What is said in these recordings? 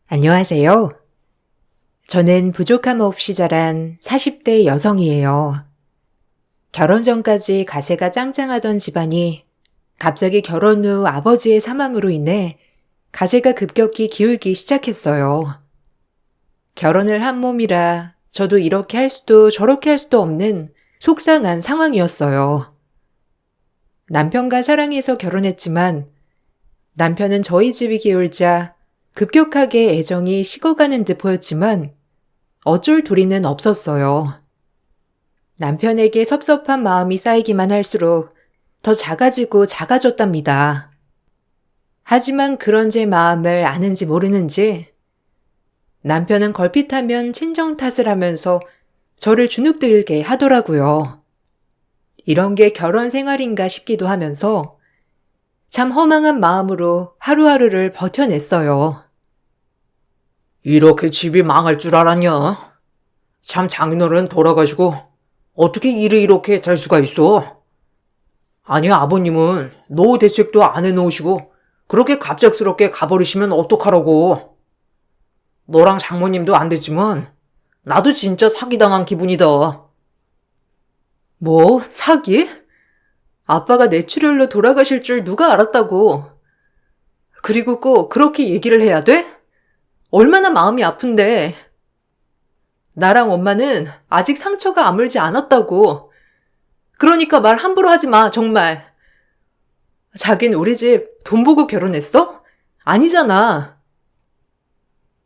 안녕하세요. 저는 부족함 없이 자란 40대 여성이에요. 결혼 전까지 가세가 짱짱하던 집안이 갑자기 결혼 후 아버지의 사망으로 인해 가세가 급격히 기울기 시작했어요. 결혼을 한 몸이라 저도 이렇게 할 수도 저렇게 할 수도 없는 속상한 상황이었어요. 남편과 사랑해서 결혼했지만 남편은 저희 집이 기울자 급격하게 애정이 식어가는 듯 보였지만 어쩔 도리는 없었어요. 남편에게 섭섭한 마음이 쌓이기만 할수록 더 작아지고 작아졌답니다. 하지만 그런 제 마음을 아는지 모르는지 남편은 걸핏하면 친정 탓을 하면서 저를 주눅들게 하더라고요. 이런 게 결혼 생활인가 싶기도 하면서 참 허망한 마음으로 하루하루를 버텨냈어요. 이렇게 집이 망할 줄 알았냐? 참 장인어른 돌아가시고 어떻게 일이 이렇게 될 수가 있어? 아니 아버님은 노후 대책도 안 해놓으시고 그렇게 갑작스럽게 가버리시면 어떡하라고. 너랑 장모님도 안 됐지만 나도 진짜 사기당한 기분이다. 뭐? 사기? 아빠가 뇌출혈로 돌아가실 줄 누가 알았다고. 그리고 꼭 그렇게 얘기를 해야 돼? 얼마나 마음이 아픈데. 나랑 엄마는 아직 상처가 아물지 않았다고. 그러니까 말 함부로 하지 마, 정말. 자긴 우리 집 돈 보고 결혼했어? 아니잖아.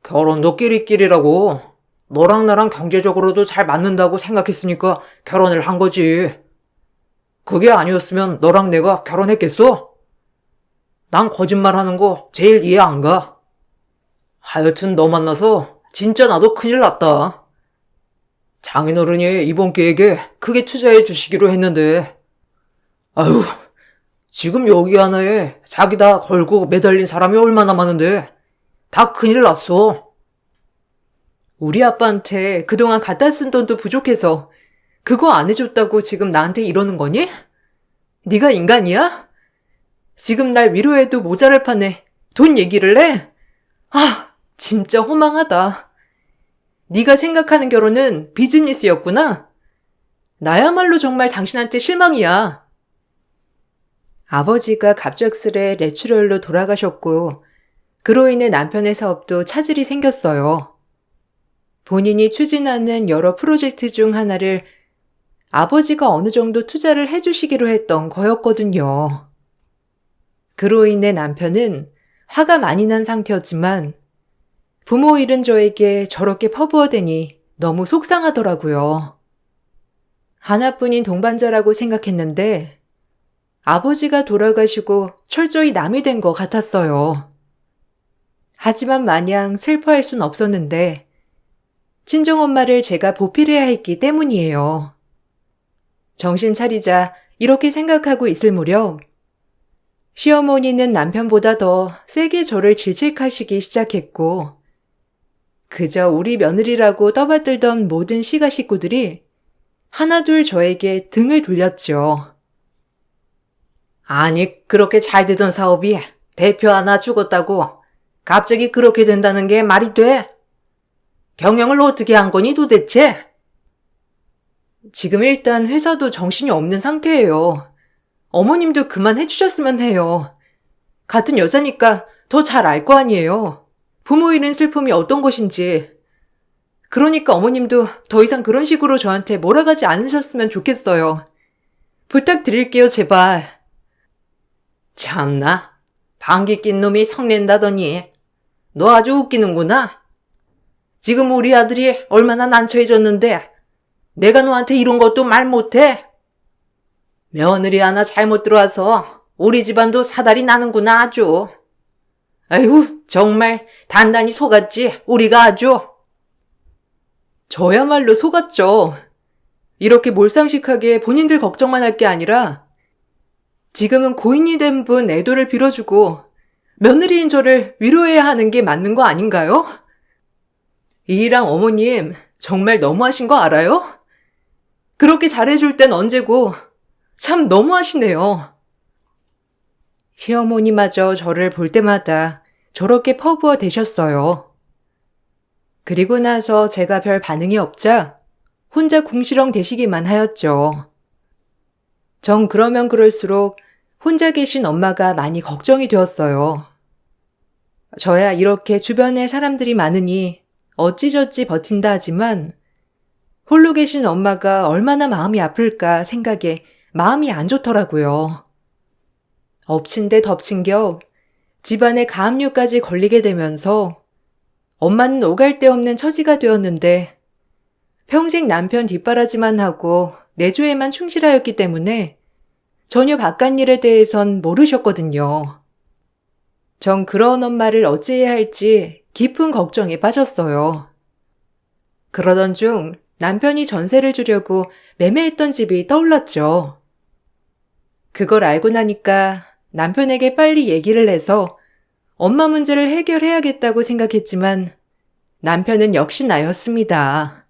결혼도 끼리끼리라고. 너랑 나랑 경제적으로도 잘 맞는다고 생각했으니까 결혼을 한 거지. 그게 아니었으면 너랑 내가 결혼했겠어? 난 거짓말하는 거 제일 이해 안 가. 하여튼 너 만나서 진짜 나도 큰일 났다. 장인어른이 이번 기회에 크게 투자해 주시기로 했는데 아유, 지금 여기 하나에 자기 다 걸고 매달린 사람이 얼마나 많은데 다 큰일 났어. 우리 아빠한테 그동안 갖다 쓴 돈도 부족해서 그거 안 해줬다고 지금 나한테 이러는 거니? 네가 인간이야? 지금 날 위로해도 모자랄 판에 돈 얘기를 해? 아, 진짜 허망하다. 네가 생각하는 결혼은 비즈니스였구나? 나야말로 정말 당신한테 실망이야. 아버지가 갑작스레 뇌출혈로 돌아가셨고 그로 인해 남편의 사업도 차질이 생겼어요. 본인이 추진하는 여러 프로젝트 중 하나를 아버지가 어느 정도 투자를 해주시기로 했던 거였거든요. 그로 인해 남편은 화가 많이 난 상태였지만 부모 잃은 저에게 저렇게 퍼부어대니 너무 속상하더라고요. 하나뿐인 동반자라고 생각했는데 아버지가 돌아가시고 철저히 남이 된 것 같았어요. 하지만 마냥 슬퍼할 순 없었는데 친정엄마를 제가 보필해야 했기 때문이에요. 정신 차리자 이렇게 생각하고 있을 무렵 시어머니는 남편보다 더 세게 저를 질책하시기 시작했고 그저 우리 며느리라고 떠받들던 모든 시가 식구들이 하나둘 저에게 등을 돌렸죠. 아니, 그렇게 잘 되던 사업이 대표 하나 죽었다고 갑자기 그렇게 된다는 게 말이 돼? 경영을 어떻게 한 거니 도대체? 지금 일단 회사도 정신이 없는 상태예요. 어머님도 그만해 주셨으면 해요. 같은 여자니까 더 잘 알 거 아니에요. 부모 잃은 슬픔이 어떤 것인지. 그러니까 어머님도 더 이상 그런 식으로 저한테 몰아가지 않으셨으면 좋겠어요. 부탁드릴게요, 제발. 참나, 방귀 낀 놈이 성낸다더니 너 아주 웃기는구나. 지금 우리 아들이 얼마나 난처해졌는데 내가 너한테 이런 것도 말 못해? 며느리 하나 잘못 들어와서 우리 집안도 사달이 나는구나 아주. 아이고 정말 단단히 속았지 우리가 아주. 저야말로 속았죠. 이렇게 몰상식하게 본인들 걱정만 할 게 아니라 지금은 고인이 된 분 애도를 빌어주고 며느리인 저를 위로해야 하는 게 맞는 거 아닌가요? 이랑 어머님 정말 너무하신 거 알아요? 그렇게 잘해줄 땐 언제고 참 너무하시네요. 시어머니마저 저를 볼 때마다 저렇게 퍼부어 대셨어요. 그리고 나서 제가 별 반응이 없자 혼자 궁시렁 대시기만 하였죠. 정 그러면 그럴수록 혼자 계신 엄마가 많이 걱정이 되었어요. 저야 이렇게 주변에 사람들이 많으니 어찌저찌 버틴다 하지만 홀로 계신 엄마가 얼마나 마음이 아플까 생각에 마음이 안 좋더라고요. 엎친 데 덮친 격 집안에 가압류까지 걸리게 되면서 엄마는 오갈 데 없는 처지가 되었는데 평생 남편 뒷바라지만 하고 내조에만 충실하였기 때문에 전혀 바깥 일에 대해선 모르셨거든요. 전 그런 엄마를 어찌해야 할지 깊은 걱정에 빠졌어요. 그러던 중 남편이 전세를 주려고 매매했던 집이 떠올랐죠. 그걸 알고 나니까 남편에게 빨리 얘기를 해서 엄마 문제를 해결해야겠다고 생각했지만 남편은 역시 나였습니다.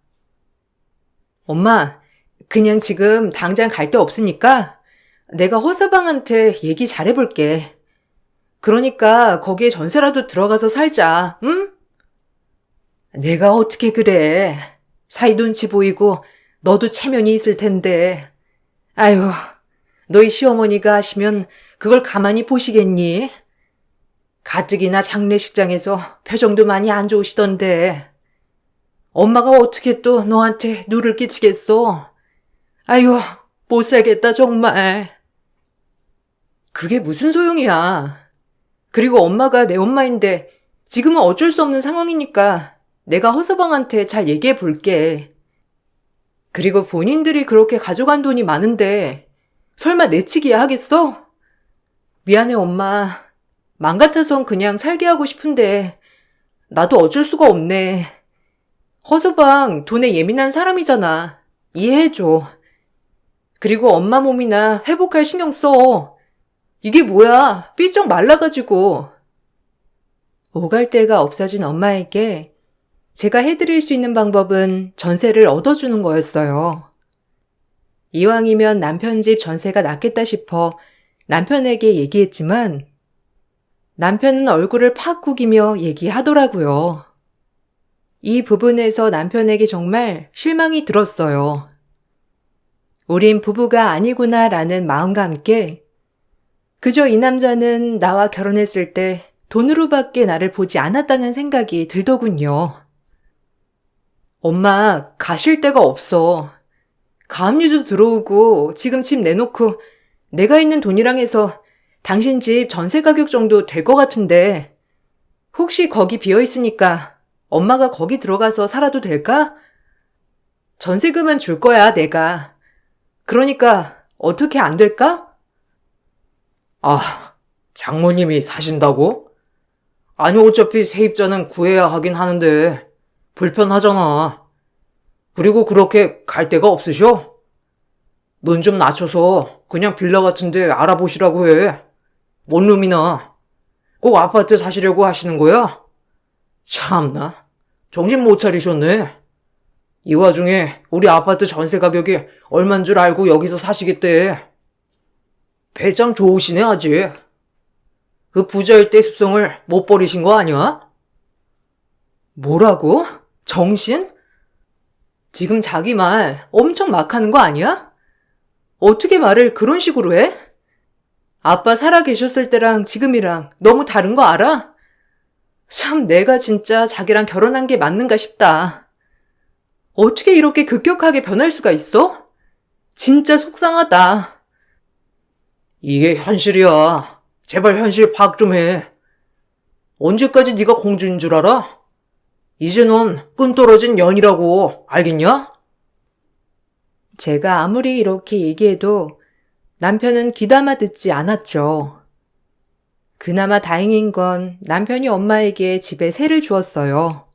엄마, 그냥 지금 당장 갈 데 없으니까 내가 허서방한테 얘기 잘해볼게. 그러니까 거기에 전세라도 들어가서 살자, 응? 내가 어떻게 그래. 사이 눈치 보이고 너도 체면이 있을 텐데. 아유, 너희 시어머니가 하시면 그걸 가만히 보시겠니? 가뜩이나 장례식장에서 표정도 많이 안 좋으시던데. 엄마가 어떻게 또 너한테 누를 끼치겠어? 아유, 못 살겠다 정말. 그게 무슨 소용이야. 그리고 엄마가 내 엄마인데 지금은 어쩔 수 없는 상황이니까 내가 허서방한테 잘 얘기해 볼게. 그리고 본인들이 그렇게 가져간 돈이 많은데 설마 내치기야 하겠어? 미안해 엄마. 맘 같아선 그냥 살게 하고 싶은데 나도 어쩔 수가 없네. 허서방 돈에 예민한 사람이잖아. 이해해줘. 그리고 엄마 몸이나 회복할 신경 써. 이게 뭐야? 삐쩍 말라가지고. 오갈 데가 없어진 엄마에게 제가 해드릴 수 있는 방법은 전세를 얻어주는 거였어요. 이왕이면 남편 집 전세가 낫겠다 싶어 남편에게 얘기했지만 남편은 얼굴을 팍 구기며 얘기하더라고요. 이 부분에서 남편에게 정말 실망이 들었어요. 우린 부부가 아니구나라는 마음과 함께 그저 이 남자는 나와 결혼했을 때 돈으로밖에 나를 보지 않았다는 생각이 들더군요. 엄마, 가실 데가 없어. 가압류도 들어오고 지금 집 내놓고 내가 있는 돈이랑 해서 당신 집 전세 가격 정도 될 것 같은데 혹시 거기 비어있으니까 엄마가 거기 들어가서 살아도 될까? 전세금은 줄 거야, 내가. 그러니까 어떻게 안 될까? 아, 장모님이 사신다고? 아니, 어차피 세입자는 구해야 하긴 하는데, 불편하잖아. 그리고 그렇게 갈 데가 없으셔? 돈 좀 낮춰서 그냥 빌라 같은데 알아보시라고 해. 원룸이나. 꼭 아파트 사시려고 하시는 거야? 참나, 정신 못 차리셨네. 이 와중에 우리 아파트 전세 가격이 얼만 줄 알고 여기서 사시겠대. 배짱 좋으시네, 아직. 그 부자일 때 습성을 못 버리신 거 아니야? 뭐라고? 정신? 지금 자기 말 엄청 막 하는 거 아니야? 어떻게 말을 그런 식으로 해? 아빠 살아 계셨을 때랑 지금이랑 너무 다른 거 알아? 참 내가 진짜 자기랑 결혼한 게 맞는가 싶다. 어떻게 이렇게 급격하게 변할 수가 있어? 진짜 속상하다. 이게 현실이야. 제발 현실 파악 좀 해. 언제까지 네가 공주인 줄 알아? 이제 넌 끈 떨어진 연이라고, 알겠냐? 제가 아무리 이렇게 얘기해도 남편은 귀담아 듣지 않았죠. 그나마 다행인 건 남편이 엄마에게 집에 세를 주었어요.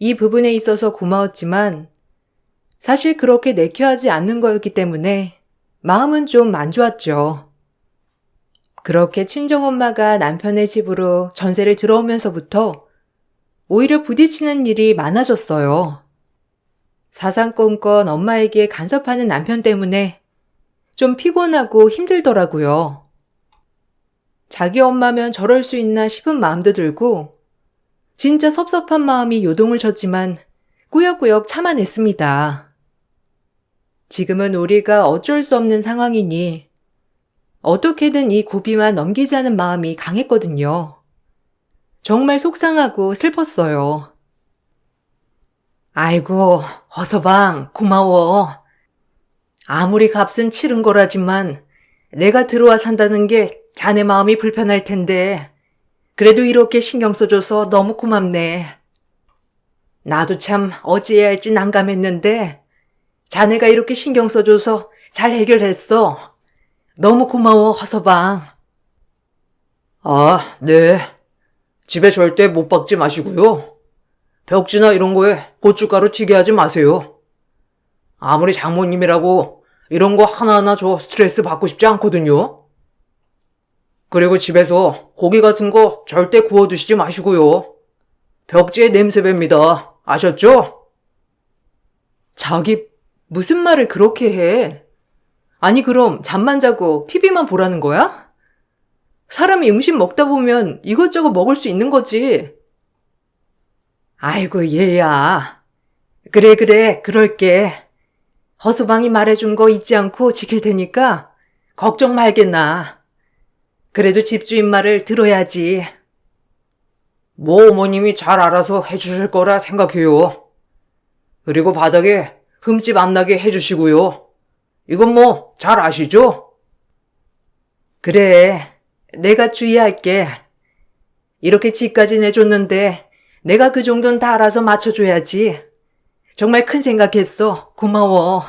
이 부분에 있어서 고마웠지만 사실 그렇게 내켜하지 않는 거였기 때문에 마음은 좀 안 좋았죠. 그렇게 친정엄마가 남편의 집으로 전세를 들어오면서부터 오히려 부딪히는 일이 많아졌어요. 사상권건 엄마에게 간섭하는 남편 때문에 좀 피곤하고 힘들더라고요. 자기 엄마면 저럴 수 있나 싶은 마음도 들고 진짜 섭섭한 마음이 요동을 쳤지만 꾸역꾸역 참아냈습니다. 지금은 우리가 어쩔 수 없는 상황이니 어떻게든 이 고비만 넘기자는 마음이 강했거든요. 정말 속상하고 슬펐어요. 아이고, 허서방, 고마워. 아무리 값은 치른 거라지만 내가 들어와 산다는 게 자네 마음이 불편할 텐데 그래도 이렇게 신경 써줘서 너무 고맙네. 나도 참 어찌해야 할지 난감했는데 자네가 이렇게 신경 써줘서 잘 해결했어. 너무 고마워, 허서방. 아, 네. 집에 절대 못 박지 마시고요. 벽지나 이런 거에 고춧가루 튀게 하지 마세요. 아무리 장모님이라고 이런 거 하나하나 저 스트레스 받고 싶지 않거든요. 그리고 집에서 고기 같은 거 절대 구워 드시지 마시고요. 벽지에 냄새 뱄니다. 아셨죠? 자기 무슨 말을 그렇게 해? 아니 그럼 잠만 자고 TV만 보라는 거야? 사람이 음식 먹다 보면 이것저것 먹을 수 있는 거지. 아이고 얘야. 그래 그럴게. 허수방이 말해준 거 잊지 않고 지킬 테니까 걱정 말겠나. 그래도 집주인 말을 들어야지. 뭐 어머님이 잘 알아서 해주실 거라 생각해요. 그리고 바닥에 흠집 안 나게 해주시고요. 이건 뭐 잘 아시죠? 그래, 내가 주의할게. 이렇게 집까지 내줬는데 내가 그 정도는 다 알아서 맞춰줘야지. 정말 큰 생각했어. 고마워.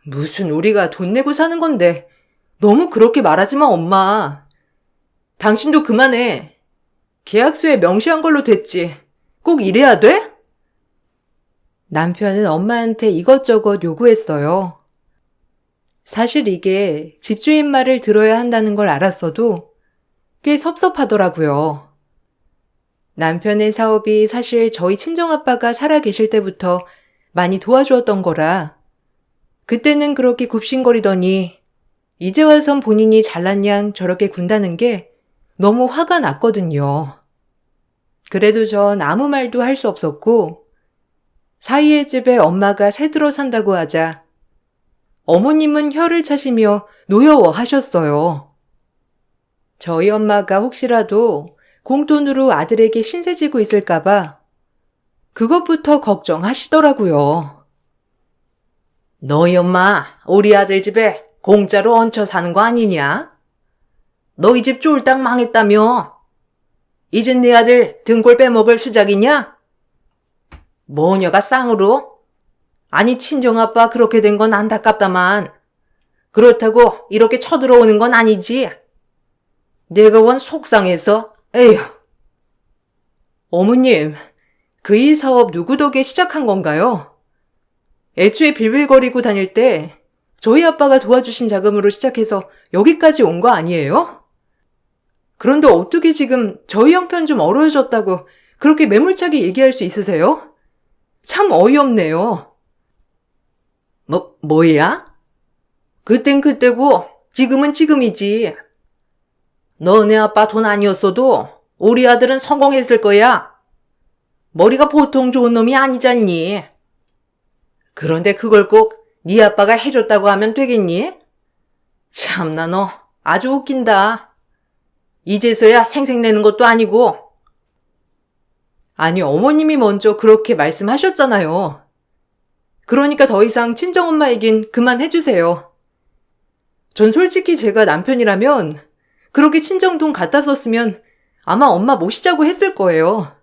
무슨 우리가 돈 내고 사는 건데 너무 그렇게 말하지 마, 엄마. 당신도 그만해. 계약서에 명시한 걸로 됐지. 꼭 이래야 돼? 남편은 엄마한테 이것저것 요구했어요. 사실 이게 집주인 말을 들어야 한다는 걸 알았어도 꽤 섭섭하더라고요. 남편의 사업이 사실 저희 친정아빠가 살아 계실 때부터 많이 도와주었던 거라 그때는 그렇게 굽신거리더니 이제 와선 본인이 잘난 양 저렇게 군다는 게 너무 화가 났거든요. 그래도 전 아무 말도 할 수 없었고 사이의 집에 엄마가 새들어 산다고 하자 어머님은 혀를 차시며 노여워하셨어요. 저희 엄마가 혹시라도 공돈으로 아들에게 신세 지고 있을까봐 그것부터 걱정하시더라고요. 너희 엄마 우리 아들 집에 공짜로 얹혀 사는 거 아니냐? 너희 집 쫄딱 망했다며? 이젠 내 아들 등골 빼먹을 수작이냐? 뭐녀가 쌍으로? 아니 친정아빠 그렇게 된 건 안타깝다만 그렇다고 이렇게 쳐들어오는 건 아니지. 내가 원 속상해서 에휴. 어머님, 그 일 사업 누구 덕에 시작한 건가요? 애초에 빌빌거리고 다닐 때 저희 아빠가 도와주신 자금으로 시작해서 여기까지 온 거 아니에요? 그런데 어떻게 지금 저희 형편 좀 어려워졌다고 그렇게 매몰차게 얘기할 수 있으세요? 참 어이없네요. 뭐야? 그땐 그때고 지금은 지금이지. 너네 아빠 돈 아니었어도 우리 아들은 성공했을 거야. 머리가 보통 좋은 놈이 아니잖니. 그런데 그걸 꼭 네 아빠가 해줬다고 하면 되겠니? 참나 너 아주 웃긴다. 이제서야 생색내는 것도 아니고. 아니 어머님이 먼저 그렇게 말씀하셨잖아요. 그러니까 더 이상 친정엄마 얘긴 그만해주세요. 전 솔직히 제가 남편이라면 그렇게 친정돈 갖다 썼으면 아마 엄마 모시자고 했을 거예요.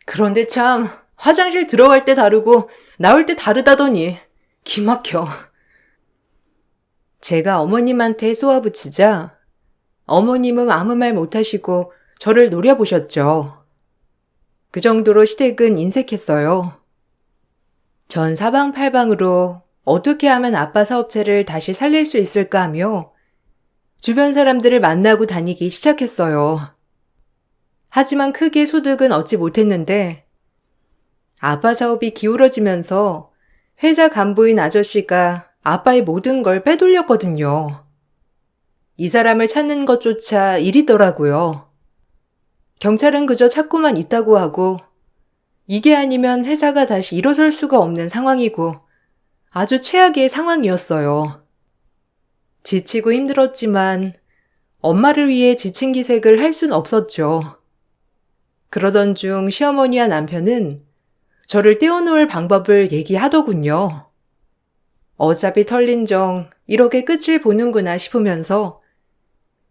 그런데 참 화장실 들어갈 때 다르고 나올 때 다르다더니 기막혀. 제가 어머님한테 쏘아붙이자 어머님은 아무 말 못하시고 저를 노려보셨죠. 그 정도로 시댁은 인색했어요. 전 사방팔방으로 어떻게 하면 아빠 사업체를 다시 살릴 수 있을까 하며 주변 사람들을 만나고 다니기 시작했어요. 하지만 크게 소득은 얻지 못했는데 아빠 사업이 기울어지면서 회사 간부인 아저씨가 아빠의 모든 걸 빼돌렸거든요. 이 사람을 찾는 것조차 일이더라고요. 경찰은 그저 찾고만 있다고 하고 이게 아니면 회사가 다시 일어설 수가 없는 상황이고 아주 최악의 상황이었어요. 지치고 힘들었지만 엄마를 위해 지친 기색을 할 순 없었죠. 그러던 중 시어머니와 남편은 저를 떼어놓을 방법을 얘기하더군요. 어차피 털린 정 이렇게 끝을 보는구나 싶으면서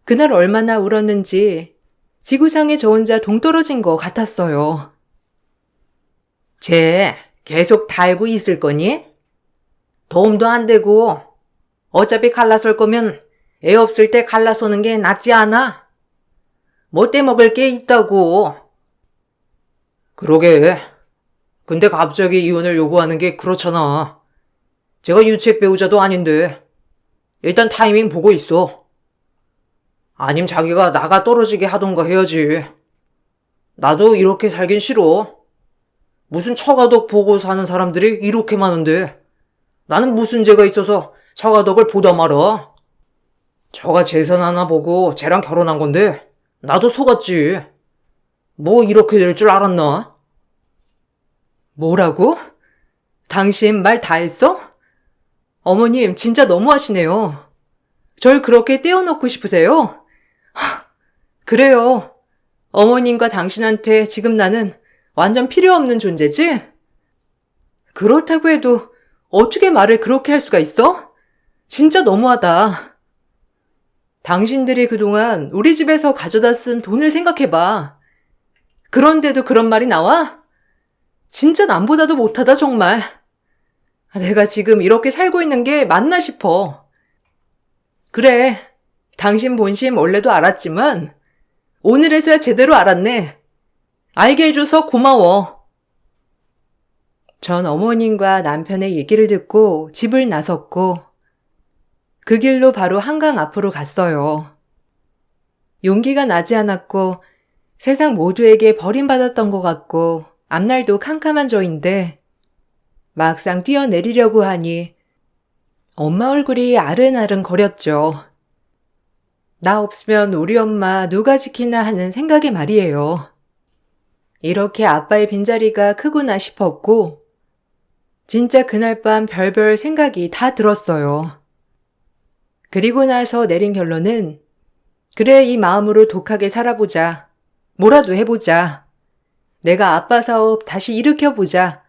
그날 얼마나 울었는지 지구상에 저 혼자 동떨어진 것 같았어요. 쟤 계속 달고 있을 거니? 도움도 안 되고 어차피 갈라설 거면 애 없을 때 갈라서는 게 낫지 않아? 뭐 떼먹을 게 있다고. 그러게. 근데 갑자기 이혼을 요구하는 게 그렇잖아. 제가 유책 배우자도 아닌데 일단 타이밍 보고 있어. 아님 자기가 나가 떨어지게 하던가 해야지. 나도 이렇게 살긴 싫어. 무슨 처가덕 보고 사는 사람들이 이렇게 많은데 나는 무슨 죄가 있어서 처가덕을 보다 말아. 저가 재산 하나 보고 쟤랑 결혼한 건데 나도 속았지. 뭐 이렇게 될 줄 알았나? 뭐라고? 당신 말 다 했어? 어머님 진짜 너무하시네요. 절 그렇게 떼어놓고 싶으세요? 그래요. 어머님과 당신한테 지금 나는 완전 필요 없는 존재지? 그렇다고 해도 어떻게 말을 그렇게 할 수가 있어? 진짜 너무하다. 당신들이 그동안 우리 집에서 가져다 쓴 돈을 생각해봐. 그런데도 그런 말이 나와? 진짜 남보다도 못하다 정말. 내가 지금 이렇게 살고 있는 게 맞나 싶어. 그래, 당신 본심 원래도 알았지만 오늘에서야 제대로 알았네. 알게 해줘서 고마워. 전 어머님과 남편의 얘기를 듣고 집을 나섰고 그 길로 바로 한강 앞으로 갔어요. 용기가 나지 않았고 세상 모두에게 버림받았던 것 같고 앞날도 캄캄한 저인데 막상 뛰어내리려고 하니 엄마 얼굴이 아른아른 거렸죠. 나 없으면 우리 엄마 누가 지키나 하는 생각에 말이에요. 이렇게 아빠의 빈자리가 크구나 싶었고 진짜 그날 밤 별별 생각이 다 들었어요. 그리고 나서 내린 결론은 그래 이 마음으로 독하게 살아보자. 뭐라도 해보자. 내가 아빠 사업 다시 일으켜보자.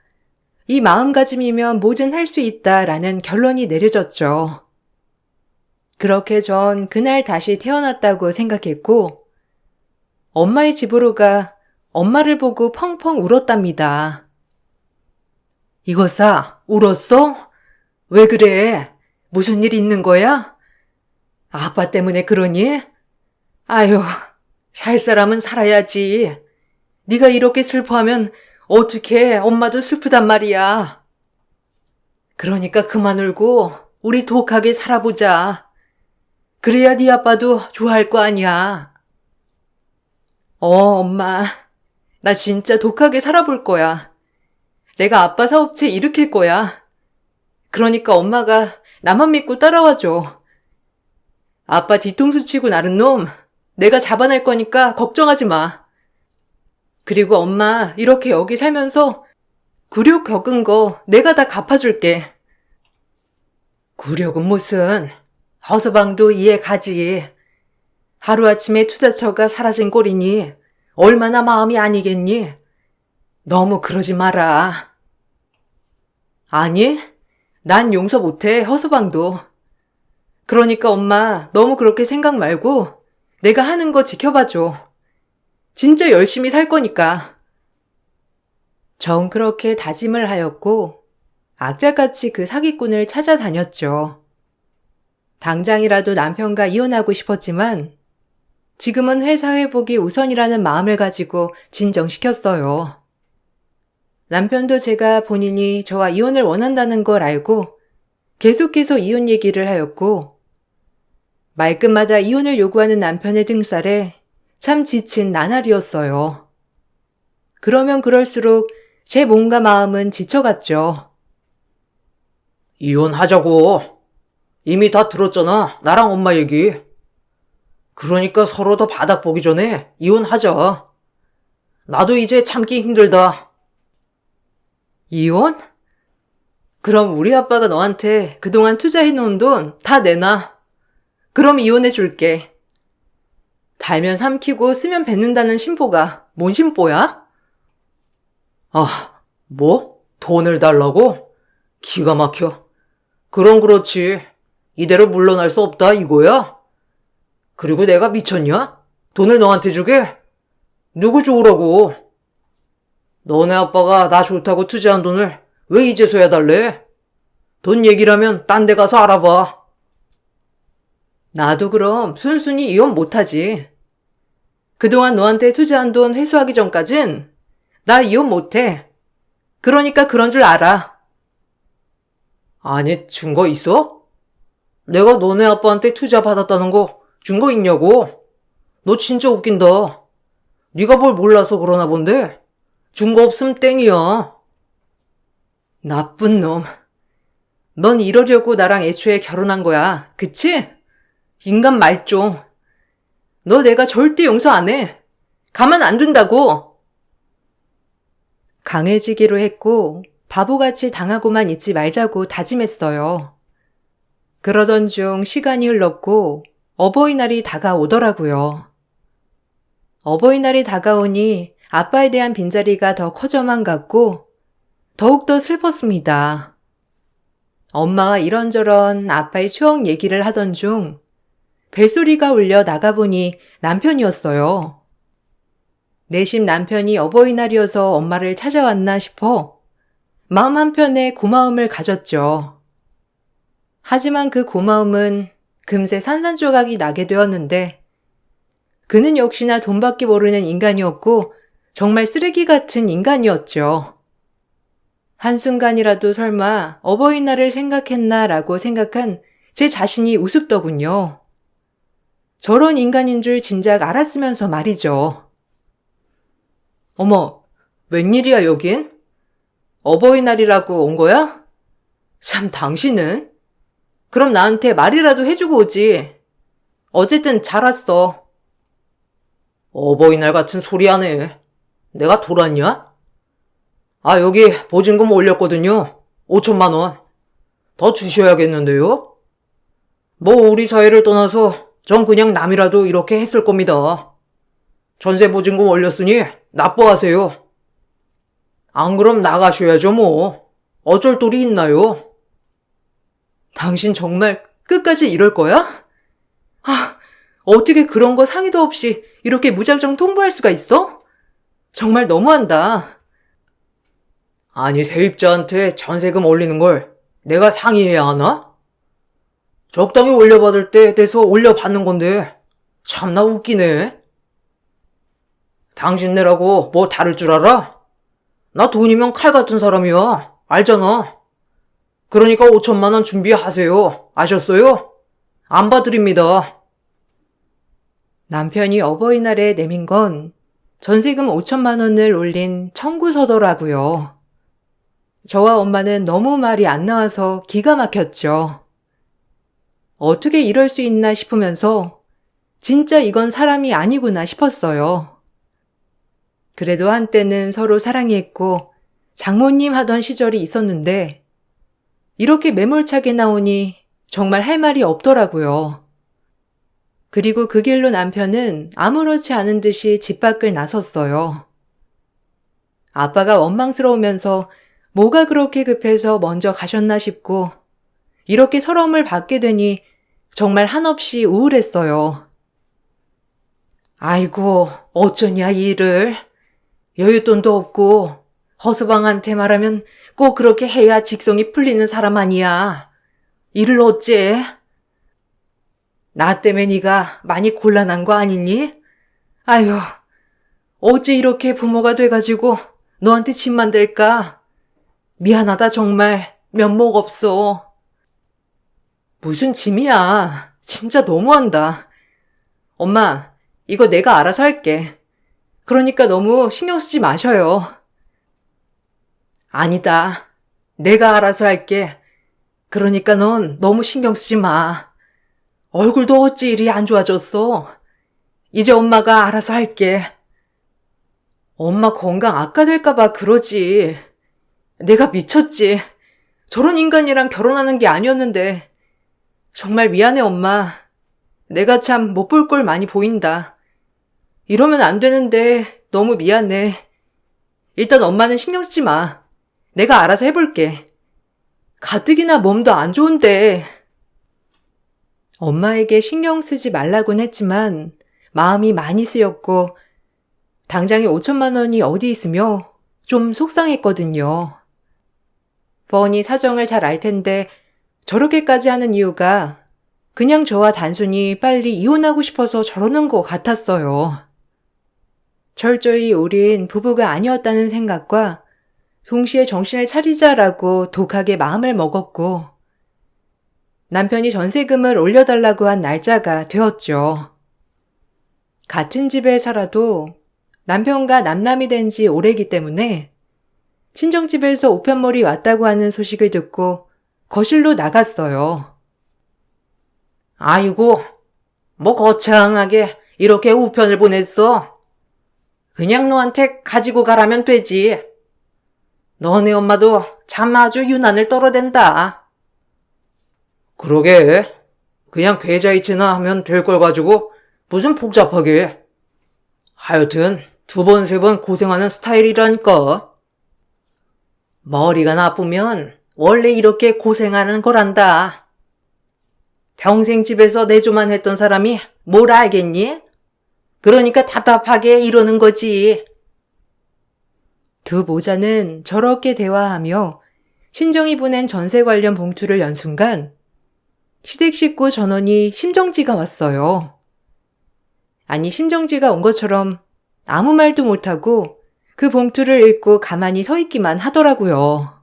이 마음가짐이면 뭐든 할 수 있다라는 결론이 내려졌죠. 그렇게 전 그날 다시 태어났다고 생각했고 엄마의 집으로 가 엄마를 보고 펑펑 울었답니다. 이거사, 울었어? 왜 그래? 무슨 일 있는 거야? 아빠 때문에 그러니? 아유, 살 사람은 살아야지. 네가 이렇게 슬퍼하면 어떡해, 엄마도 슬프단 말이야. 그러니까 그만 울고 우리 독하게 살아보자. 그래야 네 아빠도 좋아할 거 아니야. 엄마. 나 진짜 독하게 살아볼 거야. 내가 아빠 사업체 일으킬 거야. 그러니까 엄마가 나만 믿고 따라와줘. 아빠 뒤통수 치고 나른 놈 내가 잡아낼 거니까 걱정하지 마. 그리고 엄마 이렇게 여기 살면서 굴욕 겪은 거 내가 다 갚아줄게. 굴욕은 무슨? 허서방도 이해 가지. 하루아침에 투자처가 사라진 꼴이니 얼마나 마음이 아니겠니? 너무 그러지 마라. 아니, 난 용서 못해, 허서방도. 그러니까 엄마 너무 그렇게 생각 말고 내가 하는 거 지켜봐줘. 진짜 열심히 살 거니까. 전 그렇게 다짐을 하였고 악착같이 그 사기꾼을 찾아다녔죠. 당장이라도 남편과 이혼하고 싶었지만 지금은 회사 회복이 우선이라는 마음을 가지고 진정시켰어요. 남편도 제가 본인이 저와 이혼을 원한다는 걸 알고 계속해서 이혼 얘기를 하였고 말끝마다 이혼을 요구하는 남편의 등살에 참 지친 나날이었어요. 그러면 그럴수록 제 몸과 마음은 지쳐갔죠. 이혼하자고. 이미 다 들었잖아. 나랑 엄마 얘기. 그러니까 서로 더 바닥 보기 전에 이혼하자. 나도 이제 참기 힘들다. 이혼? 그럼 우리 아빠가 너한테 그동안 투자해놓은 돈 다 내놔. 그럼 이혼해 줄게. 달면 삼키고 쓰면 뱉는다는 신보가 뭔 신보야? 아, 뭐? 돈을 달라고? 기가 막혀. 그럼 그렇지. 이대로 물러날 수 없다 이거야? 그리고 내가 미쳤냐? 돈을 너한테 주게? 누구 좋으라고? 너네 아빠가 나 좋다고 투자한 돈을 왜 이제서야 달래? 돈 얘기라면 딴 데 가서 알아봐. 나도 그럼 순순히 이혼 못하지. 그동안 너한테 투자한 돈 회수하기 전까진 나 이혼 못해. 그러니까 그런 줄 알아. 아니, 증거 있어? 내가 너네 아빠한테 투자 받았다는 거 증거 있냐고? 너 진짜 웃긴다. 네가 뭘 몰라서 그러나 본데 증거 없음 땡이야. 나쁜 놈. 넌 이러려고 나랑 애초에 결혼한 거야. 그치? 인간 말종. 너 내가 절대 용서 안 해. 가만 안 둔다고. 강해지기로 했고 바보같이 당하고만 있지 말자고 다짐했어요. 그러던 중 시간이 흘렀고 어버이날이 다가오더라고요. 어버이날이 다가오니 아빠에 대한 빈자리가 더 커져만 갔고 더욱더 슬펐습니다. 엄마와 이런저런 아빠의 추억 얘기를 하던 중 벨소리가 울려 나가보니 남편이었어요. 내심 남편이 어버이날이어서 엄마를 찾아왔나 싶어 마음 한편에 고마움을 가졌죠. 하지만 그 고마움은 금세 산산조각이 나게 되었는데 그는 역시나 돈밖에 모르는 인간이었고 정말 쓰레기 같은 인간이었죠. 한순간이라도 설마 어버이날을 생각했나라고 생각한 제 자신이 우습더군요. 저런 인간인 줄 진작 알았으면서 말이죠. 어머, 웬일이야 여긴? 어버이날이라고 온 거야? 참 당신은? 그럼 나한테 말이라도 해주고 오지. 어쨌든 잘 왔어. 어버이날 같은 소리 하네. 내가 돌았냐? 아, 여기 보증금 올렸거든요. 5천만 원. 더 주셔야겠는데요? 뭐 우리 사이를 떠나서 전 그냥 남이라도 이렇게 했을 겁니다. 전세 보증금 올렸으니 납부하세요. 안 그럼 나가셔야죠 뭐. 어쩔 도리 있나요? 당신 정말 끝까지 이럴 거야? 아, 어떻게 그런 거 상의도 없이 이렇게 무작정 통보할 수가 있어? 정말 너무한다. 아니, 세입자한테 전세금 올리는 걸 내가 상의해야 하나? 적당히 올려받을 때 돼서 올려받는 건데 참나 웃기네. 당신네라고 뭐 다를 줄 알아? 나 돈이면 칼 같은 사람이야. 알잖아. 그러니까 5천만 원 준비하세요. 아셨어요? 안 봐드립니다. 남편이 어버이날에 내민 건 전세금 5천만 원을 올린 청구서더라고요. 저와 엄마는 너무 말이 안 나와서 기가 막혔죠. 어떻게 이럴 수 있나 싶으면서 진짜 이건 사람이 아니구나 싶었어요. 그래도 한때는 서로 사랑했고 장모님 하던 시절이 있었는데 이렇게 매몰차게 나오니 정말 할 말이 없더라고요. 그리고 그 길로 남편은 아무렇지 않은 듯이 집 밖을 나섰어요. 아빠가 원망스러우면서 뭐가 그렇게 급해서 먼저 가셨나 싶고 이렇게 서러움을 받게 되니 정말 한없이 우울했어요. 아이고, 어쩌냐 이 일을. 여윳돈도 없고 허수방한테 말하면 꼭 그렇게 해야 직성이 풀리는 사람 아니야. 일을 어째? 나 때문에 네가 많이 곤란한 거 아니니? 아유, 어째 이렇게 부모가 돼가지고 너한테 짐만 될까? 미안하다 정말 면목 없어. 무슨 짐이야. 진짜 너무한다. 엄마, 이거 내가 알아서 할게. 그러니까 너무 신경 쓰지 마셔요. 아니다. 내가 알아서 할게. 그러니까 넌 너무 신경 쓰지 마. 얼굴도 어찌 이리 안 좋아졌어. 이제 엄마가 알아서 할게. 엄마 건강 악화될까봐 그러지. 내가 미쳤지. 저런 인간이랑 결혼하는 게 아니었는데. 정말 미안해, 엄마. 내가 참 못 볼 걸 많이 보인다. 이러면 안 되는데 너무 미안해. 일단 엄마는 신경 쓰지 마. 내가 알아서 해볼게. 가뜩이나 몸도 안 좋은데. 엄마에게 신경 쓰지 말라곤 했지만 마음이 많이 쓰였고 당장에 5천만 원이 어디 있으며 좀 속상했거든요. 뻔히 사정을 잘 알 텐데 저렇게까지 하는 이유가 그냥 저와 단순히 빨리 이혼하고 싶어서 저러는 것 같았어요. 철저히 우린 부부가 아니었다는 생각과 동시에 정신을 차리자라고 독하게 마음을 먹었고 남편이 전세금을 올려달라고 한 날짜가 되었죠. 같은 집에 살아도 남편과 남남이 된 지 오래기 때문에 친정집에서 우편물이 왔다고 하는 소식을 듣고 거실로 나갔어요. 아이고, 뭐 거창하게 이렇게 우편을 보냈어. 그냥 너한테 가지고 가라면 되지. 너네 엄마도 참 아주 유난을 떨어댄다. 그러게. 그냥 계좌이체나 하면 될 걸 가지고 무슨 복잡하게. 하여튼 2번, 3번 고생하는 스타일이라니까. 머리가 나쁘면 원래 이렇게 고생하는 거란다. 평생 집에서 내조만 했던 사람이 뭘 알겠니? 그러니까 답답하게 이러는 거지. 두 모자는 저렇게 대화하며 친정이 보낸 전세 관련 봉투를 연 순간 시댁 식구 전원이 심정지가 왔어요. 아니 심정지가 온 것처럼 아무 말도 못하고 그 봉투를 읽고 가만히 서 있기만 하더라고요.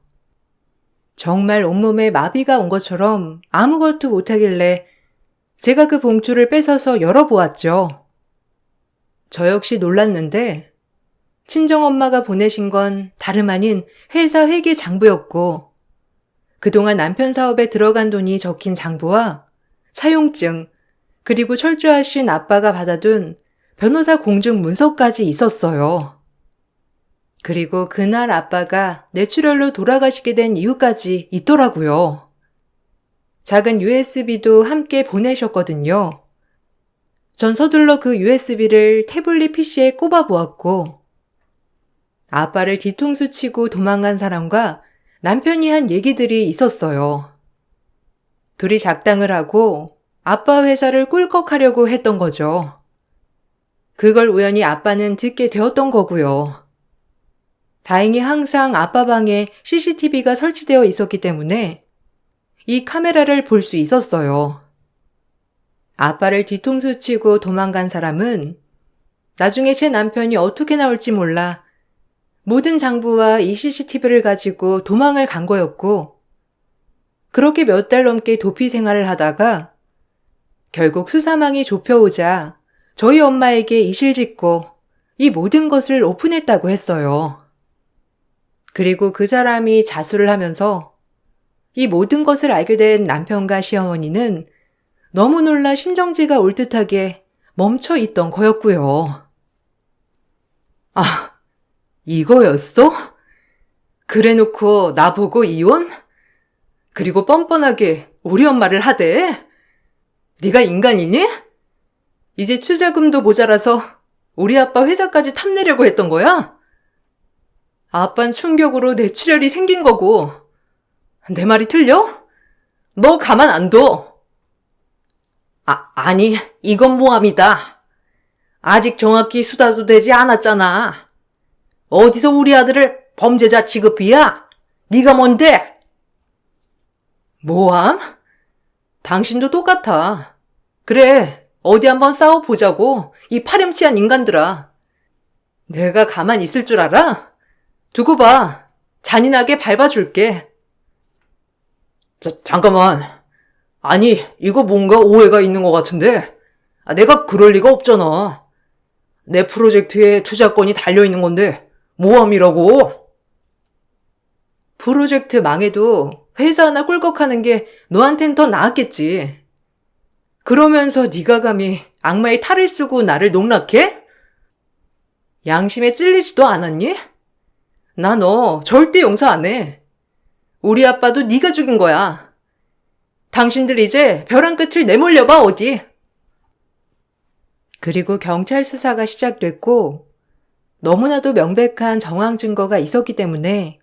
정말 온몸에 마비가 온 것처럼 아무것도 못하길래 제가 그 봉투를 뺏어서 열어보았죠. 저 역시 놀랐는데 친정엄마가 보내신 건 다름 아닌 회사 회계 장부였고 그동안 남편 사업에 들어간 돈이 적힌 장부와 차용증 그리고 철주하신 아빠가 받아둔 변호사 공증 문서까지 있었어요. 그리고 그날 아빠가 뇌출혈로 돌아가시게 된 이유까지 있더라고요. 작은 USB도 함께 보내셨거든요. 전 서둘러 그 USB를 태블릿 PC에 꼽아 보았고 아빠를 뒤통수 치고 도망간 사람과 남편이 한 얘기들이 있었어요. 둘이 작당을 하고 아빠 회사를 꿀꺽하려고 했던 거죠. 그걸 우연히 아빠는 듣게 되었던 거고요. 다행히 항상 아빠 방에 CCTV가 설치되어 있었기 때문에 이 카메라를 볼 수 있었어요. 아빠를 뒤통수 치고 도망간 사람은 나중에 제 남편이 어떻게 나올지 몰라 모든 장부와 이 CCTV를 가지고 도망을 간 거였고 그렇게 몇 달 넘게 도피 생활을 하다가 결국 수사망이 좁혀오자 저희 엄마에게 이실 짓고 이 모든 것을 오픈했다고 했어요. 그리고 그 사람이 자수를 하면서 이 모든 것을 알게 된 남편과 시어머니는 너무 놀라 심정지가 올 듯하게 멈춰 있던 거였고요. 아, 이거였어? 그래놓고 나보고 이혼? 그리고 뻔뻔하게 우리 엄마를 하대? 네가 인간이니? 이제 투자금도 모자라서 우리 아빠 회사까지 탐내려고 했던 거야? 아빤 충격으로 뇌출혈이 생긴 거고 내 말이 틀려? 너 가만 안 둬. 아니 이건 모함이다. 아직 정확히 수사도 되지 않았잖아. 어디서 우리 아들을 범죄자 취급이야? 네가 뭔데? 모함? 당신도 똑같아. 그래 어디 한번 싸워보자고 이 파렴치한 인간들아. 내가 가만 있을 줄 알아? 두고 봐. 잔인하게 밟아줄게. 잠깐만. 아니, 이거 뭔가 오해가 있는 것 같은데. 내가 그럴 리가 없잖아. 내 프로젝트에 투자권이 달려있는 건데 모함이라고. 프로젝트 망해도 회사 하나 꿀꺽하는 게 너한텐 더 나았겠지. 그러면서 네가 감히 악마의 탈을 쓰고 나를 농락해? 양심에 찔리지도 않았니? 나 너 절대 용서 안 해. 우리 아빠도 네가 죽인 거야. 당신들 이제 벼랑 끝을 내몰려봐 어디. 그리고 경찰 수사가 시작됐고 너무나도 명백한 정황 증거가 있었기 때문에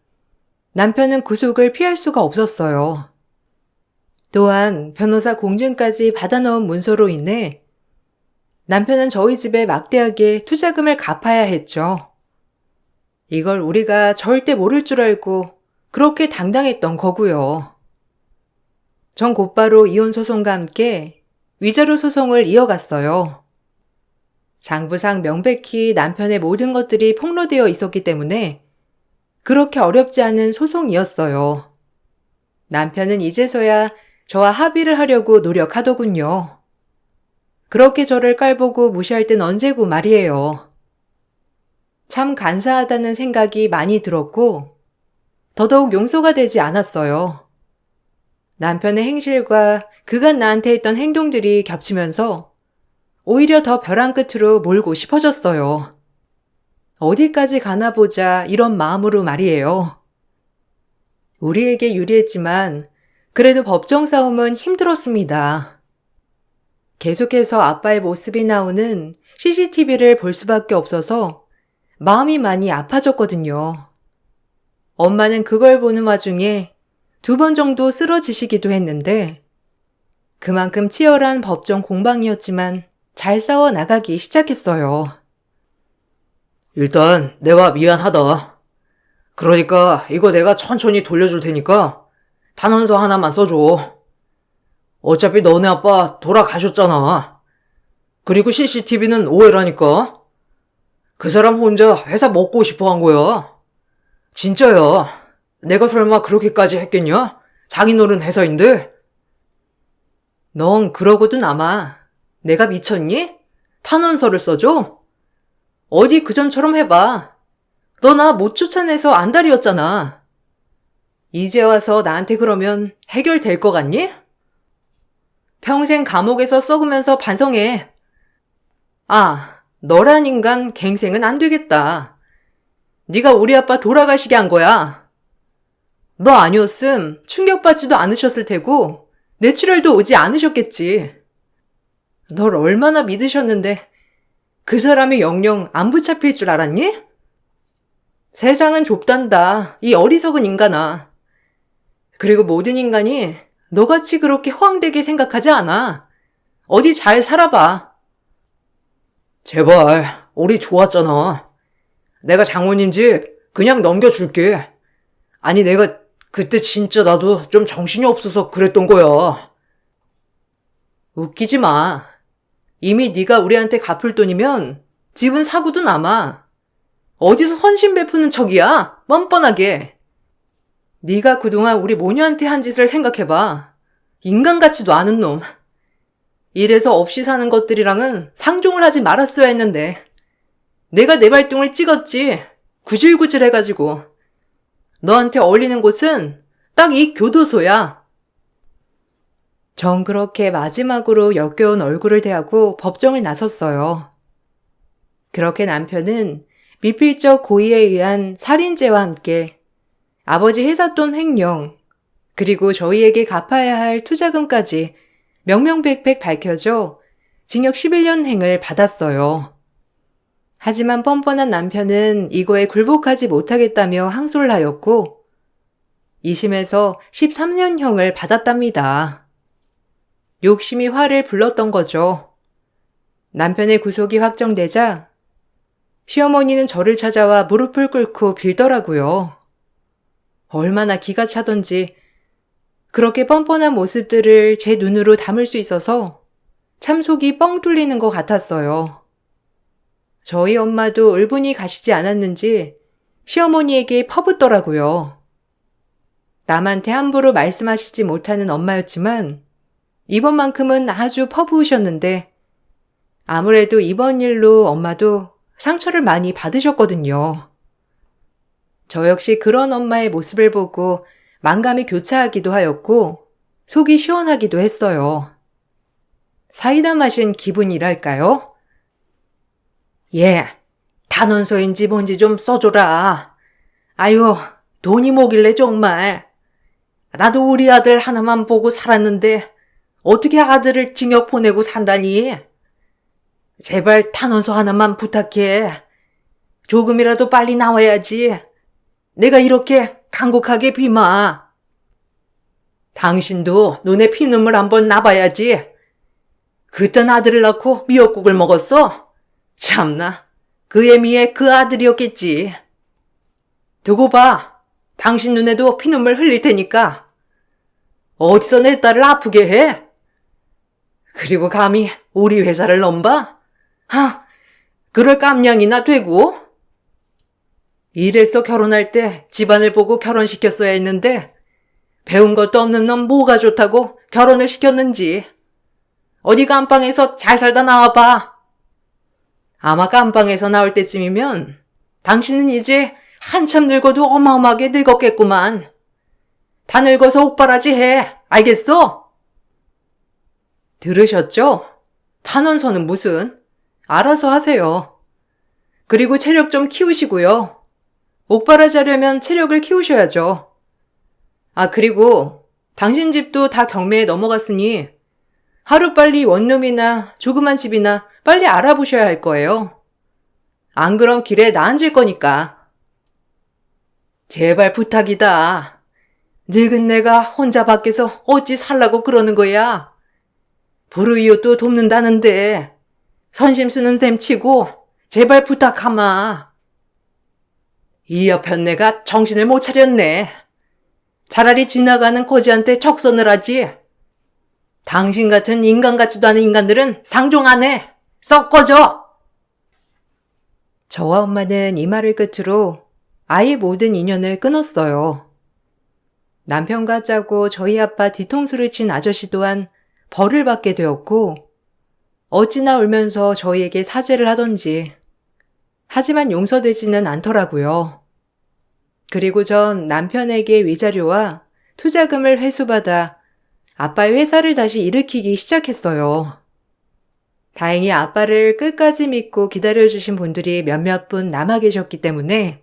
남편은 구속을 피할 수가 없었어요. 또한 변호사 공증까지 받아넣은 문서로 인해 남편은 저희 집에 막대하게 투자금을 갚아야 했죠. 이걸 우리가 절대 모를 줄 알고 그렇게 당당했던 거고요. 전 곧바로 이혼 소송과 함께 위자료 소송을 이어갔어요. 장부상 명백히 남편의 모든 것들이 폭로되어 있었기 때문에 그렇게 어렵지 않은 소송이었어요. 남편은 이제서야 저와 합의를 하려고 노력하더군요. 그렇게 저를 깔보고 무시할 땐 언제고 말이에요. 참 간사하다는 생각이 많이 들었고 더더욱 용서가 되지 않았어요. 남편의 행실과 그간 나한테 했던 행동들이 겹치면서 오히려 더 벼랑 끝으로 몰고 싶어졌어요. 어디까지 가나 보자 이런 마음으로 말이에요. 우리에게 유리했지만 그래도 법정 싸움은 힘들었습니다. 계속해서 아빠의 모습이 나오는 CCTV를 볼 수밖에 없어서 마음이 많이 아파졌거든요. 엄마는 그걸 보는 와중에 2번 정도 쓰러지시기도 했는데 그만큼 치열한 법정 공방이었지만 잘 싸워 나가기 시작했어요. 일단 내가 미안하다. 그러니까 이거 내가 천천히 돌려줄 테니까 탄원서 하나만 써줘. 어차피 너네 아빠 돌아가셨잖아. 그리고 CCTV는 오해라니까. 그 사람 혼자 회사 먹고 싶어 한 거야. 진짜야. 내가 설마 그렇게까지 했겠냐? 장인어른 회사인데. 넌 그러고도 남아. 내가 미쳤니? 탄원서를 써줘? 어디 그전처럼 해봐. 너 나 못 쫓아내서 안달이었잖아. 이제 와서 나한테 그러면 해결될 것 같니? 평생 감옥에서 썩으면서 반성해. 아, 너란 인간 갱생은 안 되겠다. 네가 우리 아빠 돌아가시게 한 거야. 너 아니었음 충격받지도 않으셨을 테고 뇌출혈도 오지 않으셨겠지. 널 얼마나 믿으셨는데 그 사람이 영영 안 붙잡힐 줄 알았니? 세상은 좁단다, 이 어리석은 인간아. 그리고 모든 인간이 너같이 그렇게 허황되게 생각하지 않아. 어디 잘 살아봐. 제발, 우리 좋았잖아. 내가 장모님 집 그냥 넘겨줄게. 아니 내가 그때 진짜 나도 좀 정신이 없어서 그랬던 거야. 웃기지 마. 이미 네가 우리한테 갚을 돈이면 집은 사고도 남아. 어디서 헌신 베푸는 척이야? 뻔뻔하게. 네가 그동안 우리 모녀한테 한 짓을 생각해봐. 인간 같지도 않은 놈. 이래서 없이 사는 것들이랑은 상종을 하지 말았어야 했는데 내가 내 발등을 찍었지. 구질구질 해가지고. 너한테 어울리는 곳은 딱 이 교도소야. 전 그렇게 마지막으로 역겨운 얼굴을 대하고 법정을 나섰어요. 그렇게 남편은 미필적 고의에 의한 살인죄와 함께 아버지 회사돈 횡령, 그리고 저희에게 갚아야 할 투자금까지 명명백백 밝혀져 징역 11년행을 받았어요. 하지만 뻔뻔한 남편은 이거에 굴복하지 못하겠다며 항소를 하였고 2심에서 13년형을 받았답니다. 욕심이 화를 불렀던 거죠. 남편의 구속이 확정되자 시어머니는 저를 찾아와 무릎을 꿇고 빌더라고요. 얼마나 기가 차던지 그렇게 뻔뻔한 모습들을 제 눈으로 담을 수 있어서 참 속이 뻥 뚫리는 것 같았어요. 저희 엄마도 을분이 가시지 않았는지 시어머니에게 퍼붓더라고요. 남한테 함부로 말씀하시지 못하는 엄마였지만 이번만큼은 아주 퍼부으셨는데 아무래도 이번 일로 엄마도 상처를 많이 받으셨거든요. 저 역시 그런 엄마의 모습을 보고 만감이 교차하기도 하였고 속이 시원하기도 했어요. 사이다 마신 기분이랄까요? 예, 다 탄원서인지 뭔지 좀 써줘라. 아유, 돈이 뭐길래 정말. 나도 우리 아들 하나만 보고 살았는데 어떻게 아들을 징역 보내고 산다니? 제발 탄원서 하나만 부탁해. 조금이라도 빨리 나와야지. 내가 이렇게 간곡하게 비마. 당신도 눈에 피눈물 한번 나봐야지. 그딴 아들을 낳고 미역국을 먹었어? 참나, 그 애미의 그 아들이었겠지. 두고 봐. 당신 눈에도 피눈물 흘릴 테니까. 어디서 내 딸을 아프게 해? 그리고 감히 우리 회사를 넘봐? 그럴 깜냥이나 되고? 이래서 결혼할 때 집안을 보고 결혼시켰어야 했는데 배운 것도 없는 놈 뭐가 좋다고 결혼을 시켰는지. 어디 감방에서 잘 살다 나와봐. 아마 감방에서 나올 때쯤이면 당신은 이제 한참 늙어도 어마어마하게 늙었겠구만. 다 늙어서 옥바라지 해. 알겠어? 들으셨죠? 탄원서는 무슨? 알아서 하세요. 그리고 체력 좀 키우시고요. 옥바라지 하려면 체력을 키우셔야죠. 그리고 당신 집도 다 경매에 넘어갔으니 하루빨리 원룸이나 조그만 집이나 빨리 알아보셔야 할 거예요. 안 그럼 길에 나 앉을 거니까. 제발 부탁이다. 늙은 내가 혼자 밖에서 어찌 살라고 그러는 거야. 불우이웃도 돕는다는데 선심 쓰는 셈 치고 제발 부탁하마. 이 옆편 내가 정신을 못 차렸네. 차라리 지나가는 거지한테 적선을 하지. 당신 같은 인간 같지도 않은 인간들은 상종 안 해. 썩 꺼져. 저와 엄마는 이 말을 끝으로 아예 모든 인연을 끊었어요. 남편과 짜고 저희 아빠 뒤통수를 친 아저씨 또한 벌을 받게 되었고 어찌나 울면서 저희에게 사죄를 하던지. 하지만 용서되지는 않더라고요. 그리고 전 남편에게 위자료와 투자금을 회수받아 아빠의 회사를 다시 일으키기 시작했어요. 다행히 아빠를 끝까지 믿고 기다려주신 분들이 몇몇 분 남아 계셨기 때문에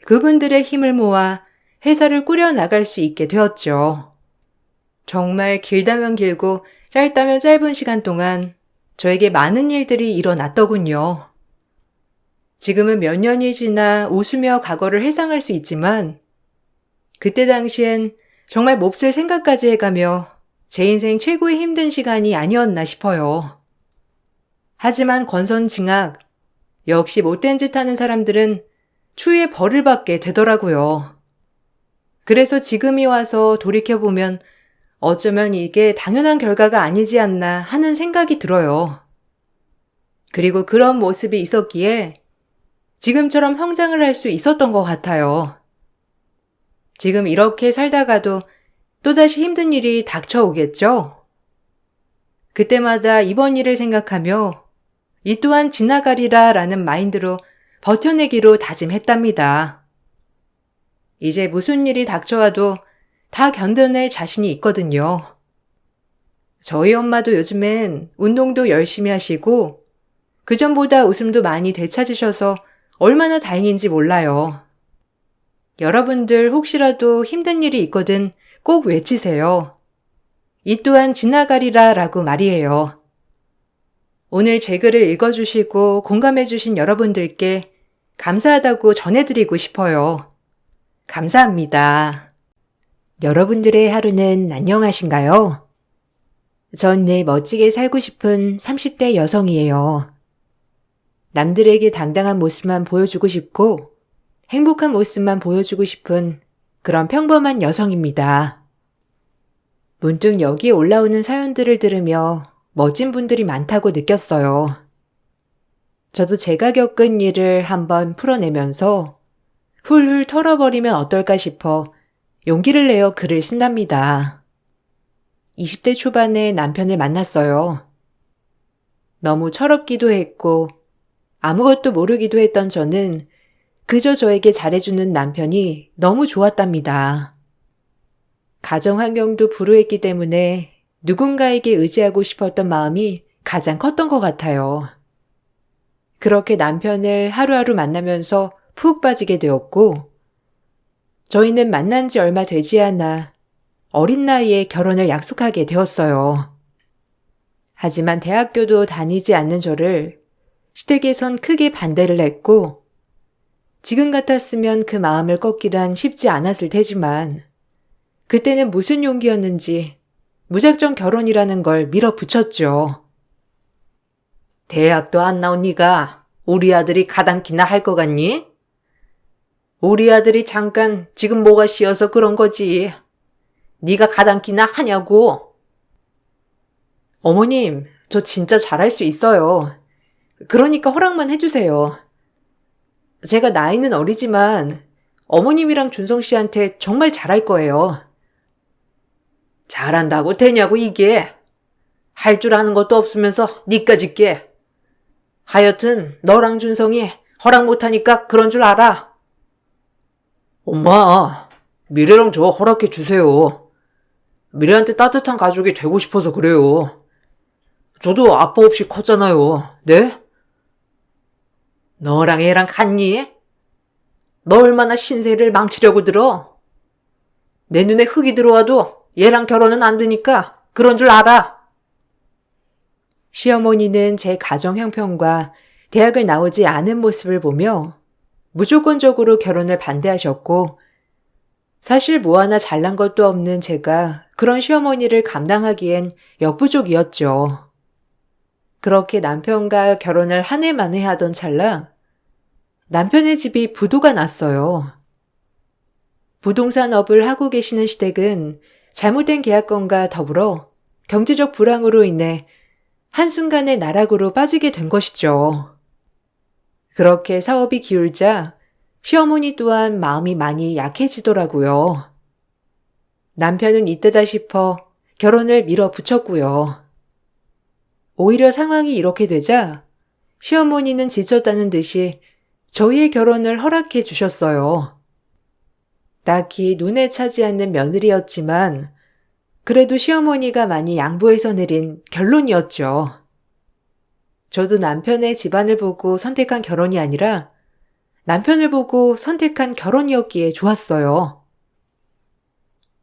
그분들의 힘을 모아 회사를 꾸려나갈 수 있게 되었죠. 정말 길다면 길고 짧다면 짧은 시간 동안 저에게 많은 일들이 일어났더군요. 지금은 몇 년이 지나 웃으며 과거를 회상할 수 있지만 그때 당시엔 정말 몹쓸 생각까지 해가며 제 인생 최고의 힘든 시간이 아니었나 싶어요. 하지만 권선징악, 역시 못된 짓 하는 사람들은 추후에 벌을 받게 되더라고요. 그래서 지금이 와서 돌이켜보면 어쩌면 이게 당연한 결과가 아니지 않나 하는 생각이 들어요. 그리고 그런 모습이 있었기에 지금처럼 성장을 할 수 있었던 것 같아요. 지금 이렇게 살다가도 또다시 힘든 일이 닥쳐오겠죠? 그때마다 이번 일을 생각하며 이 또한 지나가리라 라는 마인드로 버텨내기로 다짐했답니다. 이제 무슨 일이 닥쳐와도 다 견뎌낼 자신이 있거든요. 저희 엄마도 요즘엔 운동도 열심히 하시고 그전보다 웃음도 많이 되찾으셔서 얼마나 다행인지 몰라요. 여러분들 혹시라도 힘든 일이 있거든 꼭 외치세요. 이 또한 지나가리라 라고 말이에요. 오늘 제 글을 읽어주시고 공감해주신 여러분들께 감사하다고 전해드리고 싶어요. 감사합니다. 여러분들의 하루는 안녕하신가요? 전 내 멋지게 살고 싶은 30대 여성이에요. 남들에게 당당한 모습만 보여주고 싶고 행복한 모습만 보여주고 싶은 그런 평범한 여성입니다. 문득 여기에 올라오는 사연들을 들으며 멋진 분들이 많다고 느꼈어요. 저도 제가 겪은 일을 한번 풀어내면서 훌훌 털어버리면 어떨까 싶어 용기를 내어 글을 쓴답니다. 20대 초반에 남편을 만났어요. 너무 철없기도 했고 아무것도 모르기도 했던 저는 그저 저에게 잘해주는 남편이 너무 좋았답니다. 가정 환경도 불우했기 때문에 누군가에게 의지하고 싶었던 마음이 가장 컸던 것 같아요. 그렇게 남편을 하루하루 만나면서 푹 빠지게 되었고, 저희는 만난 지 얼마 되지 않아 어린 나이에 결혼을 약속하게 되었어요. 하지만 대학교도 다니지 않는 저를 시댁에선 크게 반대를 했고, 지금 같았으면 그 마음을 꺾기란 쉽지 않았을 테지만, 그때는 무슨 용기였는지 무작정 결혼이라는 걸 밀어붙였죠. 대학도 안 나온 네가 우리 아들이 가당키나 할 것 같니? 우리 아들이 잠깐 지금 뭐가 쉬어서 그런 거지. 네가 가당키나 하냐고. 어머님, 저 진짜 잘할 수 있어요. 그러니까 허락만 해주세요. 제가 나이는 어리지만 어머님이랑 준성 씨한테 정말 잘할 거예요. 잘한다고 되냐고 이게. 할 줄 아는 것도 없으면서 니까짓 게. 하여튼 너랑 준성이 허락 못하니까 그런 줄 알아. 엄마, 미래랑 저 허락해 주세요. 미래한테 따뜻한 가족이 되고 싶어서 그래요. 저도 아빠 없이 컸잖아요. 네? 너랑 애랑 같니? 너 얼마나 신세를 망치려고 들어? 내 눈에 흙이 들어와도 얘랑 결혼은 안 되니까 그런 줄 알아. 시어머니는 제 가정 형편과 대학을 나오지 않은 모습을 보며 무조건적으로 결혼을 반대하셨고, 사실 뭐 하나 잘난 것도 없는 제가 그런 시어머니를 감당하기엔 역부족이었죠. 그렇게 남편과 결혼을 한 해 만에 하던 찰나 남편의 집이 부도가 났어요. 부동산 업을 하고 계시는 시댁은 잘못된 계약건과 더불어 경제적 불황으로 인해 한순간에 나락으로 빠지게 된 것이죠. 그렇게 사업이 기울자 시어머니 또한 마음이 많이 약해지더라고요. 남편은 이때다 싶어 결혼을 밀어붙였고요. 오히려 상황이 이렇게 되자 시어머니는 지쳤다는 듯이 저희의 결혼을 허락해 주셨어요. 딱히 눈에 차지 않는 며느리였지만 그래도 시어머니가 많이 양보해서 내린 결론이었죠. 저도 남편의 집안을 보고 선택한 결혼이 아니라 남편을 보고 선택한 결혼이었기에 좋았어요.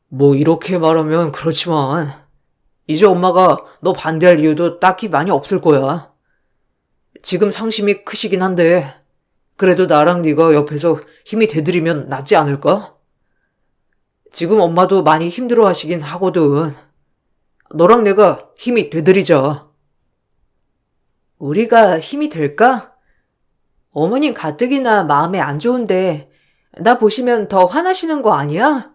뭐 이렇게 말하면 그렇지만 이제 엄마가 너 반대할 이유도 딱히 많이 없을 거야. 지금 상심이 크시긴 한데 그래도 나랑 네가 옆에서 힘이 되드리면 낫지 않을까? 지금 엄마도 많이 힘들어 하시긴 하거든. 너랑 내가 힘이 되드리자. 우리가 힘이 될까? 어머님 가뜩이나 마음에 안 좋은데 나 보시면 더 화나시는 거 아니야?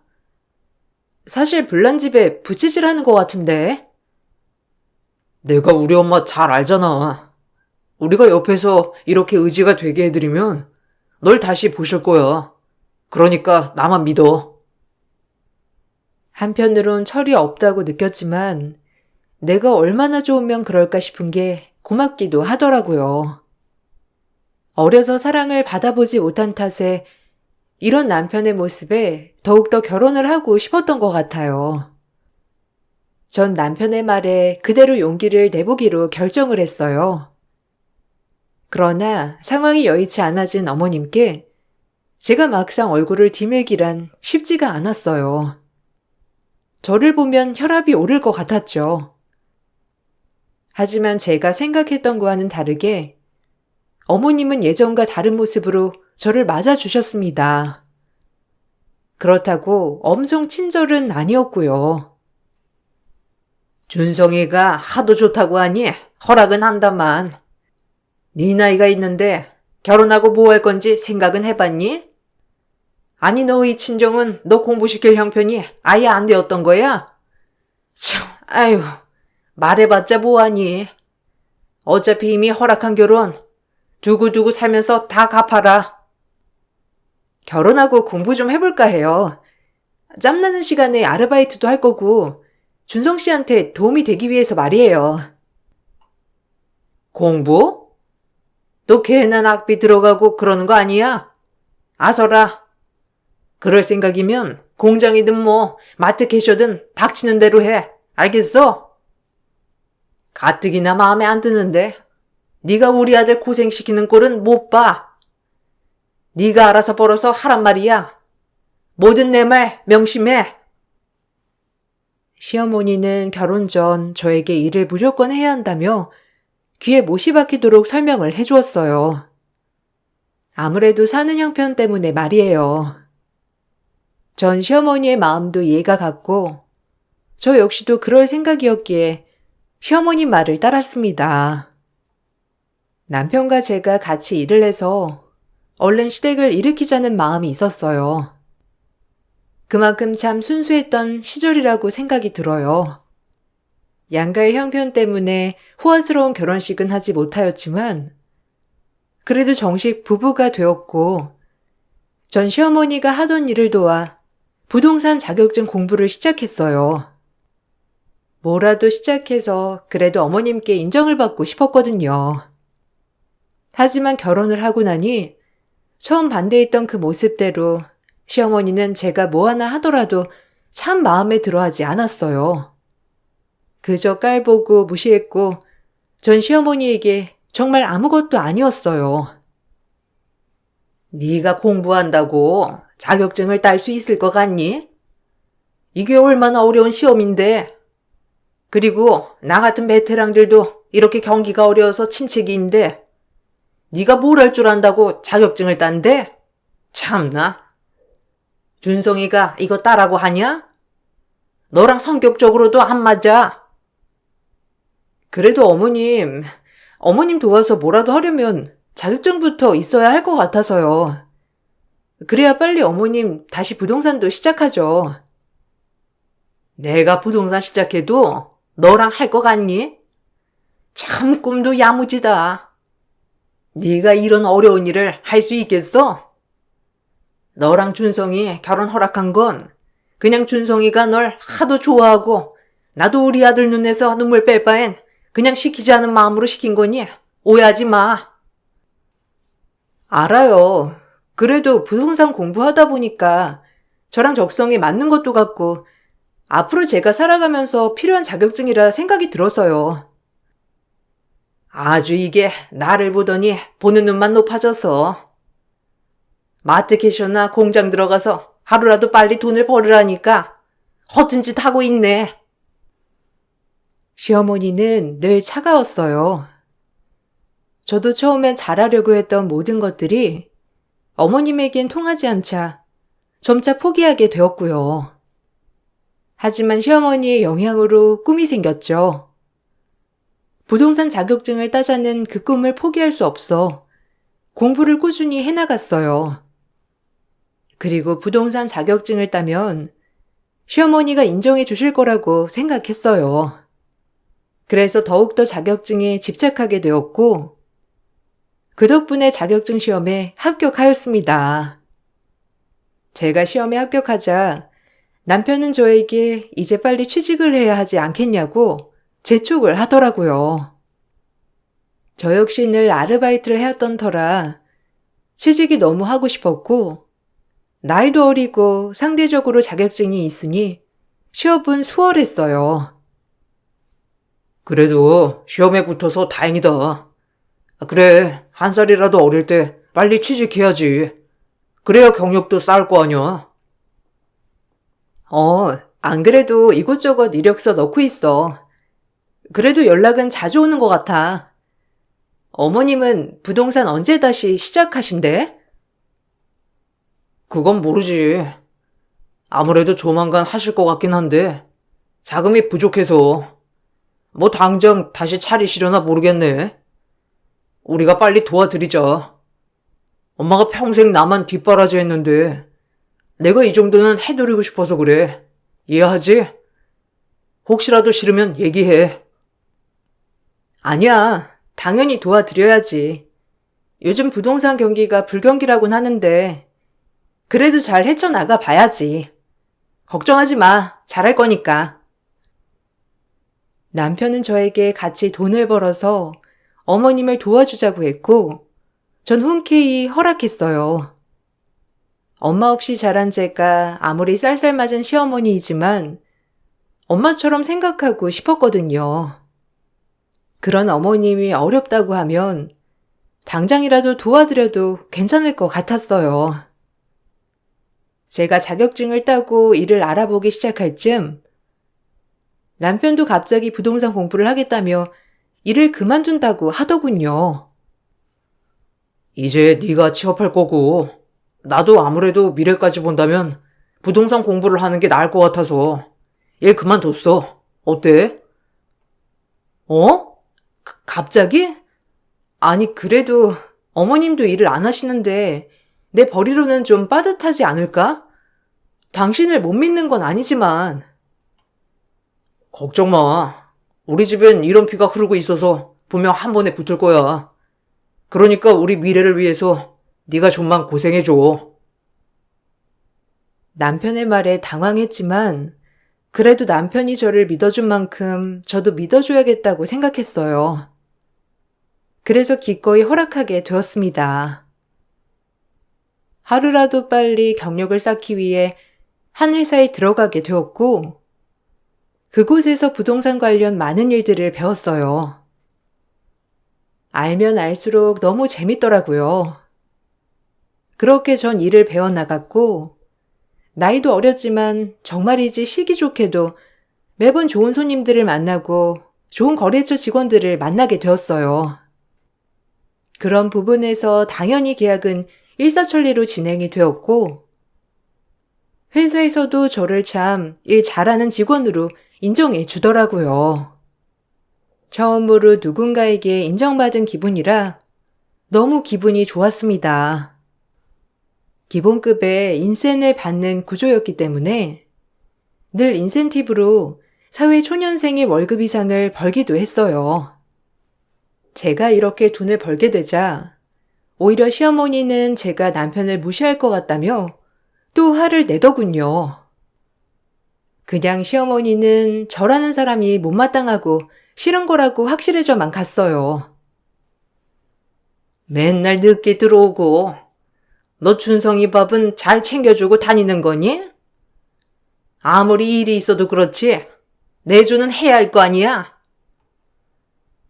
사실 불난집에 부채질하는 것 같은데. 내가 우리 엄마 잘 알잖아. 우리가 옆에서 이렇게 의지가 되게 해드리면 널 다시 보실 거야. 그러니까 나만 믿어. 한편으론 철이 없다고 느꼈지만 내가 얼마나 좋으면 그럴까 싶은 게 고맙기도 하더라고요. 어려서 사랑을 받아보지 못한 탓에 이런 남편의 모습에 더욱더 결혼을 하고 싶었던 것 같아요. 전 남편의 말에 그대로 용기를 내보기로 결정을 했어요. 그러나 상황이 여의치 않아진 어머님께 제가 막상 얼굴을 디밀기란 쉽지가 않았어요. 저를 보면 혈압이 오를 것 같았죠. 하지만 제가 생각했던 거와는 다르게 어머님은 예전과 다른 모습으로 저를 맞아주셨습니다. 그렇다고 엄청 친절은 아니었고요. 준성이가 하도 좋다고 하니 허락은 한다만. 네 나이가 있는데 결혼하고 뭐 할 건지 생각은 해봤니? 아니 너의 친정은 너 공부시킬 형편이 아예 안 되었던 거야? 참, 아유, 말해봤자 뭐하니? 어차피 이미 허락한 결혼 두고두고 살면서 다 갚아라. 결혼하고 공부 좀 해볼까 해요. 짬나는 시간에 아르바이트도 할 거고 준성 씨한테 도움이 되기 위해서 말이에요. 공부? 또 괜한 학비 들어가고 그러는 거 아니야? 아서라. 그럴 생각이면 공장이든 뭐 마트 캐셔든 닥치는 대로 해. 알겠어? 가뜩이나 마음에 안 드는데 네가 우리 아들 고생시키는 꼴은 못 봐. 네가 알아서 벌어서 하란 말이야. 뭐든 내 말 명심해. 시어머니는 결혼 전 저에게 일을 무조건 해야 한다며 귀에 못이 박히도록 설명을 해주었어요. 아무래도 사는 형편 때문에 말이에요. 전 시어머니의 마음도 이해가 갔고 저 역시도 그럴 생각이었기에 시어머니 말을 따랐습니다. 남편과 제가 같이 일을 해서 얼른 시댁을 일으키자는 마음이 있었어요. 그만큼 참 순수했던 시절이라고 생각이 들어요. 양가의 형편 때문에 호화스러운 결혼식은 하지 못하였지만 그래도 정식 부부가 되었고 전 시어머니가 하던 일을 도와 부동산 자격증 공부를 시작했어요. 뭐라도 시작해서 그래도 어머님께 인정을 받고 싶었거든요. 하지만 결혼을 하고 나니 처음 반대했던 그 모습대로 시어머니는 제가 뭐 하나 하더라도 참 마음에 들어하지 않았어요. 그저 깔보고 무시했고 전 시어머니에게 정말 아무것도 아니었어요. 네가 공부한다고 자격증을 딸 수 있을 것 같니? 이게 얼마나 어려운 시험인데. 그리고 나 같은 베테랑들도 이렇게 경기가 어려워서 침체기인데 네가 뭘 할 줄 안다고 자격증을 딴대? 참나. 준성이가 이거 따라고 하냐? 너랑 성격적으로도 안 맞아. 그래도 어머님 도와서 뭐라도 하려면 자격증부터 있어야 할 것 같아서요. 그래야 빨리 어머님 다시 부동산도 시작하죠. 내가 부동산 시작해도 너랑 할 것 같니? 참 꿈도 야무지다. 네가 이런 어려운 일을 할 수 있겠어? 너랑 준성이 결혼 허락한 건 그냥 준성이가 널 하도 좋아하고 나도 우리 아들 눈에서 눈물 뺄 바엔 그냥 시키지 않은 마음으로 시킨 거니 오해하지 마. 알아요. 그래도 부동산 공부하다 보니까 저랑 적성에 맞는 것도 같고 앞으로 제가 살아가면서 필요한 자격증이라 생각이 들어서요. 아주 이게 나를 보더니 보는 눈만 높아져서. 마트 캐셔나 공장 들어가서 하루라도 빨리 돈을 벌으라니까 허튼 짓 하고 있네. 시어머니는 늘 차가웠어요. 저도 처음엔 잘하려고 했던 모든 것들이 어머님에겐 통하지 않자 점차 포기하게 되었고요. 하지만 시어머니의 영향으로 꿈이 생겼죠. 부동산 자격증을 따자는 그 꿈을 포기할 수 없어 공부를 꾸준히 해나갔어요. 그리고 부동산 자격증을 따면 시어머니가 인정해 주실 거라고 생각했어요. 그래서 더욱더 자격증에 집착하게 되었고 그 덕분에 자격증 시험에 합격하였습니다. 제가 시험에 합격하자 남편은 저에게 이제 빨리 취직을 해야 하지 않겠냐고 재촉을 하더라고요. 저 역시 늘 아르바이트를 해왔던 터라 취직이 너무 하고 싶었고 나이도 어리고 상대적으로 자격증이 있으니 취업은 수월했어요. 그래도 시험에 붙어서 다행이다. 그래, 한 살이라도 어릴 때 빨리 취직해야지. 그래야 경력도 쌓을 거 아니야. 안 그래도 이곳저곳 이력서 넣고 있어. 그래도 연락은 자주 오는 것 같아. 어머님은 부동산 언제 다시 시작하신대? 그건 모르지. 아무래도 조만간 하실 것 같긴 한데 자금이 부족해서 뭐 당장 다시 차리시려나 모르겠네. 우리가 빨리 도와드리자. 엄마가 평생 나만 뒷바라지 했는데 내가 이 정도는 해드리고 싶어서 그래. 이해하지? 혹시라도 싫으면 얘기해. 아니야. 당연히 도와드려야지. 요즘 부동산 경기가 불경기라곤 하는데 그래도 잘 헤쳐나가 봐야지. 걱정하지 마. 잘할 거니까. 남편은 저에게 같이 돈을 벌어서 어머님을 도와주자고 했고 전 흔쾌히 허락했어요. 엄마 없이 자란 제가 아무리 쌀쌀맞은 시어머니이지만 엄마처럼 생각하고 싶었거든요. 그런 어머님이 어렵다고 하면 당장이라도 도와드려도 괜찮을 것 같았어요. 제가 자격증을 따고 일을 알아보기 시작할 즈음 남편도 갑자기 부동산 공부를 하겠다며 일을 그만둔다고 하더군요. 이제 네가 취업할 거고 나도 아무래도 미래까지 본다면 부동산 공부를 하는 게 나을 것 같아서 일 그만뒀어. 어때? 어? 갑자기? 아니, 그래도 어머님도 일을 안 하시는데 내 벌이로는 좀 빠듯하지 않을까? 당신을 못 믿는 건 아니지만. 걱정 마. 우리 집엔 이런 피가 흐르고 있어서 분명 한 번에 붙을 거야. 그러니까 우리 미래를 위해서 네가 좀만 고생해줘. 남편의 말에 당황했지만 그래도 남편이 저를 믿어준 만큼 저도 믿어줘야겠다고 생각했어요. 그래서 기꺼이 허락하게 되었습니다. 하루라도 빨리 경력을 쌓기 위해 한 회사에 들어가게 되었고 그곳에서 부동산 관련 많은 일들을 배웠어요. 알면 알수록 너무 재밌더라고요. 그렇게 전 일을 배워나갔고 나이도 어렸지만 정말이지 시기 좋게도 매번 좋은 손님들을 만나고 좋은 거래처 직원들을 만나게 되었어요. 그런 부분에서 당연히 계약은 일사천리로 진행이 되었고 회사에서도 저를 참 일 잘하는 직원으로 인정해 주더라고요. 처음으로 누군가에게 인정받은 기분이라 너무 기분이 좋았습니다. 기본급의 인센을 받는 구조였기 때문에 늘 인센티브로 사회초년생의 월급 이상을 벌기도 했어요. 제가 이렇게 돈을 벌게 되자 오히려 시어머니는 제가 남편을 무시할 것 같다며 또 화를 내더군요. 그냥 시어머니는 저라는 사람이 못마땅하고 싫은 거라고 확실해져만 갔어요. 맨날 늦게 들어오고 너 준성이 밥은 잘 챙겨주고 다니는 거니? 아무리 일이 있어도 그렇지 내조는 해야 할 거 아니야?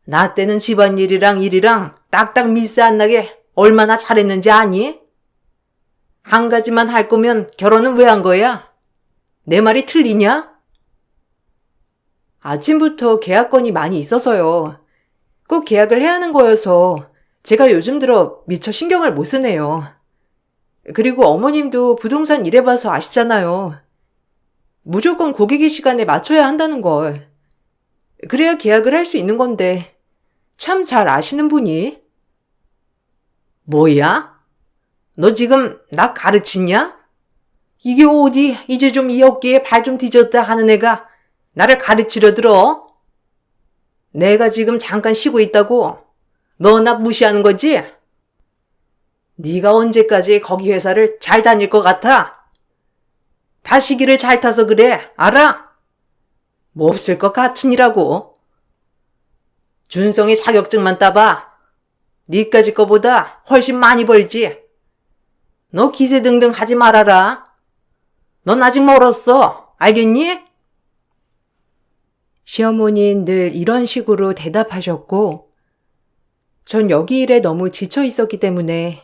나 때는 집안일이랑 일이랑 딱딱 미스 안 나게 얼마나 잘했는지 아니? 한 가지만 할 거면 결혼은 왜 한 거야? 내 말이 틀리냐? 아침부터 계약건이 많이 있어서요. 꼭 계약을 해야 하는 거여서 제가 요즘 들어 미처 신경을 못 쓰네요. 그리고 어머님도 부동산 일해봐서 아시잖아요. 무조건 고객의 시간에 맞춰야 한다는 걸. 그래야 계약을 할 수 있는 건데 참 잘 아시는 분이. 뭐야? 너 지금 나 가르치냐? 이게 어디 이제 좀 이 어깨에 발 좀 뒤졌다 하는 애가 나를 가르치려 들어? 내가 지금 잠깐 쉬고 있다고? 너 나 무시하는 거지? 네가 언제까지 거기 회사를 잘 다닐 것 같아? 다 시기를 잘 타서 그래, 알아? 뭐 없을 것 같으니라고. 준성이 자격증만 따봐. 니까지 거보다 훨씬 많이 벌지. 너 기세등등 하지 말아라. 넌 아직 멀었어. 알겠니? 시어머니는 늘 이런 식으로 대답하셨고 전 여기 일에 너무 지쳐 있었기 때문에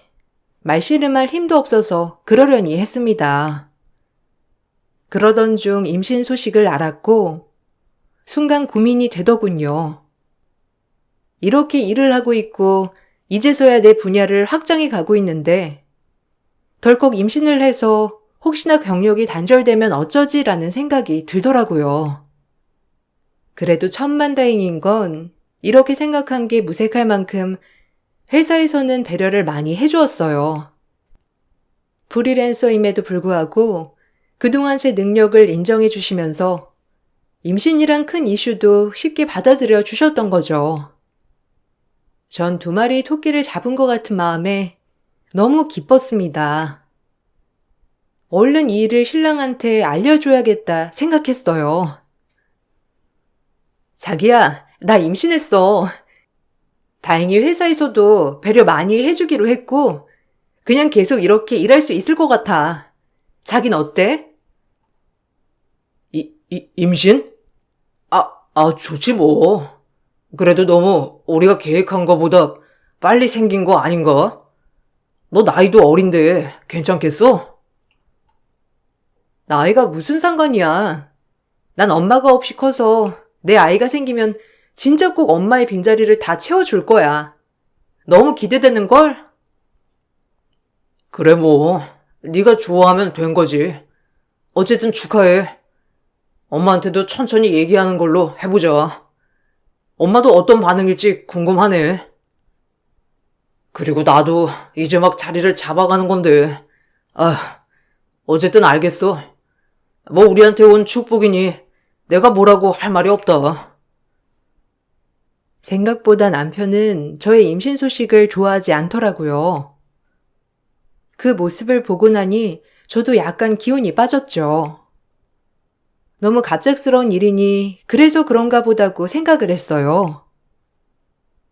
말씨름할 힘도 없어서 그러려니 했습니다. 그러던 중 임신 소식을 알았고 순간 고민이 되더군요. 이렇게 일을 하고 있고 이제서야 내 분야를 확장해 가고 있는데 덜컥 임신을 해서 혹시나 경력이 단절되면 어쩌지라는 생각이 들더라고요. 그래도 천만다행인 건 이렇게 생각한 게 무색할 만큼 회사에서는 배려를 많이 해주었어요. 프리랜서임에도 불구하고 그동안 제 능력을 인정해 주시면서 임신이란 큰 이슈도 쉽게 받아들여 주셨던 거죠. 전 2마리 토끼를 잡은 것 같은 마음에 너무 기뻤습니다. 얼른 이 일을 신랑한테 알려줘야겠다 생각했어요. 자기야, 나 임신했어. 다행히 회사에서도 배려 많이 해주기로 했고 그냥 계속 이렇게 일할 수 있을 것 같아. 자긴 어때? 임신? 좋지 뭐. 그래도 너무 우리가 계획한 거보다 빨리 생긴 거 아닌가? 너 나이도 어린데 괜찮겠어? 나이가 무슨 상관이야. 난 엄마가 없이 커서 내 아이가 생기면 진짜 꼭 엄마의 빈자리를 다 채워줄 거야. 너무 기대되는걸? 그래 뭐 네가 좋아하면 된 거지. 어쨌든 축하해. 엄마한테도 천천히 얘기하는 걸로 해보자. 엄마도 어떤 반응일지 궁금하네. 그리고 나도 이제 막 자리를 잡아가는 건데. 어쨌든 알겠어. 뭐 우리한테 온 축복이니 내가 뭐라고 할 말이 없다. 생각보다 남편은 저의 임신 소식을 좋아하지 않더라고요. 그 모습을 보고 나니 저도 약간 기운이 빠졌죠. 너무 갑작스러운 일이니 그래서 그런가 보다고 생각을 했어요.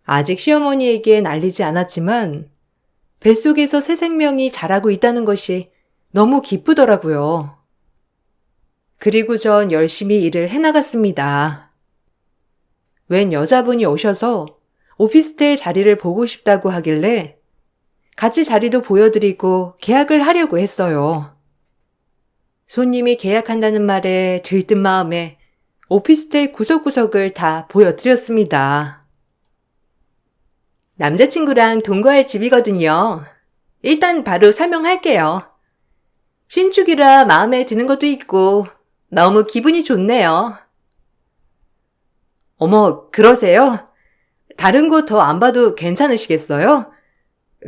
아직 시어머니에겐 알리지 않았지만 뱃속에서 새 생명이 자라고 있다는 것이 너무 기쁘더라고요. 그리고 전 열심히 일을 해나갔습니다. 웬 여자분이 오셔서 오피스텔 자리를 보고 싶다고 하길래 같이 자리도 보여드리고 계약을 하려고 했어요. 손님이 계약한다는 말에 들뜬 마음에 오피스텔 구석구석을 다 보여드렸습니다. 남자친구랑 동거할 집이거든요. 일단 바로 설명할게요. 신축이라 마음에 드는 것도 있고 너무 기분이 좋네요. 어머, 그러세요? 다른 곳 더 안 봐도 괜찮으시겠어요?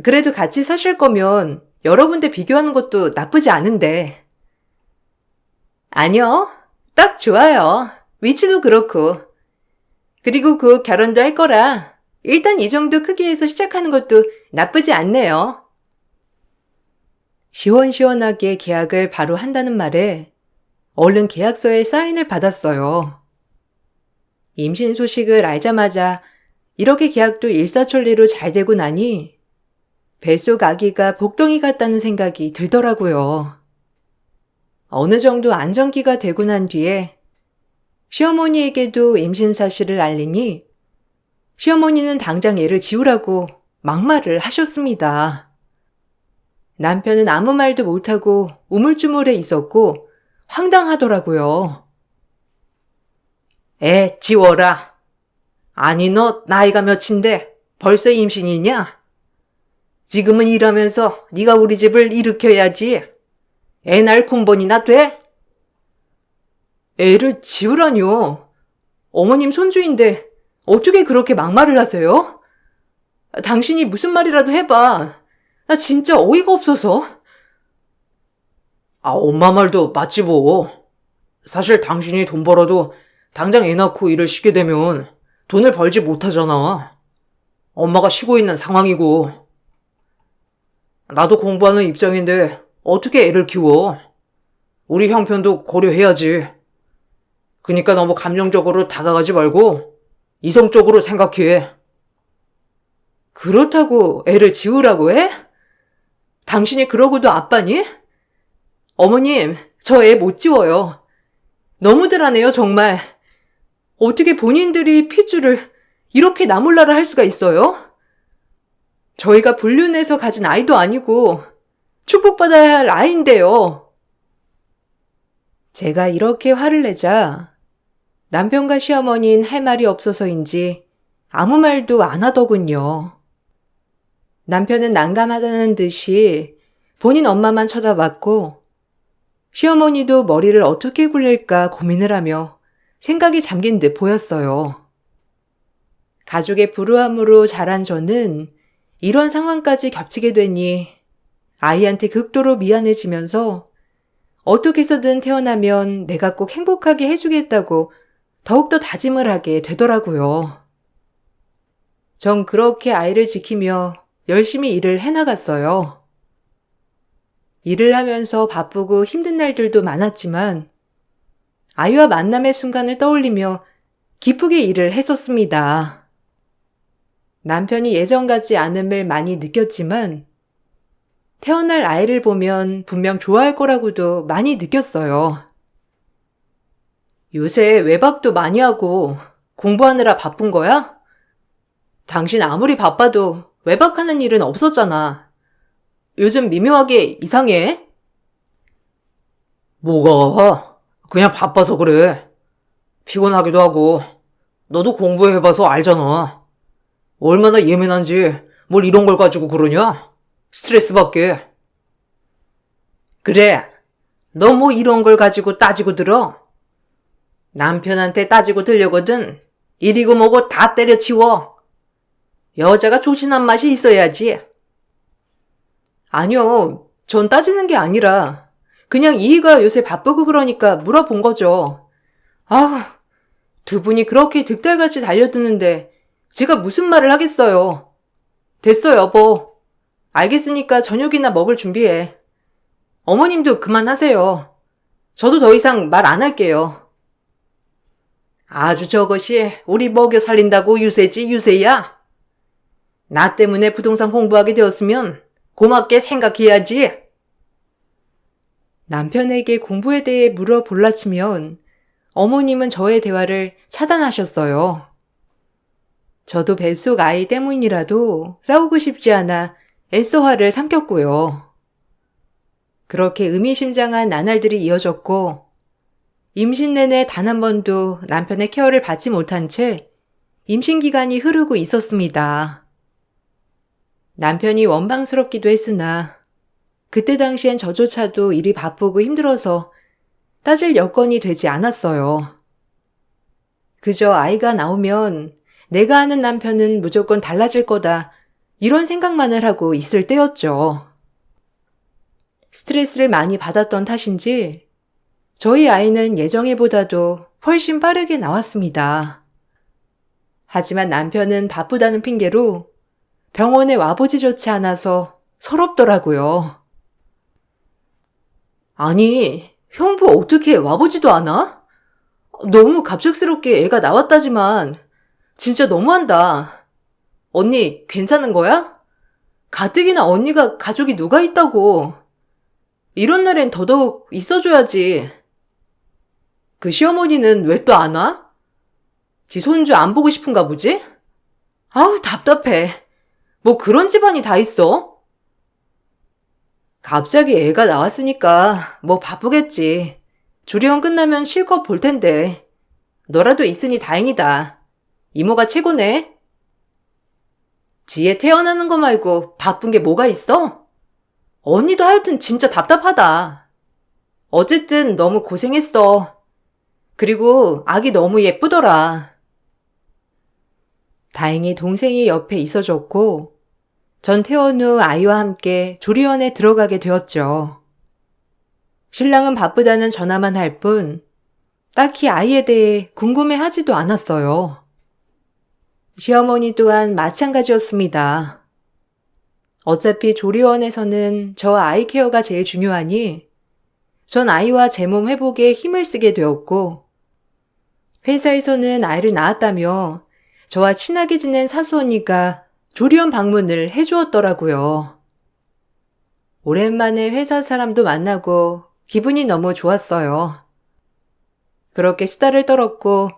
그래도 같이 사실 거면 여러 군데 비교하는 것도 나쁘지 않은데. 아니요. 딱 좋아요. 위치도 그렇고. 그리고 곧 결혼도 할 거라 일단 이 정도 크기에서 시작하는 것도 나쁘지 않네요. 시원시원하게 계약을 바로 한다는 말에 얼른 계약서에 사인을 받았어요. 임신 소식을 알자마자 이렇게 계약도 일사천리로 잘 되고 나니 뱃속 아기가 복덩이 같다는 생각이 들더라고요. 어느 정도 안정기가 되고 난 뒤에 시어머니에게도 임신 사실을 알리니 시어머니는 당장 애를 지우라고 막말을 하셨습니다. 남편은 아무 말도 못하고 우물쭈물해 있었고 황당하더라고요. 애 지워라. 아니 너 나이가 몇인데 벌써 임신이냐? 지금은 일하면서 네가 우리 집을 일으켜야지. 애 낳을 군번이나 돼? 애를 지우라뇨. 어머님 손주인데 어떻게 그렇게 막말을 하세요? 당신이 무슨 말이라도 해봐. 나 진짜 어이가 없어서. 엄마 말도 맞지 뭐. 사실 당신이 돈 벌어도 당장 애 낳고 일을 쉬게 되면 돈을 벌지 못하잖아. 엄마가 쉬고 있는 상황이고. 나도 공부하는 입장인데 어떻게 애를 키워? 우리 형편도 고려해야지. 그러니까 너무 감정적으로 다가가지 말고 이성적으로 생각해. 그렇다고 애를 지우라고 해? 당신이 그러고도 아빠니? 어머님, 저 애 못 지워요. 너무들 하네요, 정말. 어떻게 본인들이 핏줄을 이렇게 나몰라라 할 수가 있어요? 저희가 불륜해서 가진 아이도 아니고 축복받아야 할 아이인데요. 제가 이렇게 화를 내자 남편과 시어머니는 할 말이 없어서인지 아무 말도 안 하더군요. 남편은 난감하다는 듯이 본인 엄마만 쳐다봤고 시어머니도 머리를 어떻게 굴릴까 고민을 하며 생각이 잠긴 듯 보였어요. 가족의 불우함으로 자란 저는 이런 상황까지 겹치게 되니 아이한테 극도로 미안해지면서 어떻게 해서든 태어나면 내가 꼭 행복하게 해주겠다고 더욱더 다짐을 하게 되더라고요. 전 그렇게 아이를 지키며 열심히 일을 해나갔어요. 일을 하면서 바쁘고 힘든 날들도 많았지만 아이와 만남의 순간을 떠올리며 기쁘게 일을 했었습니다. 남편이 예전 같지 않음을 많이 느꼈지만 태어날 아이를 보면 분명 좋아할 거라고도 많이 느꼈어요. 요새 외박도 많이 하고 공부하느라 바쁜 거야? 당신 아무리 바빠도 외박하는 일은 없었잖아. 요즘 미묘하게 이상해? 뭐가? 그냥 바빠서 그래. 피곤하기도 하고. 너도 공부해봐서 알잖아. 얼마나 예민한지 뭘 이런 걸 가지고 그러냐? 스트레스 받게. 그래. 너 뭐 이런 걸 가지고 따지고 들어? 남편한테 따지고 들려거든. 이리고 뭐고 다 때려치워. 여자가 조신한 맛이 있어야지. 아니요. 전 따지는 게 아니라 그냥 이희가 요새 바쁘고 그러니까 물어본 거죠. 아, 두 분이 그렇게 득달같이 달려드는데 제가 무슨 말을 하겠어요. 됐어, 여보. 알겠으니까 저녁이나 먹을 준비해. 어머님도 그만하세요. 저도 더 이상 말 안 할게요. 아주 저것이 우리 먹여 살린다고 유세지, 유세야. 나 때문에 부동산 공부하게 되었으면 고맙게 생각해야지. 남편에게 공부에 대해 물어볼라치면 어머님은 저의 대화를 차단하셨어요. 저도 뱃속 아이 때문이라도 싸우고 싶지 않아 애써 화를 삼켰고요. 그렇게 의미심장한 나날들이 이어졌고 임신 내내 단 한 번도 남편의 케어를 받지 못한 채 임신 기간이 흐르고 있었습니다. 남편이 원망스럽기도 했으나 그때 당시엔 저조차도 일이 바쁘고 힘들어서 따질 여건이 되지 않았어요. 그저 아이가 나오면 내가 아는 남편은 무조건 달라질 거다 이런 생각만을 하고 있을 때였죠. 스트레스를 많이 받았던 탓인지 저희 아이는 예정일보다도 훨씬 빠르게 나왔습니다. 하지만 남편은 바쁘다는 핑계로 병원에 와보지조차 않아서 서럽더라고요. 아니, 형부 어떻게 와보지도 않아? 너무 갑작스럽게 애가 나왔다지만 진짜 너무한다. 언니 괜찮은 거야? 가뜩이나 언니가 가족이 누가 있다고. 이런 날엔 더더욱 있어줘야지. 그 시어머니는 왜 또 안 와? 지 손주 안 보고 싶은가 보지? 아우 답답해. 뭐 그런 집안이 다 있어? 갑자기 애가 나왔으니까 뭐 바쁘겠지. 조리원 끝나면 실컷 볼 텐데. 너라도 있으니 다행이다. 이모가 최고네. 지혜 태어나는 거 말고 바쁜 게 뭐가 있어? 언니도 하여튼 진짜 답답하다. 어쨌든 너무 고생했어. 그리고 아기 너무 예쁘더라. 다행히 동생이 옆에 있어줬고 전 퇴원 후 아이와 함께 조리원에 들어가게 되었죠. 신랑은 바쁘다는 전화만 할 뿐 딱히 아이에 대해 궁금해하지도 않았어요. 시어머니 또한 마찬가지였습니다. 어차피 조리원에서는 저 아이 케어가 제일 중요하니 전 아이와 제 몸 회복에 힘을 쓰게 되었고 회사에서는 아이를 낳았다며 저와 친하게 지낸 사수 언니가 조리원 방문을 해주었더라고요. 오랜만에 회사 사람도 만나고 기분이 너무 좋았어요. 그렇게 수다를 떨었고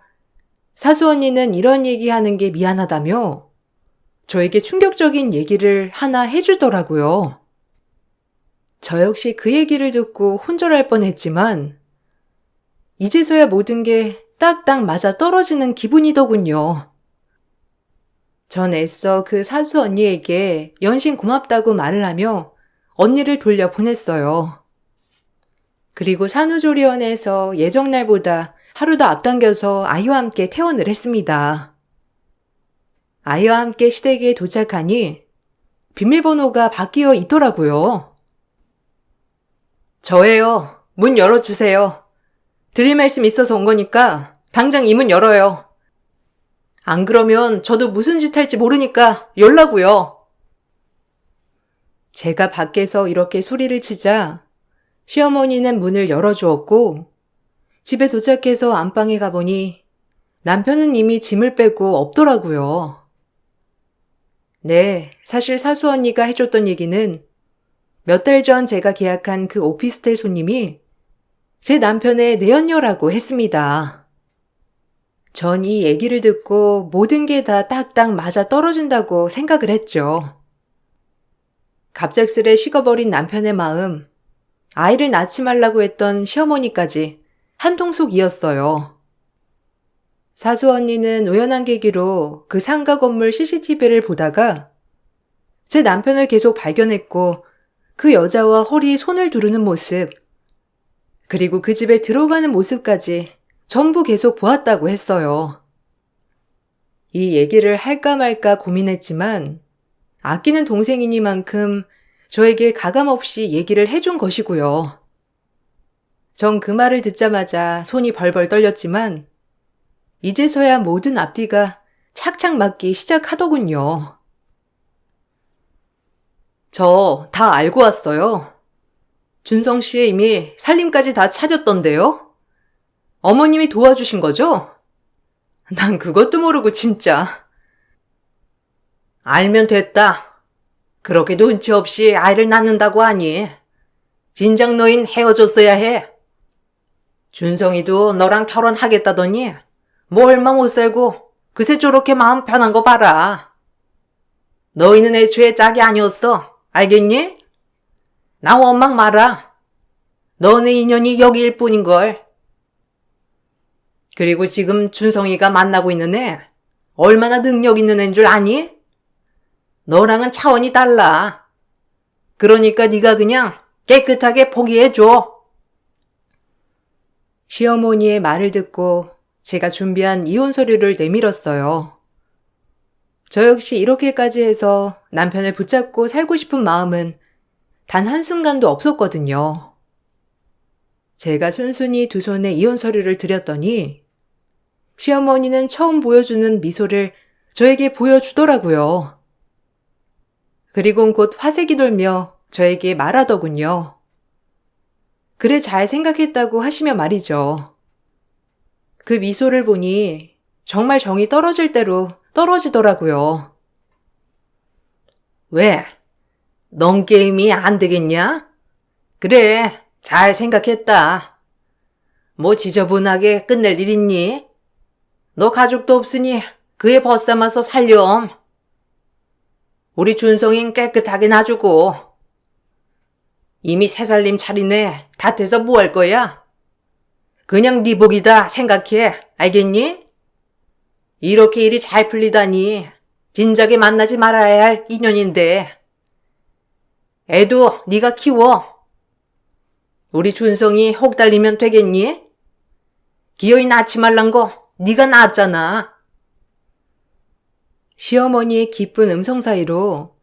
사수 언니는 이런 얘기하는 게 미안하다며 저에게 충격적인 얘기를 하나 해주더라고요. 저 역시 그 얘기를 듣고 혼절할 뻔했지만 이제서야 모든 게 딱딱 맞아 떨어지는 기분이더군요. 전 애써 그 사수 언니에게 연신 고맙다고 말을 하며 언니를 돌려보냈어요. 그리고 산후조리원에서 예정날보다 하루 더 앞당겨서 아이와 함께 퇴원을 했습니다. 아이와 함께 시댁에 도착하니 비밀번호가 바뀌어 있더라고요. 저예요. 문 열어주세요. 드릴 말씀 있어서 온 거니까 당장 이 문 열어요. 안 그러면 저도 무슨 짓 할지 모르니까 열라고요. 제가 밖에서 이렇게 소리를 치자 시어머니는 문을 열어주었고 집에 도착해서 안방에 가보니 남편은 이미 짐을 빼고 없더라고요. 네, 사실 사수 언니가 해줬던 얘기는 몇 달 전 제가 계약한 그 오피스텔 손님이 제 남편의 내연녀라고 했습니다. 전 이 얘기를 듣고 모든 게 다 딱딱 맞아 떨어진다고 생각을 했죠. 갑작스레 식어버린 남편의 마음, 아이를 낳지 말라고 했던 시어머니까지 한통속이었어요. 사수 언니는 우연한 계기로 그 상가 건물 CCTV를 보다가 제 남편을 계속 발견했고 그 여자와 허리에 손을 두르는 모습, 그리고 그 집에 들어가는 모습까지 전부 계속 보았다고 했어요. 이 얘기를 할까 말까 고민했지만 아끼는 동생이니만큼 저에게 가감없이 얘기를 해준 것이고요. 전 그 말을 듣자마자 손이 벌벌 떨렸지만 이제서야 모든 앞뒤가 착착 맞기 시작하더군요. 저 다 알고 왔어요. 준성 씨 이미 살림까지 다 차렸던데요? 어머님이 도와주신 거죠? 난 그것도 모르고 진짜. 알면 됐다. 그렇게 눈치 없이 아이를 낳는다고 하니 진작 너흰 헤어졌어야 해. 준성이도 너랑 결혼하겠다더니 뭐 얼마 못 살고 그새 저렇게 마음 편한 거 봐라. 너희는 애초에 짝이 아니었어. 알겠니? 나 원망 마라. 너네 인연이 여기일 뿐인걸. 그리고 지금 준성이가 만나고 있는 애 얼마나 능력 있는 애인 줄 아니? 너랑은 차원이 달라. 그러니까 네가 그냥 깨끗하게 포기해줘. 시어머니의 말을 듣고 제가 준비한 이혼 서류를 내밀었어요. 저 역시 이렇게까지 해서 남편을 붙잡고 살고 싶은 마음은 단 한순간도 없었거든요. 제가 순순히 두 손에 이혼 서류를 드렸더니 시어머니는 처음 보여주는 미소를 저에게 보여주더라고요. 그리곤 곧 화색이 돌며 저에게 말하더군요. 그래 잘 생각했다고 하시며 말이죠. 그 미소를 보니 정말 정이 떨어질 대로 떨어지더라고요. 왜? 넌 게임이 안 되겠냐? 그래, 잘 생각했다. 뭐 지저분하게 끝낼 일 있니? 너 가족도 없으니 그애 벗삼아서 살렴. 우리 준성인 깨끗하게 놔주고. 이미 새 살림 차리네. 닷해서 뭐 할 거야? 그냥 네 복이다 생각해. 알겠니? 이렇게 일이 잘 풀리다니 진작에 만나지 말아야 할 인연인데. 애도 네가 키워. 우리 준성이 혹 달리면 되겠니? 기어이 낳지 말란 거 네가 낳았잖아. 시어머니의 기쁜 음성 사이로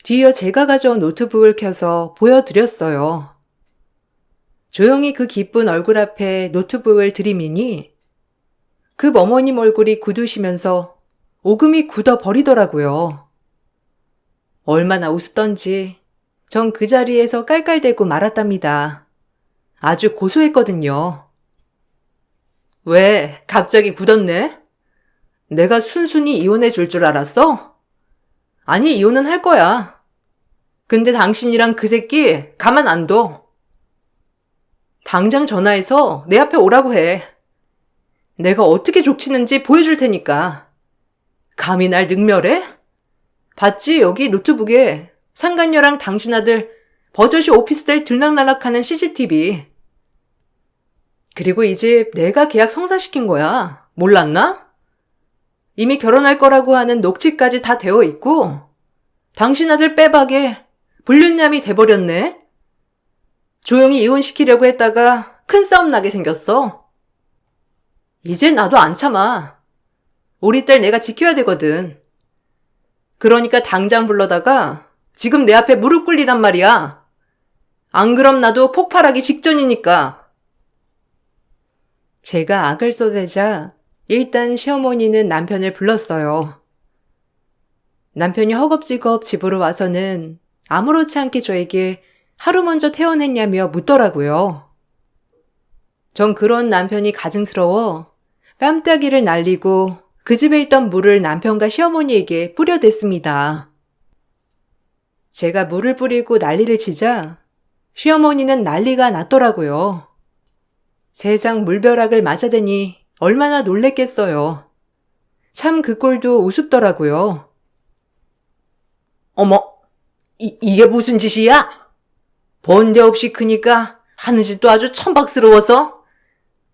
뒤이어 제가 가져온 노트북을 켜서 보여드렸어요. 조용히 그 기쁜 얼굴 앞에 노트북을 들이미니 그 어머님 얼굴이 굳으시면서 오금이 굳어버리더라고요. 얼마나 우습던지 전 그 자리에서 깔깔대고 말았답니다. 아주 고소했거든요. 왜 갑자기 굳었네? 내가 순순히 이혼해 줄 줄 알았어? 아니 이혼은 할 거야. 근데 당신이랑 그 새끼 가만 안 둬. 당장 전화해서 내 앞에 오라고 해. 내가 어떻게 족치는지 보여줄 테니까. 감히 날 능멸해? 봤지 여기 노트북에 상간녀랑 당신 아들 버젓이 오피스텔 들락날락하는 CCTV. 그리고 이 집 내가 계약 성사시킨 거야. 몰랐나? 이미 결혼할 거라고 하는 녹취까지 다 되어 있고 당신 아들 빼박에 불륜남이 돼버렸네. 조용히 이혼시키려고 했다가 큰 싸움 나게 생겼어. 이제 나도 안 참아. 우리 딸 내가 지켜야 되거든. 그러니까 당장 불러다가 지금 내 앞에 무릎 꿇리란 말이야. 안 그럼 나도 폭발하기 직전이니까. 제가 악을 쏟아내자 일단 시어머니는 남편을 불렀어요. 남편이 허겁지겁 집으로 와서는 아무렇지 않게 저에게 하루 먼저 퇴원했냐며 묻더라고요. 전 그런 남편이 가증스러워 뺨따기를 날리고 그 집에 있던 물을 남편과 시어머니에게 뿌려댔습니다. 제가 물을 뿌리고 난리를 치자 시어머니는 난리가 났더라고요. 세상 물벼락을 맞아대니 얼마나 놀랬겠어요. 참 그 꼴도 우습더라고요. 어머, 이게 무슨 짓이야? 본데 없이 크니까 하는 짓도 아주 천박스러워서.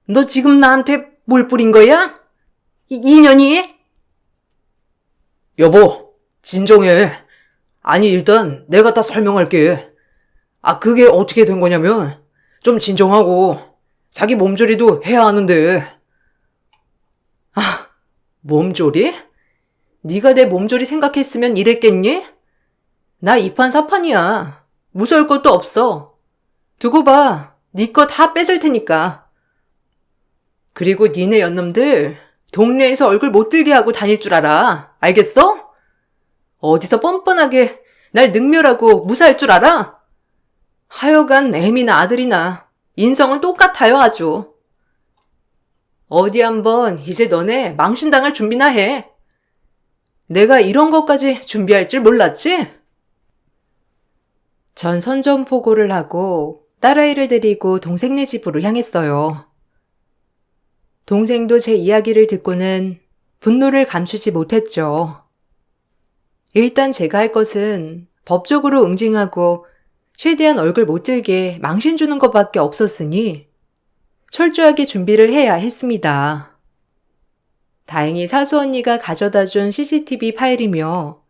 너 지금 나한테 물 뿌린 거야? 이년이? 여보, 진정해. 아니, 일단 내가 다 설명할게. 그게 어떻게 된 거냐면 좀 진정하고 자기 몸조리도 해야 하는데. 몸조리? 네가 내 몸조리 생각했으면 이랬겠니? 나 이판사판이야. 무서울 것도 없어. 두고 봐. 네 거 다 뺏을 테니까. 그리고 니네 연놈들 동네에서 얼굴 못 들게 하고 다닐 줄 알아. 알겠어? 어디서 뻔뻔하게 날 능멸하고 무사할 줄 알아? 하여간 애미나 아들이나 인성은 똑같아요 아주. 어디 한번 이제 너네 망신당할 준비나 해. 내가 이런 것까지 준비할 줄 몰랐지? 전 선전포고를 하고 딸아이를 데리고 동생네 집으로 향했어요. 동생도 제 이야기를 듣고는 분노를 감추지 못했죠. 일단 제가 할 것은 법적으로 응징하고 최대한 얼굴 못 들게 망신 주는 것밖에 없었으니 철저하게 준비를 해야 했습니다. 다행히 사수 언니가 가져다 준 CCTV 파일이며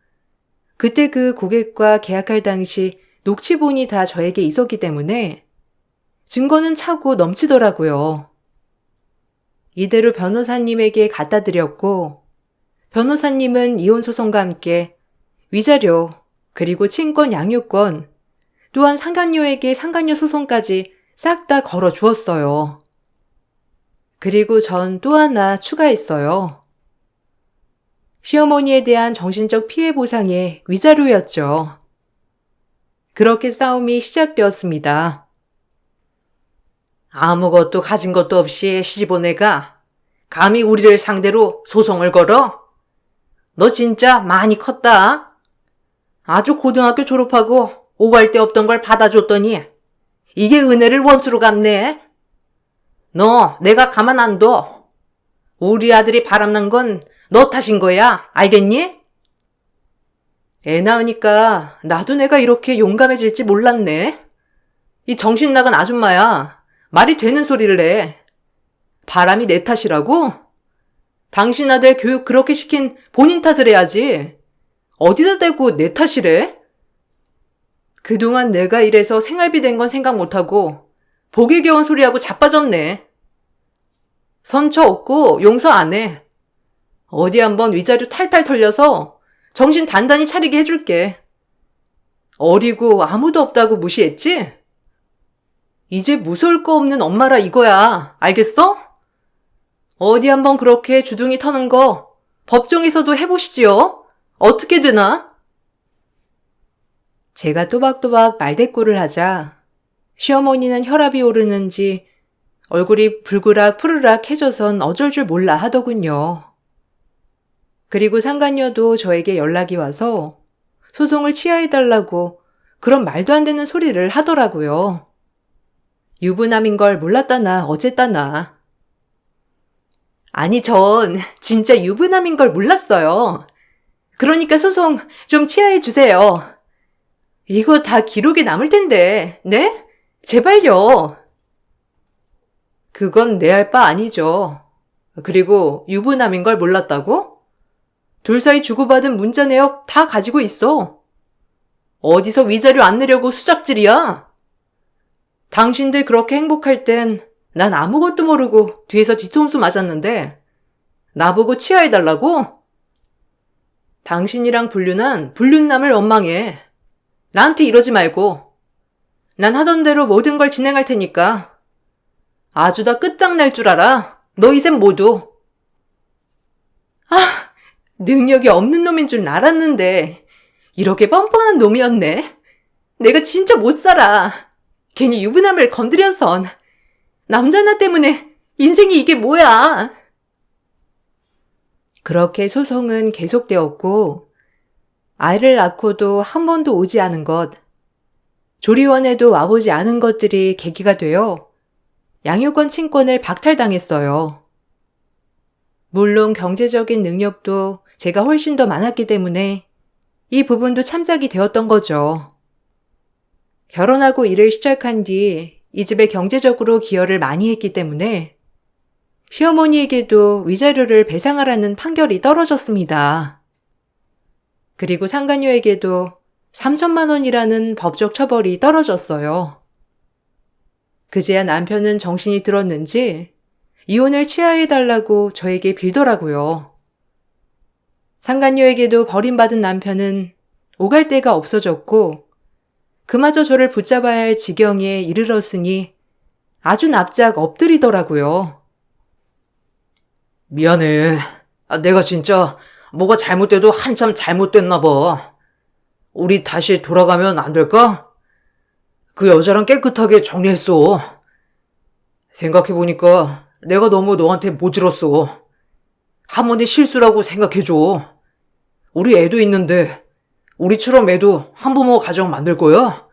그때 그 고객과 계약할 당시 녹취본이 다 저에게 있었기 때문에 증거는 차고 넘치더라고요. 이대로 변호사님에게 갖다 드렸고 변호사님은 이혼소송과 함께 위자료 그리고 친권 양육권 또한 상간녀에게 상간녀 소송까지 싹 다 걸어 주었어요. 그리고 전 또 하나 추가했어요. 시어머니에 대한 정신적 피해 보상의 위자료였죠. 그렇게 싸움이 시작되었습니다. 아무것도 가진 것도 없이 시집온 애가 감히 우리를 상대로 소송을 걸어? 너 진짜 많이 컸다. 아주 고등학교 졸업하고 오갈 데 없던 걸 받아줬더니 이게 은혜를 원수로 갚네. 너 내가 가만 안 둬. 우리 아들이 바람난 건 너 탓인 거야. 알겠니? 애 낳으니까 나도 내가 이렇게 용감해질지 몰랐네. 이 정신 나간 아줌마야. 말이 되는 소리를 해. 바람이 내 탓이라고? 당신 아들 교육 그렇게 시킨 본인 탓을 해야지. 어디다 대고 내 탓이래? 그동안 내가 이래서 생활비 된 건 생각 못하고 복에 겨운 소리하고 자빠졌네. 선처 없고 용서 안 해. 어디 한번 위자료 탈탈 털려서 정신 단단히 차리게 해줄게. 어리고 아무도 없다고 무시했지? 이제 무서울 거 없는 엄마라 이거야. 알겠어? 어디 한번 그렇게 주둥이 터는 거 법정에서도 해보시지요. 어떻게 되나? 제가 또박또박 말대꾸를 하자 시어머니는 혈압이 오르는지 얼굴이 불그락 푸르락 해져선 어쩔 줄 몰라 하더군요. 그리고 상간녀도 저에게 연락이 와서 소송을 취하해달라고 그런 말도 안 되는 소리를 하더라고요. 유부남인 걸 몰랐다나 어쨌다나. 아니 전 진짜 유부남인 걸 몰랐어요. 그러니까 소송 좀 취하해 주세요. 이거 다 기록에 남을 텐데, 네? 제발요. 그건 내 할 바 아니죠. 그리고 유부남인 걸 몰랐다고? 둘 사이 주고받은 문자 내역 다 가지고 있어. 어디서 위자료 안 내려고 수작질이야? 당신들 그렇게 행복할 땐 난 아무것도 모르고 뒤에서 뒤통수 맞았는데 나보고 치하해달라고? 당신이랑 불륜한 불륜남을 원망해. 나한테 이러지 말고. 난 하던 대로 모든 걸 진행할 테니까. 아주 다 끝장날 줄 알아. 너 이 셈 모두. 능력이 없는 놈인 줄 알았는데 이렇게 뻔뻔한 놈이었네. 내가 진짜 못 살아. 괜히 유부남을 건드려선. 남자 하나 때문에 인생이 이게 뭐야. 그렇게 소송은 계속되었고 아이를 낳고도 한 번도 오지 않은 것, 조리원에도 와보지 않은 것들이 계기가 되어 양육권 친권을 박탈당했어요. 물론 경제적인 능력도 제가 훨씬 더 많았기 때문에 이 부분도 참작이 되었던 거죠. 결혼하고 일을 시작한 뒤 이 집에 경제적으로 기여를 많이 했기 때문에 시어머니에게도 위자료를 배상하라는 판결이 떨어졌습니다. 그리고 상간녀에게도 3천만 원이라는 법적 처벌이 떨어졌어요. 그제야 남편은 정신이 들었는지 이혼을 취하해달라고 저에게 빌더라고요. 상간녀에게도 버림받은 남편은 오갈 데가 없어졌고 그마저 저를 붙잡아야 할 지경에 이르렀으니 아주 납작 엎드리더라고요. 미안해. 내가 진짜 뭐가 잘못돼도 한참 잘못됐나 봐. 우리 다시 돌아가면 안 될까? 그 여자랑 깨끗하게 정리했어. 생각해보니까 내가 너무 너한테 모질었어. 한 번의 실수라고 생각해줘. 우리 애도 있는데 우리처럼 애도 한부모 가정 만들 거야?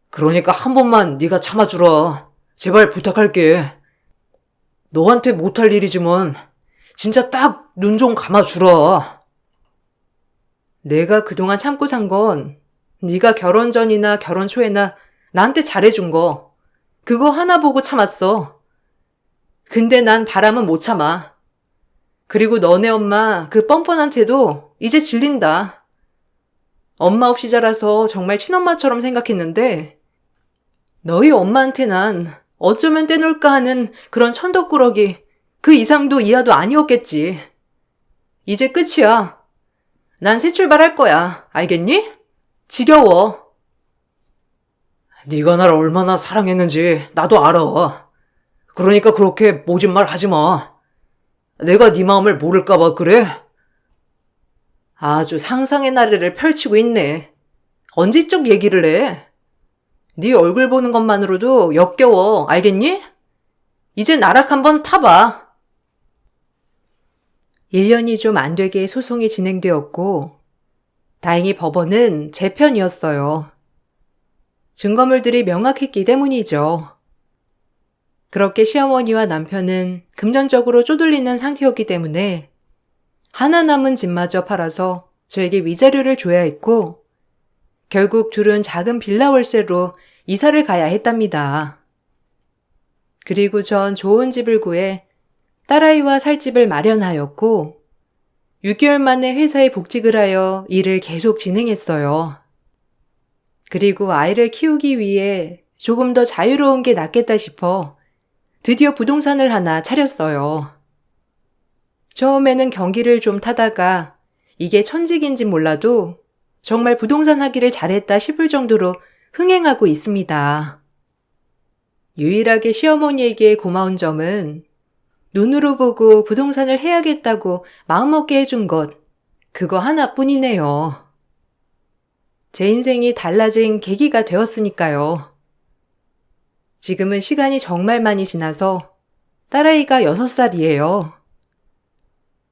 그러니까 한 번만 네가 참아주라. 제발 부탁할게. 너한테 못할 일이지만 진짜 딱 눈 좀 감아주라. 내가 그동안 참고 산 건 네가 결혼 전이나 결혼 초에나 나한테 잘해준 거 그거 하나 보고 참았어. 근데 난 바람은 못 참아. 그리고 너네 엄마 그 뻔뻔한 태도 이제 질린다. 엄마 없이 자라서 정말 친엄마처럼 생각했는데 너희 엄마한테 난 어쩌면 떼놀까 하는 그런 천덕꾸러기 그 이상도 이하도 아니었겠지. 이제 끝이야. 난 새 출발할 거야. 알겠니? 지겨워. 네가 날 얼마나 사랑했는지 나도 알아. 그러니까 그렇게 모진 말 하지 마. 내가 네 마음을 모를까 봐 그래? 아주 상상의 나래를 펼치고 있네. 언제적 얘기를 해? 네 얼굴 보는 것만으로도 역겨워. 알겠니? 이제 나락 한번 타봐. 1년이 좀 안 되게 소송이 진행되었고 다행히 법원은 제 편이었어요. 증거물들이 명확했기 때문이죠. 그렇게 시어머니와 남편은 금전적으로 쪼들리는 상태였기 때문에 하나 남은 집마저 팔아서 저에게 위자료를 줘야 했고 결국 둘은 작은 빌라 월세로 이사를 가야 했답니다. 그리고 전 좋은 집을 구해 딸아이와 살 집을 마련하였고 6개월 만에 회사에 복직을 하여 일을 계속 진행했어요. 그리고 아이를 키우기 위해 조금 더 자유로운 게 낫겠다 싶어 드디어 부동산을 하나 차렸어요. 처음에는 경기를 좀 타다가 이게 천직인지 몰라도 정말 부동산 하기를 잘했다 싶을 정도로 흥행하고 있습니다. 유일하게 시어머니에게 고마운 점은 눈으로 보고 부동산을 해야겠다고 마음먹게 해준 것, 그거 하나뿐이네요. 제 인생이 달라진 계기가 되었으니까요. 지금은 시간이 정말 많이 지나서 딸아이가 6살이에요.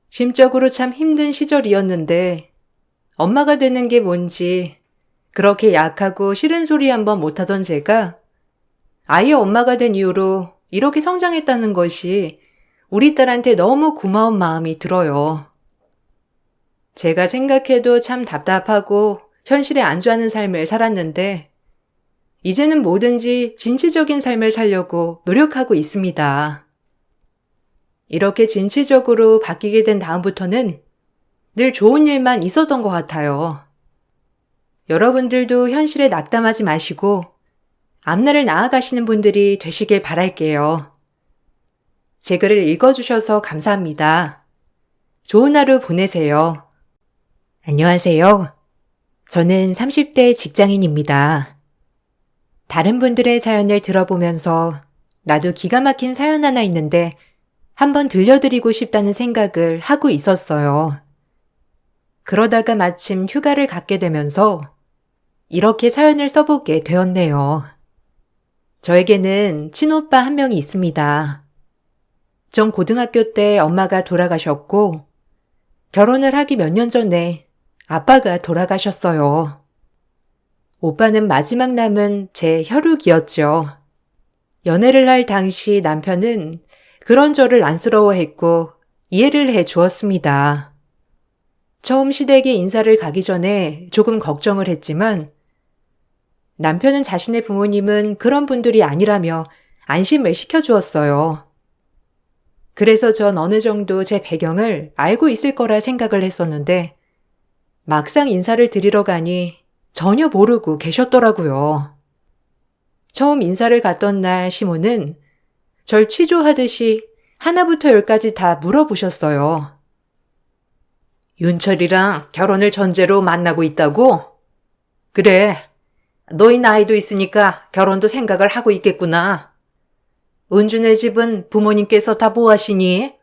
심적으로 참 힘든 시절이었는데 엄마가 되는 게 뭔지 그렇게 약하고 싫은 소리 한번 못하던 제가 아이의 엄마가 된 이후로 이렇게 성장했다는 것이 우리 딸한테 너무 고마운 마음이 들어요. 제가 생각해도 참 답답하고 현실에 안주하는 삶을 살았는데 이제는 뭐든지 진취적인 삶을 살려고 노력하고 있습니다. 이렇게 진취적으로 바뀌게 된 다음부터는 늘 좋은 일만 있었던 것 같아요. 여러분들도 현실에 낙담하지 마시고 앞날을 나아가시는 분들이 되시길 바랄게요. 제 글을 읽어주셔서 감사합니다. 좋은 하루 보내세요. 안녕하세요. 저는 30대 직장인입니다. 다른 분들의 사연을 들어보면서 나도 기가 막힌 사연 하나 있는데 한번 들려드리고 싶다는 생각을 하고 있었어요. 그러다가 마침 휴가를 갖게 되면서 이렇게 사연을 써보게 되었네요. 저에게는 친오빠 한 명이 있습니다. 전 고등학교 때 엄마가 돌아가셨고 결혼을 하기 몇 년 전에 아빠가 돌아가셨어요. 오빠는 마지막 남은 제 혈육이었죠. 연애를 할 당시 남편은 그런 저를 안쓰러워했고 이해를 해 주었습니다. 처음 시댁에 인사를 가기 전에 조금 걱정을 했지만 남편은 자신의 부모님은 그런 분들이 아니라며 안심을 시켜주었어요. 그래서 전 어느 정도 제 배경을 알고 있을 거라 생각을 했었는데 막상 인사를 드리러 가니 전혀 모르고 계셨더라고요. 처음 인사를 갔던 날 시모는 절 취조하듯이 하나부터 열까지 다 물어보셨어요. 윤철이랑 결혼을 전제로 만나고 있다고? 그래. 너희 나이도 있으니까 결혼도 생각을 하고 있겠구나. 은주네 집은 부모님께서 다 뭐 하시니?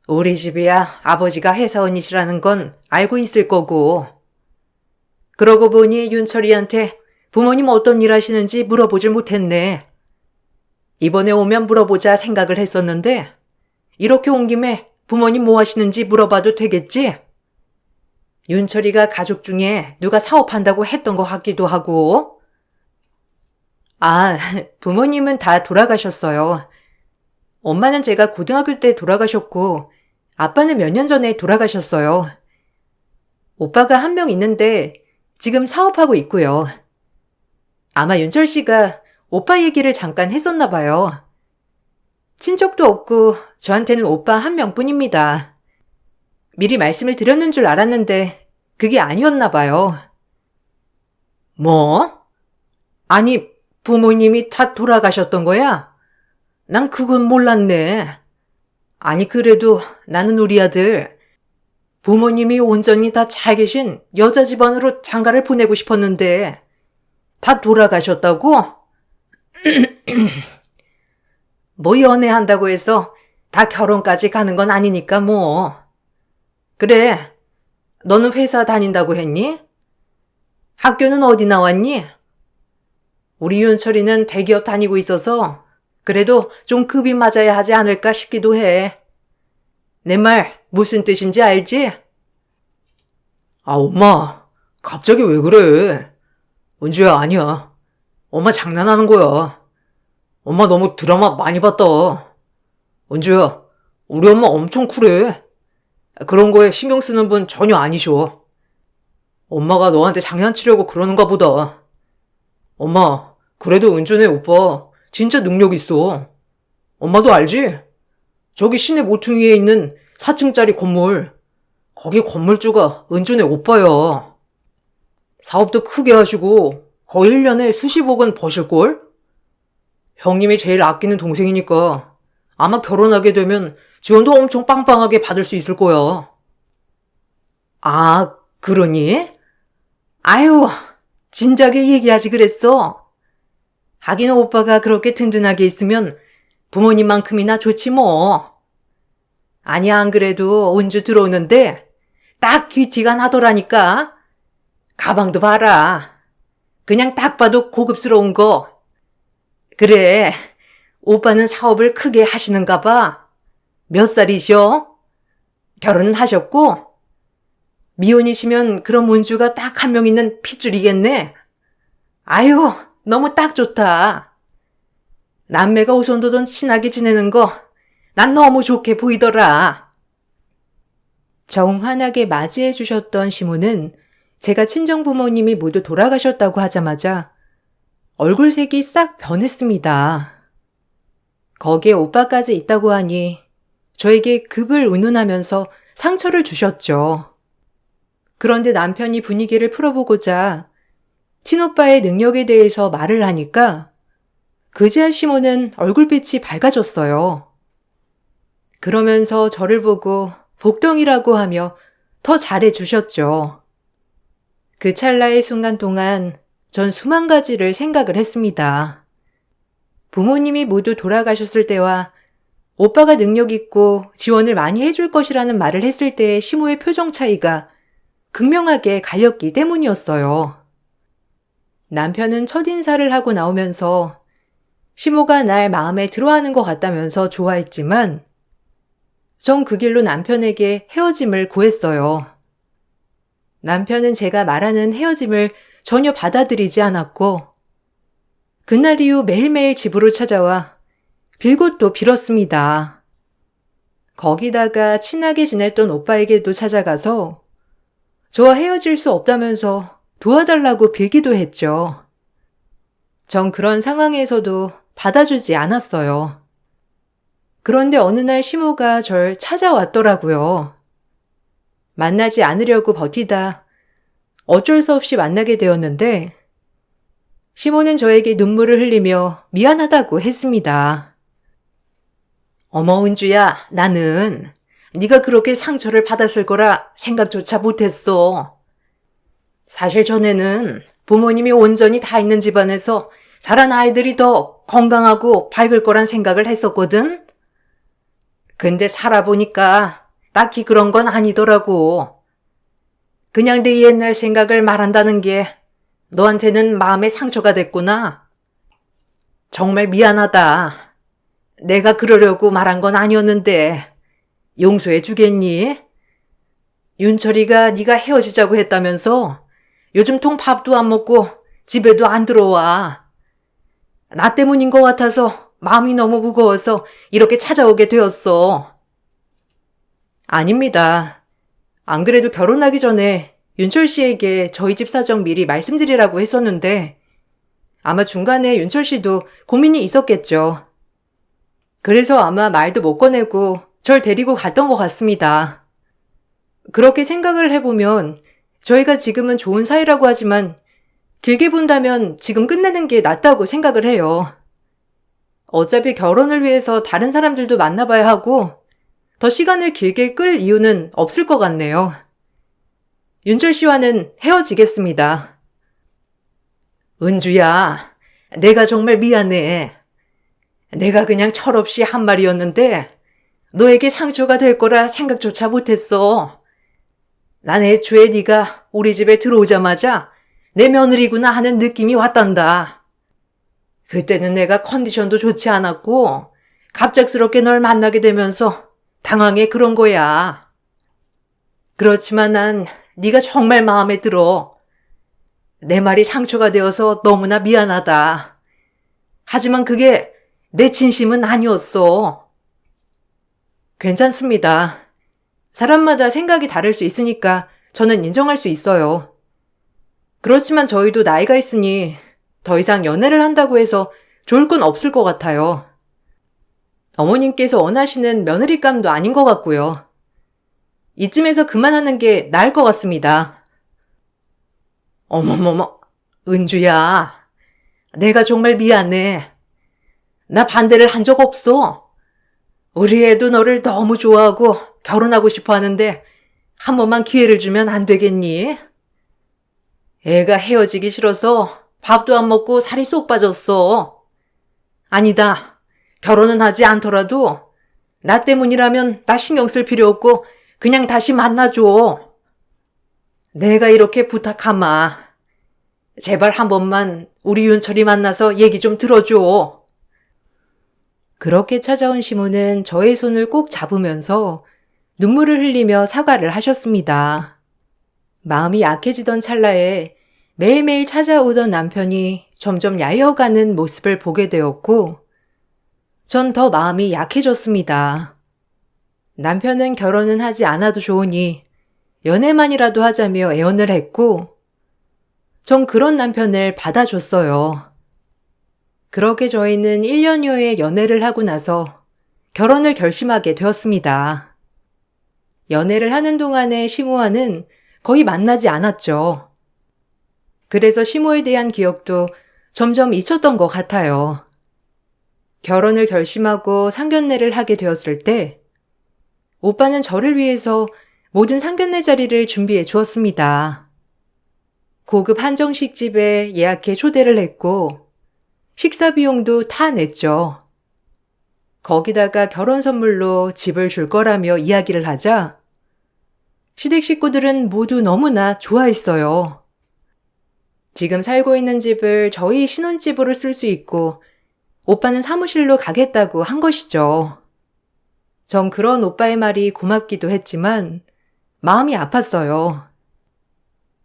우리 집이야 아버지가 회사원이시라는 건 알고 있을 거고. 그러고 보니 윤철이한테 부모님 어떤 일 하시는지 물어보질 못했네. 이번에 오면 물어보자 생각을 했었는데 이렇게 온 김에 부모님 뭐 하시는지 물어봐도 되겠지? 윤철이가 가족 중에 누가 사업한다고 했던 것 같기도 하고. 아, 부모님은 다 돌아가셨어요. 엄마는 제가 고등학교 때 돌아가셨고 아빠는 몇 년 전에 돌아가셨어요. 오빠가 한 명 있는데 지금 사업하고 있고요. 아마 윤철 씨가 오빠 얘기를 잠깐 했었나 봐요. 친척도 없고 저한테는 오빠 한 명뿐입니다. 미리 말씀을 드렸는 줄 알았는데 그게 아니었나 봐요. 뭐? 아니, 부모님이 다 돌아가셨던 거야? 난 그건 몰랐네. 아니, 그래도 나는 우리 아들 부모님이 온전히 다 잘 계신 여자 집안으로 장가를 보내고 싶었는데 다 돌아가셨다고? 뭐 연애한다고 해서 다 결혼까지 가는 건 아니니까 뭐. 그래, 너는 회사 다닌다고 했니? 학교는 어디 나왔니? 우리 윤철이는 대기업 다니고 있어서 그래도 좀 급이 맞아야 하지 않을까 싶기도 해. 내 말 무슨 뜻인지 알지? 아, 엄마, 갑자기 왜 그래? 은주야, 아니야. 엄마 장난하는 거야. 엄마 너무 드라마 많이 봤다. 은주야, 우리 엄마 엄청 쿨해. 그런 거에 신경 쓰는 분 전혀 아니셔. 엄마가 너한테 장난치려고 그러는가 보다. 엄마, 그래도 은주네 오빠 진짜 능력 있어. 엄마도 알지? 저기 시내 모퉁이에 있는 4층짜리 건물. 거기 건물주가 은주네 오빠야. 사업도 크게 하시고 거의 1년에 수십억은 버실걸? 형님이 제일 아끼는 동생이니까 아마 결혼하게 되면 지원도 엄청 빵빵하게 받을 수 있을 거야. 아, 그러니? 아유, 진작에 얘기하지 그랬어. 하긴 오빠가 그렇게 든든하게 있으면 부모님만큼이나 좋지 뭐. 아니야, 안 그래도 은주 들어오는데 딱 귀티가 나더라니까. 가방도 봐라. 그냥 딱 봐도 고급스러운 거. 그래, 오빠는 사업을 크게 하시는가 봐. 몇 살이셔? 결혼은 하셨고? 미혼이시면 그럼 은주가 딱 한 명 있는 핏줄이겠네. 아유, 너무 딱 좋다. 남매가 오손도손 친하게 지내는 거 난 너무 좋게 보이더라. 정환하게 맞이해 주셨던 시모는 제가 친정부모님이 모두 돌아가셨다고 하자마자 얼굴색이 싹 변했습니다. 거기에 오빠까지 있다고 하니 저에게 급을 운운하면서 상처를 주셨죠. 그런데 남편이 분위기를 풀어보고자 친오빠의 능력에 대해서 말을 하니까 그제야 시모는 얼굴빛이 밝아졌어요. 그러면서 저를 보고 복덩이라고 하며 더 잘해주셨죠. 그 찰나의 순간 동안 전 수만 가지를 생각을 했습니다. 부모님이 모두 돌아가셨을 때와 오빠가 능력 있고 지원을 많이 해줄 것이라는 말을 했을 때의 시모의 표정 차이가 극명하게 갈렸기 때문이었어요. 남편은 첫인사를 하고 나오면서 시모가 날 마음에 들어하는 것 같다면서 좋아했지만 전 그 길로 남편에게 헤어짐을 고했어요. 남편은 제가 말하는 헤어짐을 전혀 받아들이지 않았고 그날 이후 매일매일 집으로 찾아와 빌고 또 빌었습니다. 거기다가 친하게 지냈던 오빠에게도 찾아가서 저와 헤어질 수 없다면서 도와달라고 빌기도 했죠. 전 그런 상황에서도 받아주지 않았어요. 그런데 어느 날 시모가 절 찾아왔더라고요. 만나지 않으려고 버티다 어쩔 수 없이 만나게 되었는데 시모는 저에게 눈물을 흘리며 미안하다고 했습니다. 어머 은주야, 나는 네가 그렇게 상처를 받았을 거라 생각조차 못했어. 사실 전에는 부모님이 온전히 다 있는 집안에서 자란 아이들이 더 건강하고 밝을 거란 생각을 했었거든. 근데 살아보니까 딱히 그런 건 아니더라고. 그냥 내 옛날 생각을 말한다는 게 너한테는 마음의 상처가 됐구나. 정말 미안하다. 내가 그러려고 말한 건 아니었는데 용서해 주겠니? 윤철이가 네가 헤어지자고 했다면서 요즘 통 밥도 안 먹고 집에도 안 들어와. 나 때문인 것 같아서 마음이 너무 무거워서 이렇게 찾아오게 되었어. 아닙니다. 안 그래도 결혼하기 전에 윤철 씨에게 저희 집 사정 미리 말씀드리라고 했었는데 아마 중간에 윤철 씨도 고민이 있었겠죠. 그래서 아마 말도 못 꺼내고 절 데리고 갔던 것 같습니다. 그렇게 생각을 해보면 저희가 지금은 좋은 사이라고 하지만 길게 본다면 지금 끝내는 게 낫다고 생각을 해요. 어차피 결혼을 위해서 다른 사람들도 만나봐야 하고 더 시간을 길게 끌 이유는 없을 것 같네요. 윤철 씨와는 헤어지겠습니다. 은주야, 내가 정말 미안해. 내가 그냥 철없이 한 말이었는데 너에게 상처가 될 거라 생각조차 못했어. 난 애초에 네가 우리 집에 들어오자마자 내 며느리구나 하는 느낌이 왔단다. 그때는 내가 컨디션도 좋지 않았고 갑작스럽게 널 만나게 되면서 당황해 그런 거야. 그렇지만 난 네가 정말 마음에 들어. 내 말이 상처가 되어서 너무나 미안하다. 하지만 그게 내 진심은 아니었어. 괜찮습니다. 사람마다 생각이 다를 수 있으니까 저는 인정할 수 있어요. 그렇지만 저희도 나이가 있으니 더 이상 연애를 한다고 해서 좋을 건 없을 것 같아요. 어머님께서 원하시는 며느리감도 아닌 것 같고요. 이쯤에서 그만하는 게 나을 것 같습니다. 어머머머, 은주야. 내가 정말 미안해. 나 반대를 한 적 없어. 우리 애도 너를 너무 좋아하고 결혼하고 싶어 하는데 한 번만 기회를 주면 안 되겠니? 애가 헤어지기 싫어서 밥도 안 먹고 살이 쏙 빠졌어. 아니다. 결혼은 하지 않더라도 나 때문이라면 나 신경 쓸 필요 없고 그냥 다시 만나줘. 내가 이렇게 부탁하마. 제발 한 번만 우리 윤철이 만나서 얘기 좀 들어줘. 그렇게 찾아온 시모는 저의 손을 꼭 잡으면서 눈물을 흘리며 사과를 하셨습니다. 마음이 약해지던 찰나에 매일매일 찾아오던 남편이 점점 야여가는 모습을 보게 되었고 전 더 마음이 약해졌습니다. 남편은 결혼은 하지 않아도 좋으니 연애만이라도 하자며 애원을 했고 전 그런 남편을 받아줬어요. 그렇게 저희는 1년여의 연애를 하고 나서 결혼을 결심하게 되었습니다. 연애를 하는 동안에 시모와는 거의 만나지 않았죠. 그래서 시모에 대한 기억도 점점 잊혔던 것 같아요. 결혼을 결심하고 상견례를 하게 되었을 때 오빠는 저를 위해서 모든 상견례 자리를 준비해 주었습니다. 고급 한정식집에 예약해 초대를 했고 식사 비용도 다 냈죠. 거기다가 결혼 선물로 집을 줄 거라며 이야기를 하자 시댁 식구들은 모두 너무나 좋아했어요. 지금 살고 있는 집을 저희 신혼집으로 쓸 수 있고 오빠는 사무실로 가겠다고 한 것이죠. 전 그런 오빠의 말이 고맙기도 했지만 마음이 아팠어요.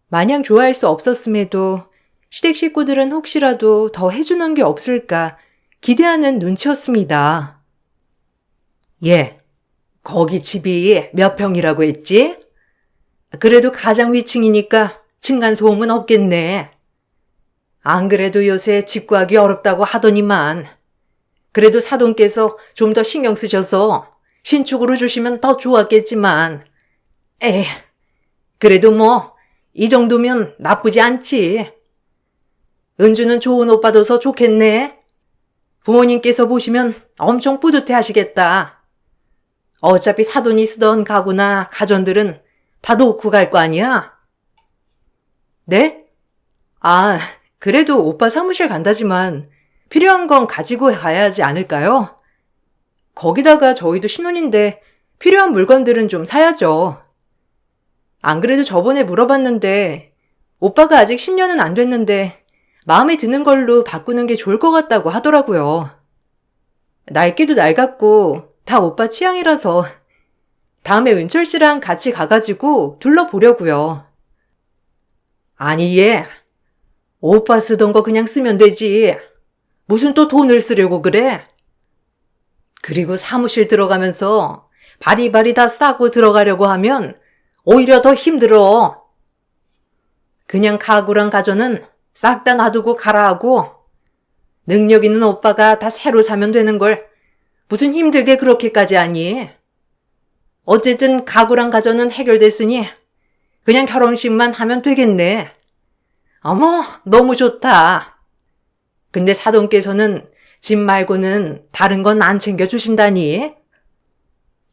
마냥 좋아할 수 없었음에도 시댁 식구들은 혹시라도 더 해주는 게 없을까 기대하는 눈치였습니다. 예, 거기 집이 몇 평이라고 했지? 그래도 가장 위층이니까 층간소음은 없겠네. 안 그래도 요새 집 구하기 어렵다고 하더니만. 그래도 사돈께서 좀 더 신경 쓰셔서 신축으로 주시면 더 좋았겠지만. 에이, 그래도 뭐 이 정도면 나쁘지 않지. 은주는 좋은 옷 받아서 좋겠네. 부모님께서 보시면 엄청 뿌듯해 하시겠다. 어차피 사돈이 쓰던 가구나 가전들은 다 놓고 갈 거 아니야? 네? 아, 그래도 오빠 사무실 간다지만 필요한 건 가지고 가야 하지 않을까요? 거기다가 저희도 신혼인데 필요한 물건들은 좀 사야죠. 안 그래도 저번에 물어봤는데 오빠가 아직 10년은 안 됐는데 마음에 드는 걸로 바꾸는 게 좋을 것 같다고 하더라고요. 낡기도 낡았고 다 오빠 취향이라서 다음에 은철 씨랑 같이 가가지고 둘러보려고요. 아니 얘, 오빠 쓰던 거 그냥 쓰면 되지. 무슨 또 돈을 쓰려고 그래? 그리고 사무실 들어가면서 바리바리 다 싸고 들어가려고 하면 오히려 더 힘들어. 그냥 가구랑 가전은 싹 다 놔두고 가라 하고 능력 있는 오빠가 다 새로 사면 되는 걸 무슨 힘들게 그렇게까지 하니? 어쨌든 가구랑 가전은 해결됐으니 그냥 결혼식만 하면 되겠네. 어머, 너무 좋다. 근데 사돈께서는 집 말고는 다른 건 안 챙겨주신다니?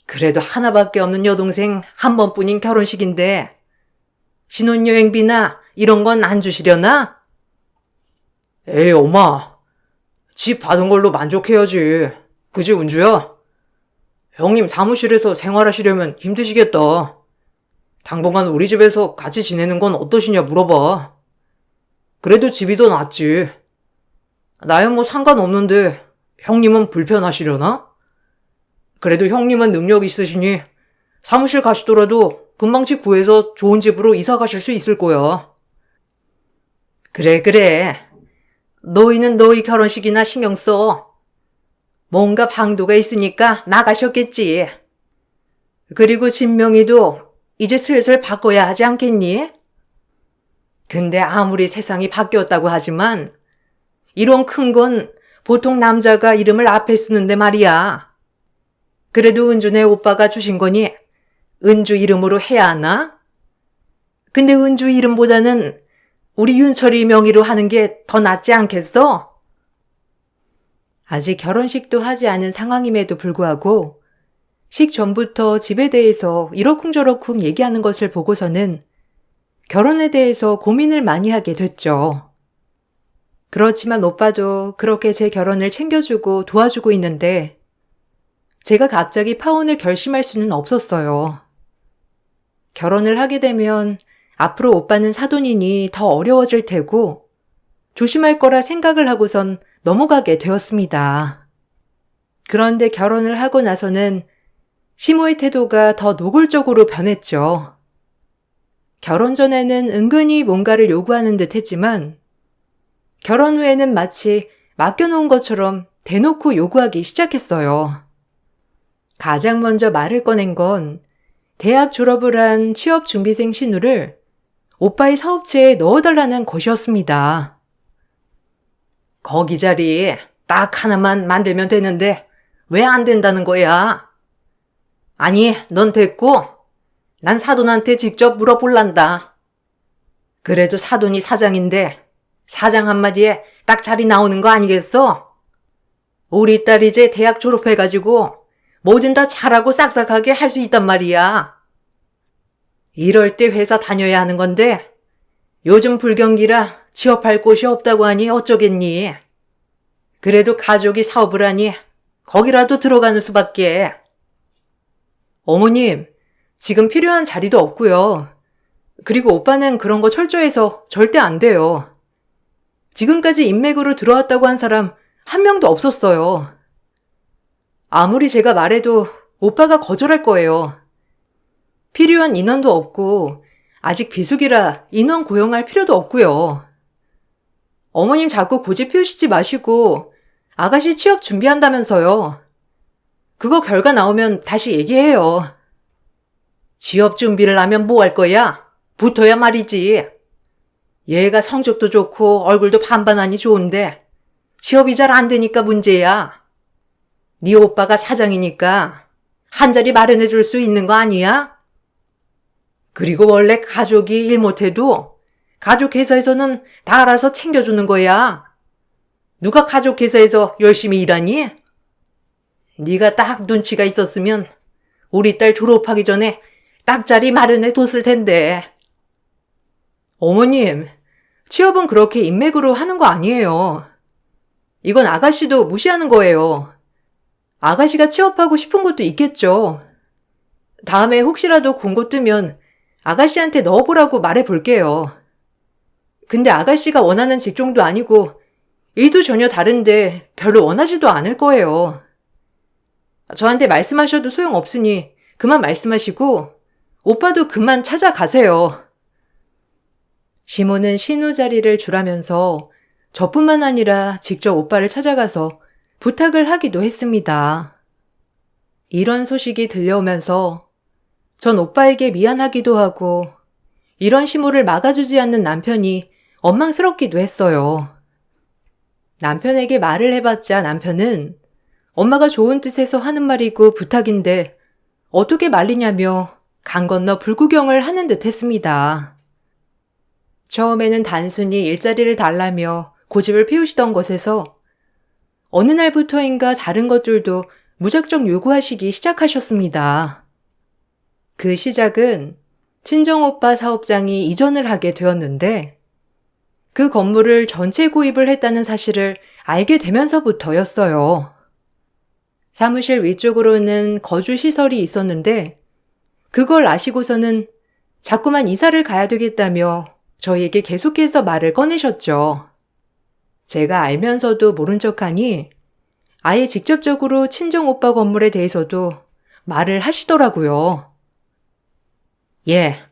그래도 하나밖에 없는 여동생 한 번뿐인 결혼식인데 신혼여행비나 이런 건 안 주시려나? 에이, 엄마. 집 받은 걸로 만족해야지. 그지, 은주야? 형님 사무실에서 생활하시려면 힘드시겠다. 당분간 우리 집에서 같이 지내는 건 어떠시냐 물어봐. 그래도 집이 더 낫지. 나야 뭐 상관없는데 형님은 불편하시려나? 그래도 형님은 능력 있으시니 사무실 가시더라도 금방 집 구해서 좋은 집으로 이사 가실 수 있을 거야. 그래. 너희는 너희 결혼식이나 신경 써. 뭔가 방도가 있으니까 나가셨겠지. 그리고 진명이도 이제 슬슬 바꿔야 하지 않겠니? 근데 아무리 세상이 바뀌었다고 하지만 이런 큰 건 보통 남자가 이름을 앞에 쓰는데 말이야. 그래도 은주네 오빠가 주신 거니 은주 이름으로 해야 하나? 근데 은주 이름보다는 우리 윤철이 명의로 하는 게 더 낫지 않겠어? 아직 결혼식도 하지 않은 상황임에도 불구하고 식 전부터 집에 대해서 이러쿵저러쿵 얘기하는 것을 보고서는 결혼에 대해서 고민을 많이 하게 됐죠. 그렇지만 오빠도 그렇게 제 결혼을 챙겨주고 도와주고 있는데 제가 갑자기 파혼을 결심할 수는 없었어요. 결혼을 하게 되면 앞으로 오빠는 사돈이니 더 어려워질 테고 조심할 거라 생각을 하고선 넘어가게 되었습니다. 그런데 결혼을 하고 나서는 시모의 태도가 더 노골적으로 변했죠. 결혼 전에는 은근히 뭔가를 요구하는 듯 했지만 결혼 후에는 마치 맡겨놓은 것처럼 대놓고 요구하기 시작했어요. 가장 먼저 말을 꺼낸 건 대학 졸업을 한 취업준비생 신우를 오빠의 사업체에 넣어달라는 것이었습니다. 거기 자리 딱 하나만 만들면 되는데 왜 안 된다는 거야? 아니, 넌 됐고 난 사돈한테 직접 물어볼란다. 그래도 사돈이 사장인데 사장 한마디에 딱 자리 나오는 거 아니겠어? 우리 딸 이제 대학 졸업해가지고 뭐든 다 잘하고 싹싹하게 할 수 있단 말이야. 이럴 때 회사 다녀야 하는 건데 요즘 불경기라 취업할 곳이 없다고 하니 어쩌겠니? 그래도 가족이 사업을 하니 거기라도 들어가는 수밖에. 어머님, 지금 필요한 자리도 없고요. 그리고 오빠는 그런 거 철저해서 절대 안 돼요. 지금까지 인맥으로 들어왔다고 한 사람 한 명도 없었어요. 아무리 제가 말해도 오빠가 거절할 거예요. 필요한 인원도 없고 아직 비수기라 인원 고용할 필요도 없고요. 어머님 자꾸 고집 피우시지 마시고 아가씨 취업 준비한다면서요. 그거 결과 나오면 다시 얘기해요. 취업 준비를 하면 뭐 할 거야? 붙어야 말이지. 얘가 성적도 좋고 얼굴도 반반하니 좋은데 취업이 잘 안 되니까 문제야. 네 오빠가 사장이니까 한 자리 마련해 줄 수 있는 거 아니야? 그리고 원래 가족이 일 못해도 가족 회사에서는 다 알아서 챙겨주는 거야. 누가 가족 회사에서 열심히 일하니? 네가 딱 눈치가 있었으면 우리 딸 졸업하기 전에 딱 자리 마련해 뒀을 텐데. 어머님, 취업은 그렇게 인맥으로 하는 거 아니에요. 이건 아가씨도 무시하는 거예요. 아가씨가 취업하고 싶은 것도 있겠죠. 다음에 혹시라도 공고 뜨면 아가씨한테 넣어보라고 말해볼게요. 근데 아가씨가 원하는 직종도 아니고 일도 전혀 다른데 별로 원하지도 않을 거예요. 저한테 말씀하셔도 소용없으니 그만 말씀하시고 오빠도 그만 찾아가세요. 시모는 신우 자리를 주라면서 저뿐만 아니라 직접 오빠를 찾아가서 부탁을 하기도 했습니다. 이런 소식이 들려오면서 전 오빠에게 미안하기도 하고 이런 시모를 막아주지 않는 남편이 원망스럽기도 했어요. 남편에게 말을 해봤자 남편은 엄마가 좋은 뜻에서 하는 말이고 부탁인데 어떻게 말리냐며 강 건너 불구경을 하는 듯 했습니다. 처음에는 단순히 일자리를 달라며 고집을 피우시던 것에서 어느 날부터인가 다른 것들도 무작정 요구하시기 시작하셨습니다. 그 시작은 친정오빠 사업장이 이전을 하게 되었는데 그 건물을 전체 구입을 했다는 사실을 알게 되면서부터였어요. 사무실 위쪽으로는 거주시설이 있었는데 그걸 아시고서는 자꾸만 이사를 가야 되겠다며 저희에게 계속해서 말을 꺼내셨죠. 제가 알면서도 모른 척하니 아예 직접적으로 친정오빠 건물에 대해서도 말을 하시더라고요. 얘,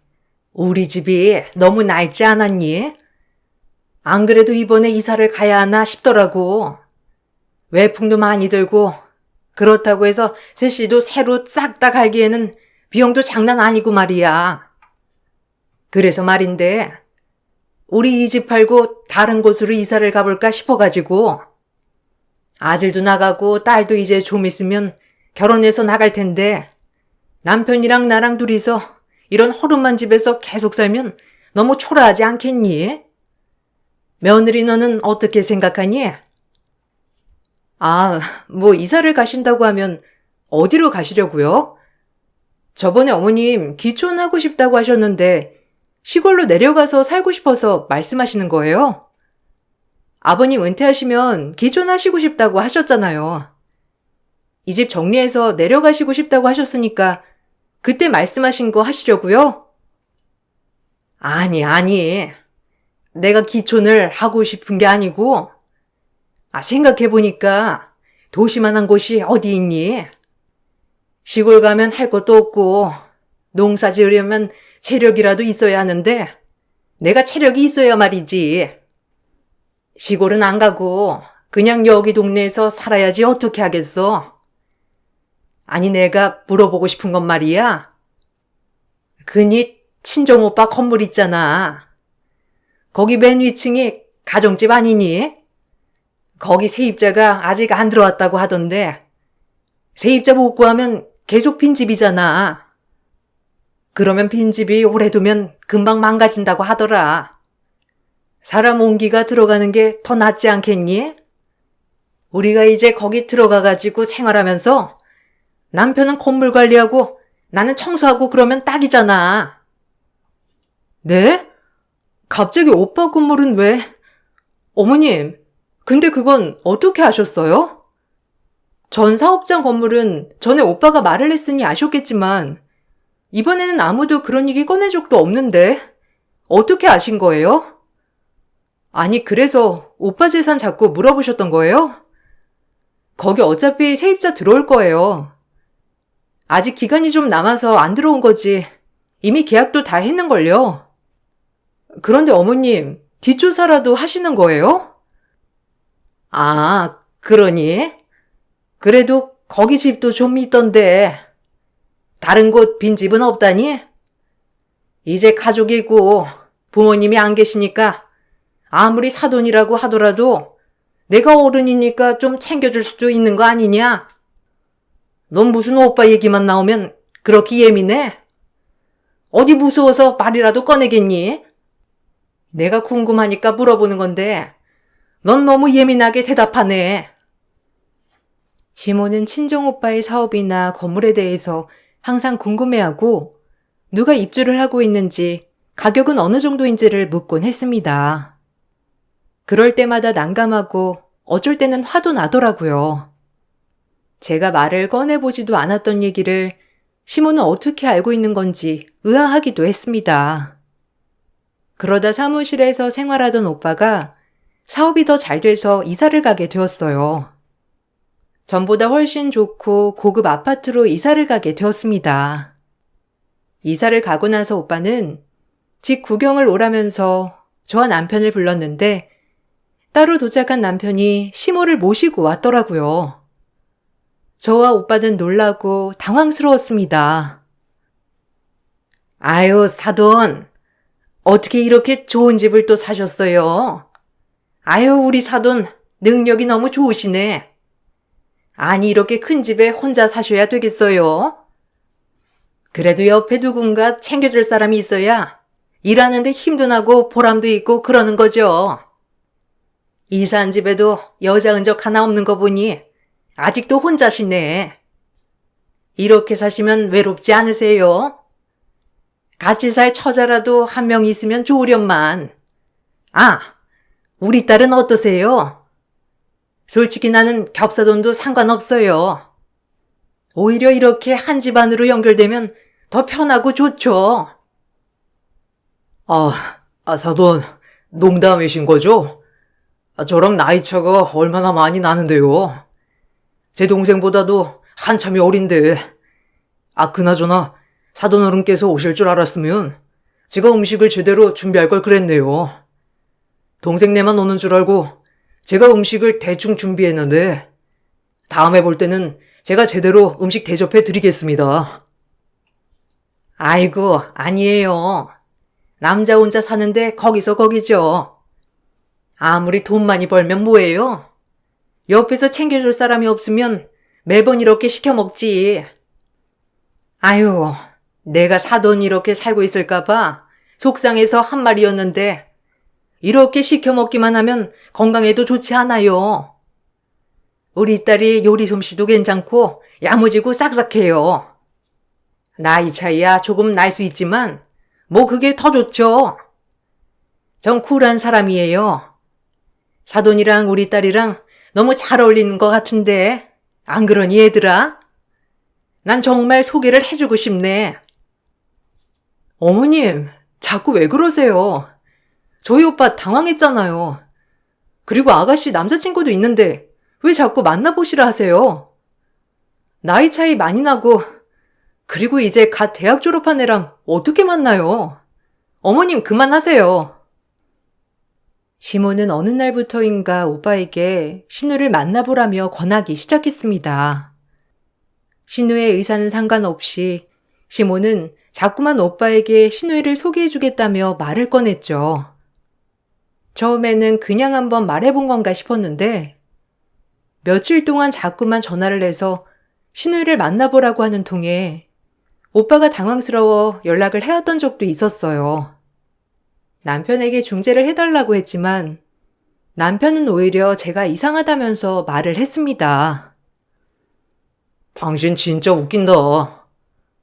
우리 집이 너무 낡지 않았니? 안 그래도 이번에 이사를 가야 하나 싶더라고. 외풍도 많이 들고 그렇다고 해서 셋이도 새로 싹 다 갈기에는 비용도 장난 아니고 말이야. 그래서 말인데 우리 이 집 팔고 다른 곳으로 이사를 가볼까 싶어가지고. 아들도 나가고 딸도 이제 좀 있으면 결혼해서 나갈 텐데 남편이랑 나랑 둘이서 이런 허름한 집에서 계속 살면 너무 초라하지 않겠니? 며느리 너는 어떻게 생각하니? 뭐 이사를 가신다고 하면 어디로 가시려고요? 저번에 어머님 귀촌하고 싶다고 하셨는데 시골로 내려가서 살고 싶어서 말씀하시는 거예요? 아버님 은퇴하시면 귀촌하시고 싶다고 하셨잖아요. 이 집 정리해서 내려가시고 싶다고 하셨으니까 그때 말씀하신 거 하시려고요? 아니. 내가 귀촌을 하고 싶은 게 아니고, 생각해보니까 도시만한 곳이 어디 있니? 시골 가면 할 것도 없고, 농사 지으려면 체력이라도 있어야 하는데, 내가 체력이 있어야 말이지. 시골은 안 가고, 그냥 여기 동네에서 살아야지 어떻게 하겠어? 아니, 내가 물어보고 싶은 건 말이야. 그니 친정오빠 건물 있잖아. 거기 맨 위층이 가정집 아니니? 거기 세입자가 아직 안 들어왔다고 하던데 세입자 못 구하면 계속 빈집이잖아. 그러면 빈집이 오래 두면 금방 망가진다고 하더라. 사람 온기가 들어가는 게 더 낫지 않겠니? 우리가 이제 거기 들어가가지고 생활하면서 남편은 건물 관리하고 나는 청소하고 그러면 딱이잖아. 네? 갑자기 오빠 건물은 왜? 어머님, 근데 그건 어떻게 아셨어요? 전 사업장 건물은 전에 오빠가 말을 했으니 아셨겠지만 이번에는 아무도 그런 얘기 꺼낸 적도 없는데 어떻게 아신 거예요? 아니, 그래서 오빠 재산 자꾸 물어보셨던 거예요? 거기 어차피 세입자 들어올 거예요. 아직 기간이 좀 남아서 안 들어온 거지. 이미 계약도 다 했는걸요. 그런데 어머님, 뒷조사라도 하시는 거예요? 그러니? 그래도 거기 집도 좀 있던데. 다른 곳 빈집은 없다니? 이제 가족이고 부모님이 안 계시니까 아무리 사돈이라고 하더라도 내가 어른이니까 좀 챙겨줄 수도 있는 거 아니냐? 넌 무슨 오빠 얘기만 나오면 그렇게 예민해? 어디 무서워서 말이라도 꺼내겠니? 내가 궁금하니까 물어보는 건데 넌 너무 예민하게 대답하네. 시모는 친정 오빠의 사업이나 건물에 대해서 항상 궁금해하고 누가 입주를 하고 있는지 가격은 어느 정도인지를 묻곤 했습니다. 그럴 때마다 난감하고 어쩔 때는 화도 나더라고요. 제가 말을 꺼내보지도 않았던 얘기를 시모는 어떻게 알고 있는 건지 의아하기도 했습니다. 그러다 사무실에서 생활하던 오빠가 사업이 더 잘 돼서 이사를 가게 되었어요. 전보다 훨씬 좋고 고급 아파트로 이사를 가게 되었습니다. 이사를 가고 나서 오빠는 집 구경을 오라면서 저와 남편을 불렀는데 따로 도착한 남편이 시모를 모시고 왔더라고요. 저와 오빠는 놀라고 당황스러웠습니다. 아유, 사돈. 어떻게 이렇게 좋은 집을 또 사셨어요? 아유, 우리 사돈 능력이 너무 좋으시네. 아니, 이렇게 큰 집에 혼자 사셔야 되겠어요? 그래도 옆에 누군가 챙겨줄 사람이 있어야 일하는데 힘도 나고 보람도 있고 그러는 거죠. 이사한 집에도 여자 흔적 하나 없는 거 보니 아직도 혼자시네. 이렇게 사시면 외롭지 않으세요? 같이 살 처자라도 한 명 있으면 좋으련만. 아, 우리 딸은 어떠세요? 솔직히 나는 겹사돈도 상관없어요. 오히려 이렇게 한 집안으로 연결되면 더 편하고 좋죠. 사돈, 농담이신 거죠? 저랑 나이 차가 얼마나 많이 나는데요. 제 동생보다도 한참이 어린데. 그나저나 사돈 어른께서 오실 줄 알았으면 제가 음식을 제대로 준비할 걸 그랬네요. 동생네만 오는 줄 알고 제가 음식을 대충 준비했는데 다음에 볼 때는 제가 제대로 음식 대접해 드리겠습니다. 아이고, 아니에요. 남자 혼자 사는데 거기서 거기죠. 아무리 돈 많이 벌면 뭐예요? 옆에서 챙겨줄 사람이 없으면 매번 이렇게 시켜 먹지. 아유, 내가 사돈 이렇게 살고 있을까봐 속상해서 한 말이었는데 이렇게 시켜 먹기만 하면 건강에도 좋지 않아요. 우리 딸이 요리 솜씨도 괜찮고 야무지고 싹싹해요. 나이 차이야 조금 날 수 있지만 뭐 그게 더 좋죠. 전 쿨한 사람이에요. 사돈이랑 우리 딸이랑 너무 잘 어울리는 것 같은데 안 그러니 얘들아? 난 정말 소개를 해주고 싶네. 어머님, 자꾸 왜 그러세요? 저희 오빠 당황했잖아요. 그리고 아가씨 남자친구도 있는데 왜 자꾸 만나보시라 하세요? 나이 차이 많이 나고 그리고 이제 갓 대학 졸업한 애랑 어떻게 만나요? 어머님 그만하세요. 시모는 어느 날부터인가 오빠에게 신우를 만나보라며 권하기 시작했습니다. 신우의 의사는 상관없이 시모는 자꾸만 오빠에게 신우이를 소개해주겠다며 말을 꺼냈죠. 처음에는 그냥 한번 말해본 건가 싶었는데 며칠 동안 자꾸만 전화를 해서 신우이를 만나보라고 하는 통에 오빠가 당황스러워 연락을 해왔던 적도 있었어요. 남편에게 중재를 해달라고 했지만 남편은 오히려 제가 이상하다면서 말을 했습니다. 당신 진짜 웃긴다.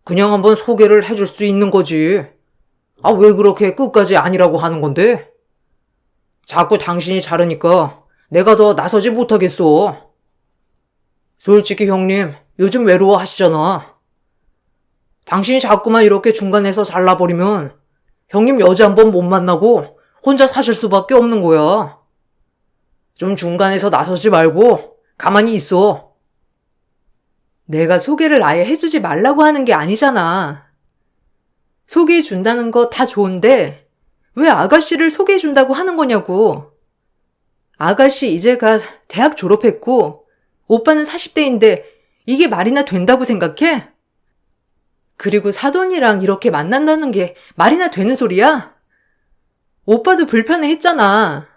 그냥 한번 소개를 해줄 수 있는 거지. 왜 그렇게 끝까지 아니라고 하는 건데? 자꾸 당신이 자르니까 내가 더 나서지 못하겠어. 솔직히 형님, 요즘 외로워하시잖아. 당신이 자꾸만 이렇게 중간에서 잘라버리면 형님 여자 한 번 못 만나고 혼자 사실 수밖에 없는 거야. 좀 중간에서 나서지 말고 가만히 있어. 내가 소개를 아예 해주지 말라고 하는 게 아니잖아. 소개해준다는 거 다 좋은데 왜 아가씨를 소개해준다고 하는 거냐고. 아가씨 이제 갓 대학 졸업했고 오빠는 40대인데 이게 말이나 된다고 생각해? 그리고 사돈이랑 이렇게 만난다는 게 말이나 되는 소리야? 오빠도 불편해했잖아.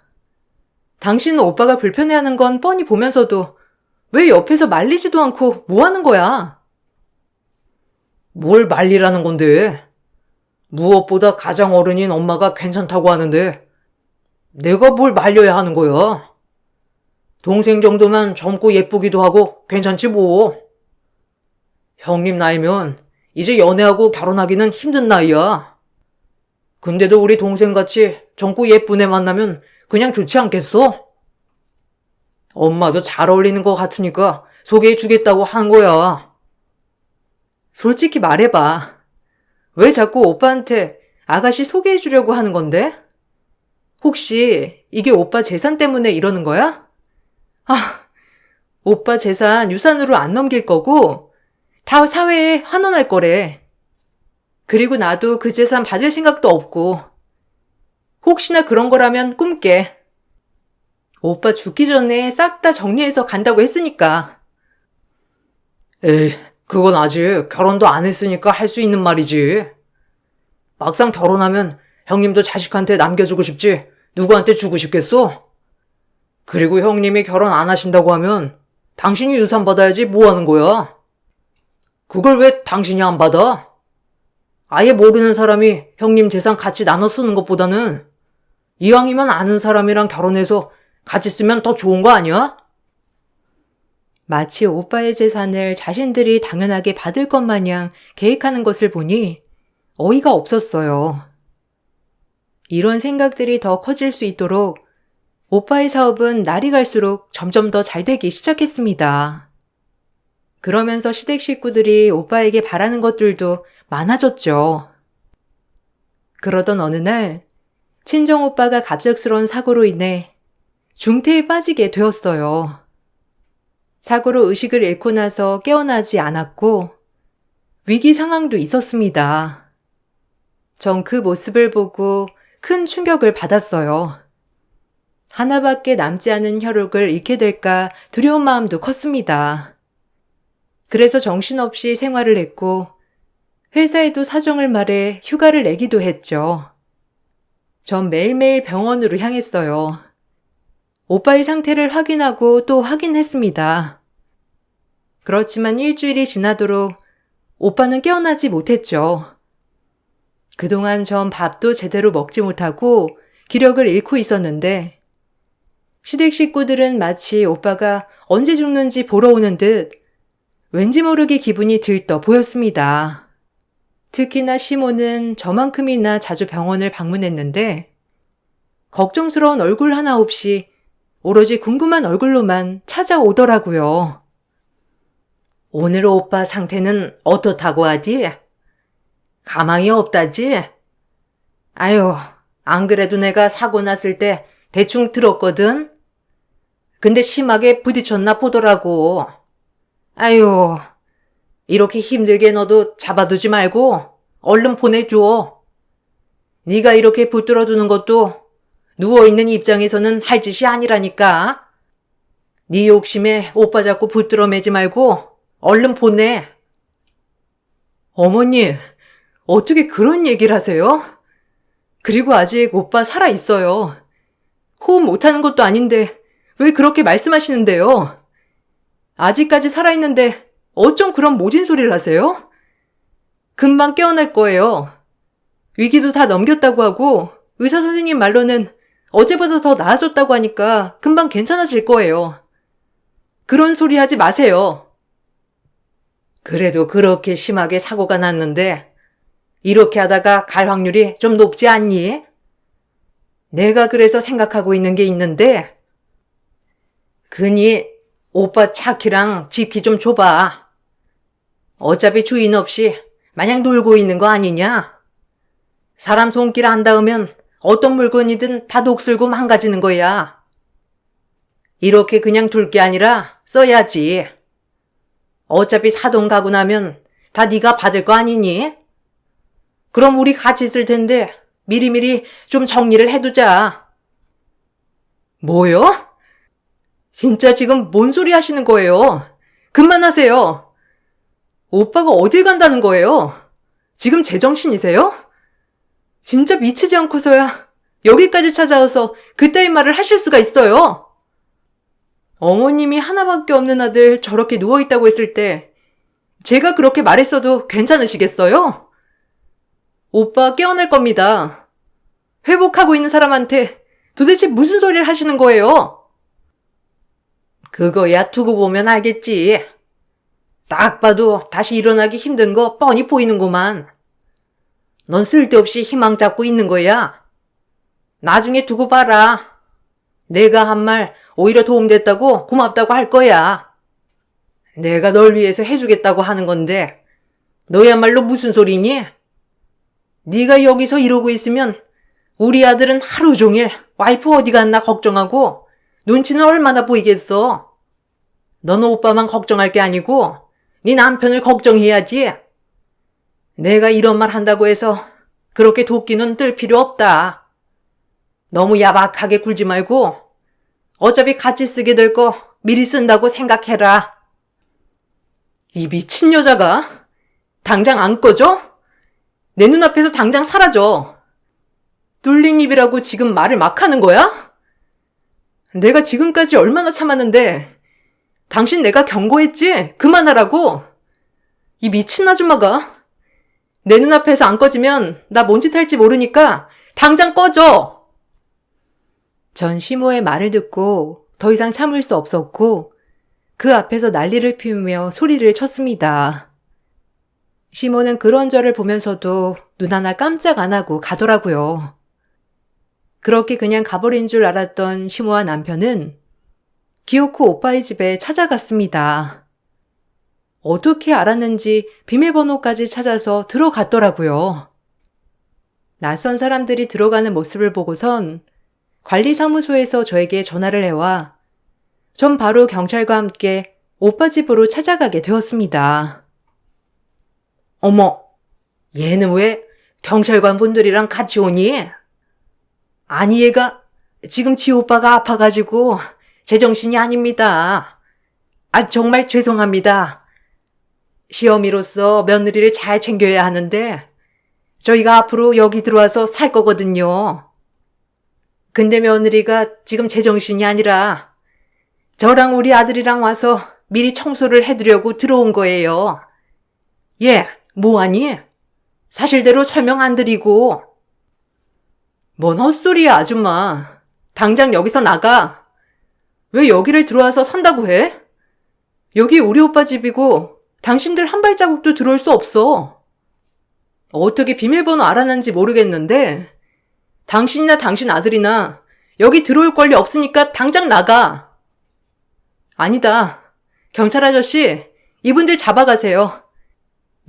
당신은 오빠가 불편해하는 건 뻔히 보면서도 왜 옆에서 말리지도 않고 뭐 하는 거야? 뭘 말리라는 건데? 무엇보다 가장 어른인 엄마가 괜찮다고 하는데 내가 뭘 말려야 하는 거야? 동생 정도면 젊고 예쁘기도 하고 괜찮지 뭐. 형님 나이면 이제 연애하고 결혼하기는 힘든 나이야. 근데도 우리 동생같이 젊고 예쁜 애 만나면 그냥 좋지 않겠어? 엄마도 잘 어울리는 것 같으니까 소개해주겠다고 한 거야. 솔직히 말해봐. 왜 자꾸 오빠한테 아가씨 소개해주려고 하는 건데? 혹시 이게 오빠 재산 때문에 이러는 거야? 아, 오빠 재산 유산으로 안 넘길 거고 다 사회에 환원할 거래. 그리고 나도 그 재산 받을 생각도 없고 혹시나 그런 거라면 꿈깨. 오빠 죽기 전에 싹 다 정리해서 간다고 했으니까. 에이, 그건 아직 결혼도 안 했으니까 할 수 있는 말이지. 막상 결혼하면 형님도 자식한테 남겨주고 싶지 누구한테 주고 싶겠어? 그리고 형님이 결혼 안 하신다고 하면 당신이 유산 받아야지 뭐 하는 거야? 그걸 왜 당신이 안 받아? 아예 모르는 사람이 형님 재산 같이 나눠 쓰는 것보다는 이왕이면 아는 사람이랑 결혼해서 같이 쓰면 더 좋은 거 아니야? 마치 오빠의 재산을 자신들이 당연하게 받을 것 마냥 계획하는 것을 보니 어이가 없었어요. 이런 생각들이 더 커질 수 있도록 오빠의 사업은 날이 갈수록 점점 더 잘 되기 시작했습니다. 그러면서 시댁 식구들이 오빠에게 바라는 것들도 많아졌죠. 그러던 어느 날 친정 오빠가 갑작스러운 사고로 인해 중태에 빠지게 되었어요. 사고로 의식을 잃고 나서 깨어나지 않았고 위기 상황도 있었습니다. 전 그 모습을 보고 큰 충격을 받았어요. 하나밖에 남지 않은 혈육을 잃게 될까 두려운 마음도 컸습니다. 그래서 정신없이 생활을 했고 회사에도 사정을 말해 휴가를 내기도 했죠. 전 매일매일 병원으로 향했어요. 오빠의 상태를 확인하고 또 확인했습니다. 그렇지만 일주일이 지나도록 오빠는 깨어나지 못했죠. 그동안 전 밥도 제대로 먹지 못하고 기력을 잃고 있었는데 시댁 식구들은 마치 오빠가 언제 죽는지 보러 오는 듯 왠지 모르게 기분이 들떠 보였습니다. 특히나 시모는 저만큼이나 자주 병원을 방문했는데 걱정스러운 얼굴 하나 없이 오로지 궁금한 얼굴로만 찾아오더라고요. 오늘 오빠 상태는 어떻다고 하디? 가망이 없다지? 아유, 안 그래도 내가 사고 났을 때 대충 들었거든? 근데 심하게 부딪혔나 보더라고. 아유, 이렇게 힘들게 너도 잡아두지 말고 얼른 보내줘. 네가 이렇게 붙들어두는 것도 누워있는 입장에서는 할 짓이 아니라니까. 네 욕심에 오빠 자꾸 붙들어 매지 말고 얼른 보내. 어머님, 어떻게 그런 얘기를 하세요? 그리고 아직 오빠 살아있어요. 호흡 못하는 것도 아닌데 왜 그렇게 말씀하시는데요? 아직까지 살아있는데 어쩜 그런 모진 소리를 하세요? 금방 깨어날 거예요. 위기도 다 넘겼다고 하고 의사 선생님 말로는 어제보다 더 나아졌다고 하니까 금방 괜찮아질 거예요. 그런 소리 하지 마세요. 그래도 그렇게 심하게 사고가 났는데 이렇게 하다가 갈 확률이 좀 높지 않니? 내가 그래서 생각하고 있는 게 있는데 그니 오빠 차키랑 집키 좀 줘봐. 어차피 주인 없이 마냥 놀고 있는 거 아니냐? 사람 손길 안 닿으면 어떤 물건이든 다 녹슬고 망가지는 거야. 이렇게 그냥 둘 게 아니라 써야지. 어차피 사돈 가고 나면 다 네가 받을 거 아니니? 그럼 우리 같이 쓸 텐데 미리미리 좀 정리를 해두자. 뭐요? 진짜 지금 뭔 소리 하시는 거예요? 그만하세요. 오빠가 어딜 간다는 거예요? 지금 제정신이세요? 진짜 미치지 않고서야 여기까지 찾아와서 그따위 말을 하실 수가 있어요. 어머님이 하나밖에 없는 아들 저렇게 누워있다고 했을 때 제가 그렇게 말했어도 괜찮으시겠어요? 오빠 깨어날 겁니다. 회복하고 있는 사람한테 도대체 무슨 소리를 하시는 거예요? 그거야 두고 보면 알겠지. 딱 봐도 다시 일어나기 힘든 거 뻔히 보이는구만. 넌 쓸데없이 희망 잡고 있는 거야. 나중에 두고 봐라. 내가 한 말 오히려 도움됐다고 고맙다고 할 거야. 내가 널 위해서 해주겠다고 하는 건데 너야말로 무슨 소리니? 네가 여기서 이러고 있으면 우리 아들은 하루 종일 와이프 어디 갔나 걱정하고 눈치는 얼마나 보이겠어. 넌 오빠만 걱정할 게 아니고 네 남편을 걱정해야지. 내가 이런 말 한다고 해서 그렇게 도끼는 뜰 필요 없다. 너무 야박하게 굴지 말고 어차피 같이 쓰게 될 거 미리 쓴다고 생각해라. 이 미친 여자가 당장 안 꺼져? 내 눈앞에서 당장 사라져. 뚫린 입이라고 지금 말을 막 하는 거야? 내가 지금까지 얼마나 참았는데 당신 내가 경고했지? 그만하라고. 이 미친 아줌마가 내 눈앞에서 안 꺼지면 나 뭔 짓 할지 모르니까 당장 꺼져. 전 시모의 말을 듣고 더 이상 참을 수 없었고 그 앞에서 난리를 피우며 소리를 쳤습니다. 시모는 그런 저를 보면서도 눈 하나 깜짝 안 하고 가더라고요. 그렇게 그냥 가버린 줄 알았던 시모와 남편은 기어코 오빠의 집에 찾아갔습니다. 어떻게 알았는지 비밀번호까지 찾아서 들어갔더라고요. 낯선 사람들이 들어가는 모습을 보고선 관리사무소에서 저에게 전화를 해와 전 바로 경찰과 함께 오빠 집으로 찾아가게 되었습니다. 어머, 얘는 왜 경찰관 분들이랑 같이 오니? 아니 얘가 지금 지 오빠가 아파가지고 제정신이 아닙니다. 아 정말 죄송합니다. 시어미로서 며느리를 잘 챙겨야 하는데 저희가 앞으로 여기 들어와서 살 거거든요. 근데 며느리가 지금 제정신이 아니라 저랑 우리 아들이랑 와서 미리 청소를 해드려고 들어온 거예요. 얘, 뭐하니? 사실대로 설명 안 드리고. 뭔 헛소리야, 아줌마. 당장 여기서 나가. 왜 여기를 들어와서 산다고 해? 여기 우리 오빠 집이고 당신들 한 발자국도 들어올 수 없어. 어떻게 비밀번호 알아낸지 모르겠는데 당신이나 당신 아들이나 여기 들어올 권리 없으니까 당장 나가. 아니다. 경찰 아저씨, 이분들 잡아가세요.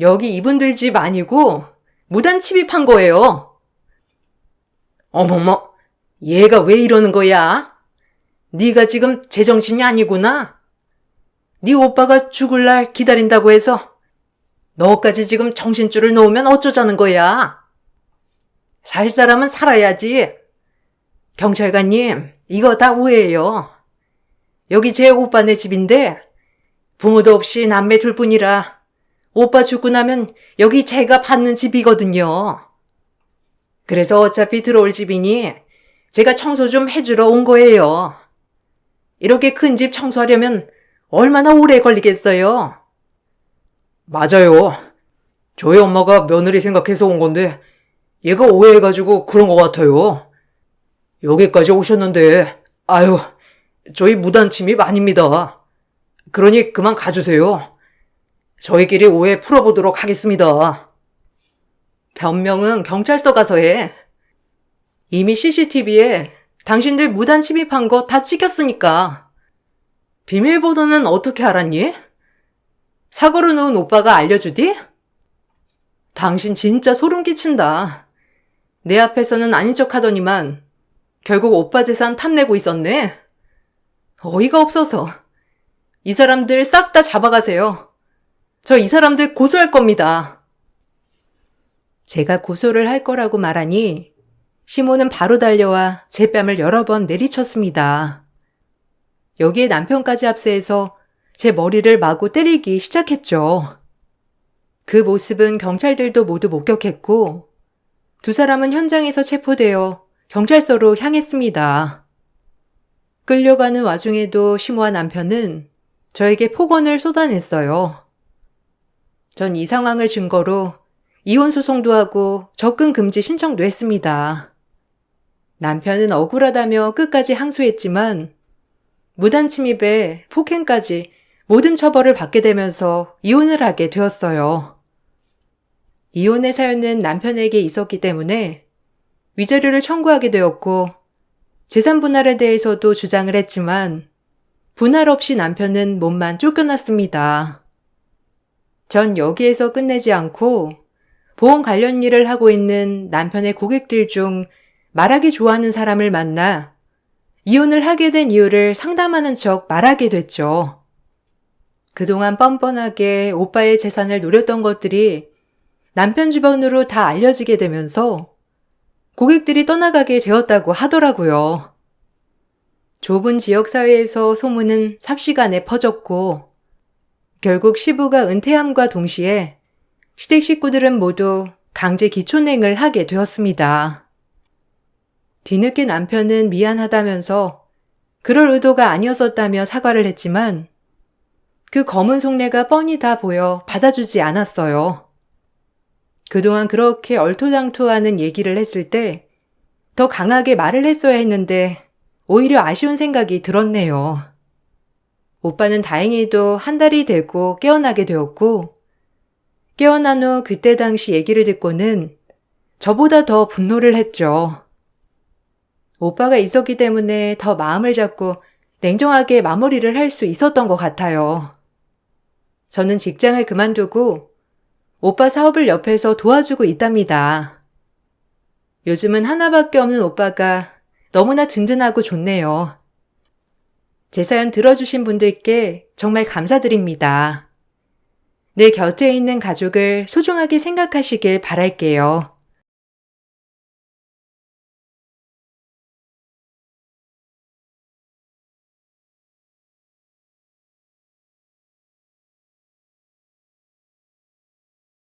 여기 이분들 집 아니고 무단 침입한 거예요. 어머머, 얘가 왜 이러는 거야? 네가 지금 제정신이 아니구나. 네 오빠가 죽을 날 기다린다고 해서 너까지 지금 정신줄을 놓으면 어쩌자는 거야? 살 사람은 살아야지. 경찰관님, 이거 다 오해예요. 여기 제 오빠네 집인데 부모도 없이 남매 둘뿐이라 오빠 죽고 나면 여기 제가 받는 집이거든요. 그래서 어차피 들어올 집이니 제가 청소 좀 해주러 온 거예요. 이렇게 큰 집 청소하려면 얼마나 오래 걸리겠어요? 맞아요. 저희 엄마가 며느리 생각해서 온 건데 얘가 오해해가지고 그런 것 같아요. 여기까지 오셨는데 아유, 저희 무단 침입 아닙니다. 그러니 그만 가주세요. 저희끼리 오해 풀어보도록 하겠습니다. 변명은 경찰서 가서 해. 이미 CCTV에 당신들 무단 침입한 거 다 찍혔으니까. 비밀번호는 어떻게 알았니? 사고로 넣은 오빠가 알려주디? 당신 진짜 소름 끼친다. 내 앞에서는 아닌 척 하더니만 결국 오빠 재산 탐내고 있었네. 어이가 없어서. 이 사람들 싹 다 잡아가세요. 저 이 사람들 고소할 겁니다. 제가 고소를 할 거라고 말하니 시모는 바로 달려와 제 뺨을 여러 번 내리쳤습니다. 여기에 남편까지 합세해서 제 머리를 마구 때리기 시작했죠. 그 모습은 경찰들도 모두 목격했고, 두 사람은 현장에서 체포되어 경찰서로 향했습니다. 끌려가는 와중에도 심우와 남편은 저에게 폭언을 쏟아냈어요. 전 이 상황을 증거로 이혼 소송도 하고 접근 금지 신청도 했습니다. 남편은 억울하다며 끝까지 항소했지만 무단 침입에 폭행까지 모든 처벌을 받게 되면서 이혼을 하게 되었어요. 이혼의 사유는 남편에게 있었기 때문에 위자료를 청구하게 되었고 재산 분할에 대해서도 주장을 했지만 분할 없이 남편은 몸만 쫓겨났습니다. 전 여기에서 끝내지 않고 보험 관련 일을 하고 있는 남편의 고객들 중 말하기 좋아하는 사람을 만나 이혼을 하게 된 이유를 상담하는 척 말하게 됐죠. 그동안 뻔뻔하게 오빠의 재산을 노렸던 것들이 남편 주변으로 다 알려지게 되면서 고객들이 떠나가게 되었다고 하더라고요. 좁은 지역사회에서 소문은 삽시간에 퍼졌고 결국 시부가 은퇴함과 동시에 시댁 식구들은 모두 강제 기촌행을 하게 되었습니다. 뒤늦게 남편은 미안하다면서 그럴 의도가 아니었었다며 사과를 했지만 그 검은 속내가 뻔히 다 보여 받아주지 않았어요. 그동안 그렇게 얼토당토하는 얘기를 했을 때 더 강하게 말을 했어야 했는데 오히려 아쉬운 생각이 들었네요. 오빠는 다행히도 한 달이 되고 깨어나게 되었고 깨어난 후 그때 당시 얘기를 듣고는 저보다 더 분노를 했죠. 오빠가 있었기 때문에 더 마음을 잡고 냉정하게 마무리를 할 수 있었던 것 같아요. 저는 직장을 그만두고 오빠 사업을 옆에서 도와주고 있답니다. 요즘은 하나밖에 없는 오빠가 너무나 든든하고 좋네요. 제 사연 들어주신 분들께 정말 감사드립니다. 내 곁에 있는 가족을 소중하게 생각하시길 바랄게요.